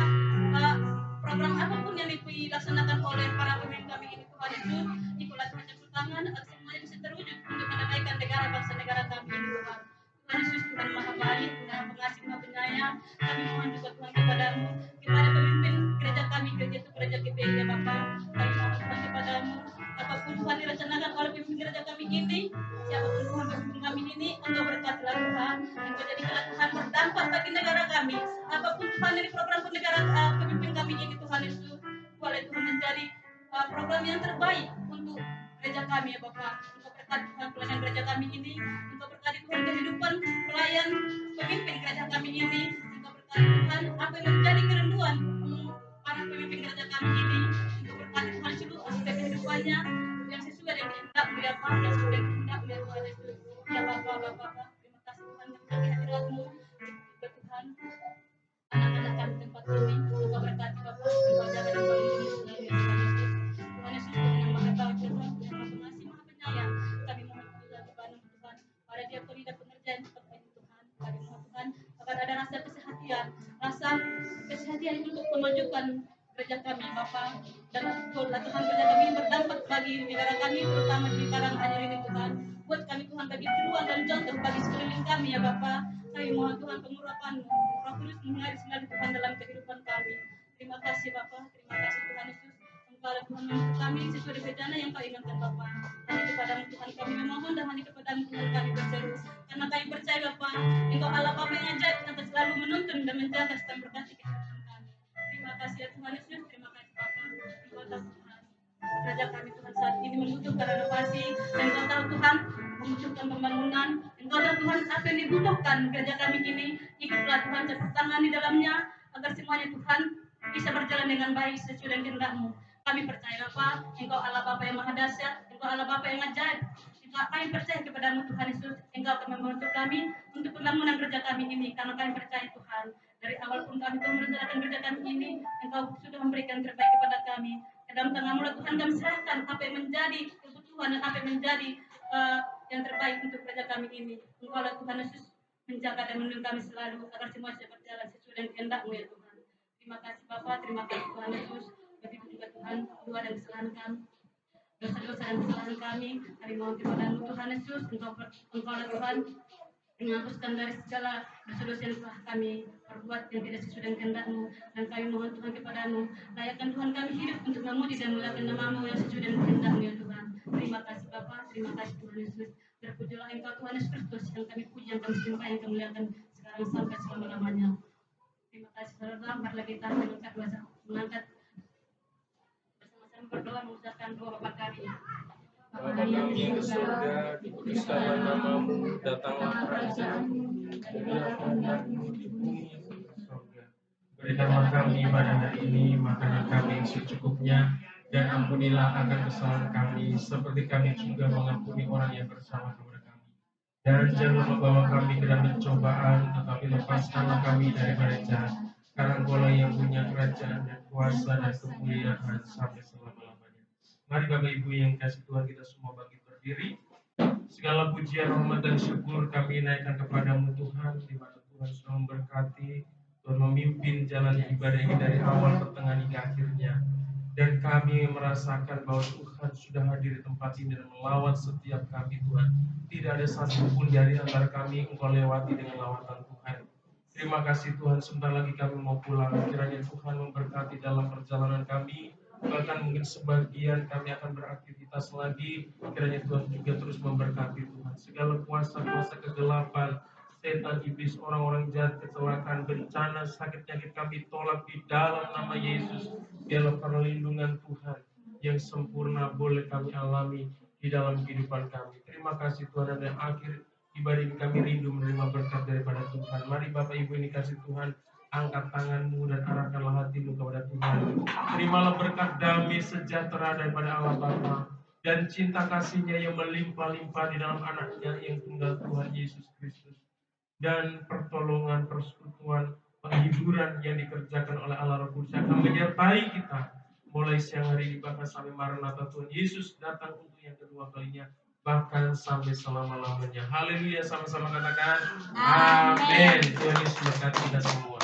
program apapun yang dilaksanakan oleh para pemimpin kami ini Tuhan Yesus. Ikulah Tuhan campur tangan agar semuanya bisa terwujud untuk menamaikan negara bangsa negara kami ini Tuhan. Tuhan Yesus Tuhan maha baik, Tuhan pengasih maha penyayang. Kami mohon juga Tuhan kepadamu, kepada pemimpin gereja kami, gereja itu gereja GPI ya Bapak. Kami mohon Tuhan kepadamu, apapun Tuhan direncanakan oleh pemimpin gereja kami ini, siapapun Tuhan pemimpin kami ini, Engkau berkatilah Tuhan. Engkau jadikanlah Tuhan berdampak bagi negara kami. Apapun Tuhan dari program negara pemimpin kami ini Tuhan Yesus, boleh Tuhan menjadi program yang terbaik untuk gereja kami ya Bapak. Engkau berkati Tuhan pelayan gereja kami ini. Engkau berkati Tuhan kehidupan pelayan pemimpin gereja kami ini. Engkau berkati Tuhan apa yang menjadi kerinduan para pemimpin gereja kami ini. Engkau berkati Tuhan seluruh aspek kehidupannya yang sesuai dengan kehendak-Mu ya Pak, yang sesuai dengan kehendak-Mu ya Tuhan Yesus. Ya Bapak, terima kasih Tuhan menjadi hadirat-Mu juga Tuhan. Anak-anak kami tempat ini, Engkau berkati Bapak, Engkau jaga dan Engkau lindungi selalu ya Tuhan Yesus. Tuhan Yesus Tuhan yang maha baik, Tuhan yang maha pengasih, maha penyayang. Kami mohon juga kepada Tuhan, pada diakoni dan pengerjaan tempat ini Tuhan. Kami mohon Tuhan agar ada rasa kesehatan untuk memajukan gereja kami Bapak. Dan Tuhan gereja kami berdampak bagi negara kami, terutama di Karanganyar ini Tuhan. Buat kami Tuhan bagi tujuan dan contoh bagi sekeliling kami ya Bapak. Kami mohon Tuhan pengurapan Roh Kudus mengalir selalu Tuhan dalam kehidupan kami. Terima kasih Bapak, terima kasih Tuhan Yesus. Engkau Tuhan membantu kami sesuai dengan rencana yang Kau ingatkan Bapak. Hanya kepadamu Tuhan kami memohon dan hanya kepadamu Tuhan kami berseru. Karena kami percaya Bapak, Engkau Allah Bapa yang ajaib yang selalu menuntun dan menjaga serta memberkati kehidupan kami. Terima kasih ya Tuhan Yesus, terima kasih Bapak. Engkau tahu Tuhan, gereja kami Tuhan saat ini membutuhkan renovasi dan Engkau tahu Tuhan membutuhkan pembangunan. Engkau tahu Tuhan apa yang dibutuhkan gereja kami ini. Ikutlah Tuhan campur tangan di dalamnya agar semuanya Tuhan bisa berjalan dengan baik sesuai dengan kehendak-Mu. Kami percaya Bapak, Engkau Allah Bapa yang maha dahsyat, Engkau Allah Bapa yang ajaib. Kami percaya kepadamu Tuhan Yesus, Engkau akan membantu kami untuk pembangunan gereja kami ini. Karena kami percaya Tuhan, dari awal pun kami telah merencanakan gereja kami ini, Engkau sudah memberikan terbaik kepada kami. Ke dalam tangan-Mu Tuhan kami serahkan apa yang menjadi kebutuhan dan apa yang menjadi yang terbaik untuk gereja kami ini. Engkau Allah Tuhan Yesus menjaga dan menuntun kami selalu agar semua bisa berjalan sesuai dengan kehendak-Mu ya Tuhan. Terima kasih Bapak, terima kasih Tuhan Yesus. Begitu juga Tuhan, doa dan kesalahan kami, dosa-dosa dan kesalahan kami mohon kepadamu Tuhan Yesus. Engkau lah Tuhan menghapuskan dari segala dosa-dosa yang telah kami perbuat yang tidak sesuai dengan kehendak-Mu. Dan kami mohon Tuhan kepadamu, layakkan Tuhan kami hidup untuk memuji dan memuliakan nama-Mu yang sesuai dengan kehendak-Mu ya Tuhan. Terima kasih Bapa, terima kasih Tuhan Yesus. Terpujilah Engkau Tuhan Yesus Kristus yang kami puji, yang kami sembah, yang kami muliakan sekarang sampai selama-lamanya. Terima kasih saudara, mari kita mengangkat bersama-sama berdoa mengucapkan doa Bapa kami. Bapa kami di surga, dikuduskanlah nama-Mu, datanglah kerajaan-Mu, jadilah kehendak-Mu di bumi seperti di surga. Berikanlah kami pada hari ini makanan kami yang secukupnya, dan ampunilah akan kesalahan kami, seperti kami juga mengampuni orang yang bersalah kepada kami. Dan jangan membawa kami ke dalam pencobaan, tetapi lepaskanlah kami daripada jahat. Karena Engkau yang punya kerajaan dan kuasa dan kemuliaan sampai selama-lamanya. Mari Bapak Ibu yang kasih Tuhan, kita semua bangkit berdiri. Segala pujian, rahmat dan syukur kami naikkan kepadamu Tuhan, di mana Tuhan sudah memberkati, Tuhan memimpin jalan ibadah ini dari awal, pertengahan hingga akhirnya. Dan kami merasakan bahwa Tuhan sudah hadir di tempat ini dan melawat setiap kami Tuhan. Tidak ada satupun dari antara kami Engkau lewati dengan lawatan Tuhan. Terima kasih Tuhan, sebentar lagi kami mau pulang. Kiranya Tuhan memberkati dalam perjalanan kami. Bahkan mungkin sebagian kami akan beraktivitas lagi. Kiranya Tuhan juga terus memberkati Tuhan. Segala kuasa-kuasa kegelapan, setan, iblis, orang-orang jahat, kecelakaan, bencana, sakit, penyakit kami tolak di dalam nama Yesus. Biarlah perlindungan Tuhan yang sempurna boleh kami alami di dalam kehidupan kami. Terima kasih Tuhan, dan akhir ibadah ini kami rindu menerima berkat daripada Tuhan. Mari Bapak Ibu ini kasih Tuhan, angkat tanganmu dan arahkanlah hatimu kepada Tuhan. Terimalah berkat damai sejahtera daripada Allah Bapa dan cinta kasih-Nya yang melimpah-limpah di dalam anaknya yang tunggal Tuhan Yesus Kristus. Dan pertolongan, persekutuan, penghiburan yang dikerjakan oleh Allah Roh Kudus akan menyertai kita mulai siang hari ini bahkan sampai Maranatha Tuhan Yesus datang untuk yang kedua kalinya, bahkan sampai selama-lamanya. Haleluya, sama-sama katakan amin. Tuhan Yesus memberkati kita semua.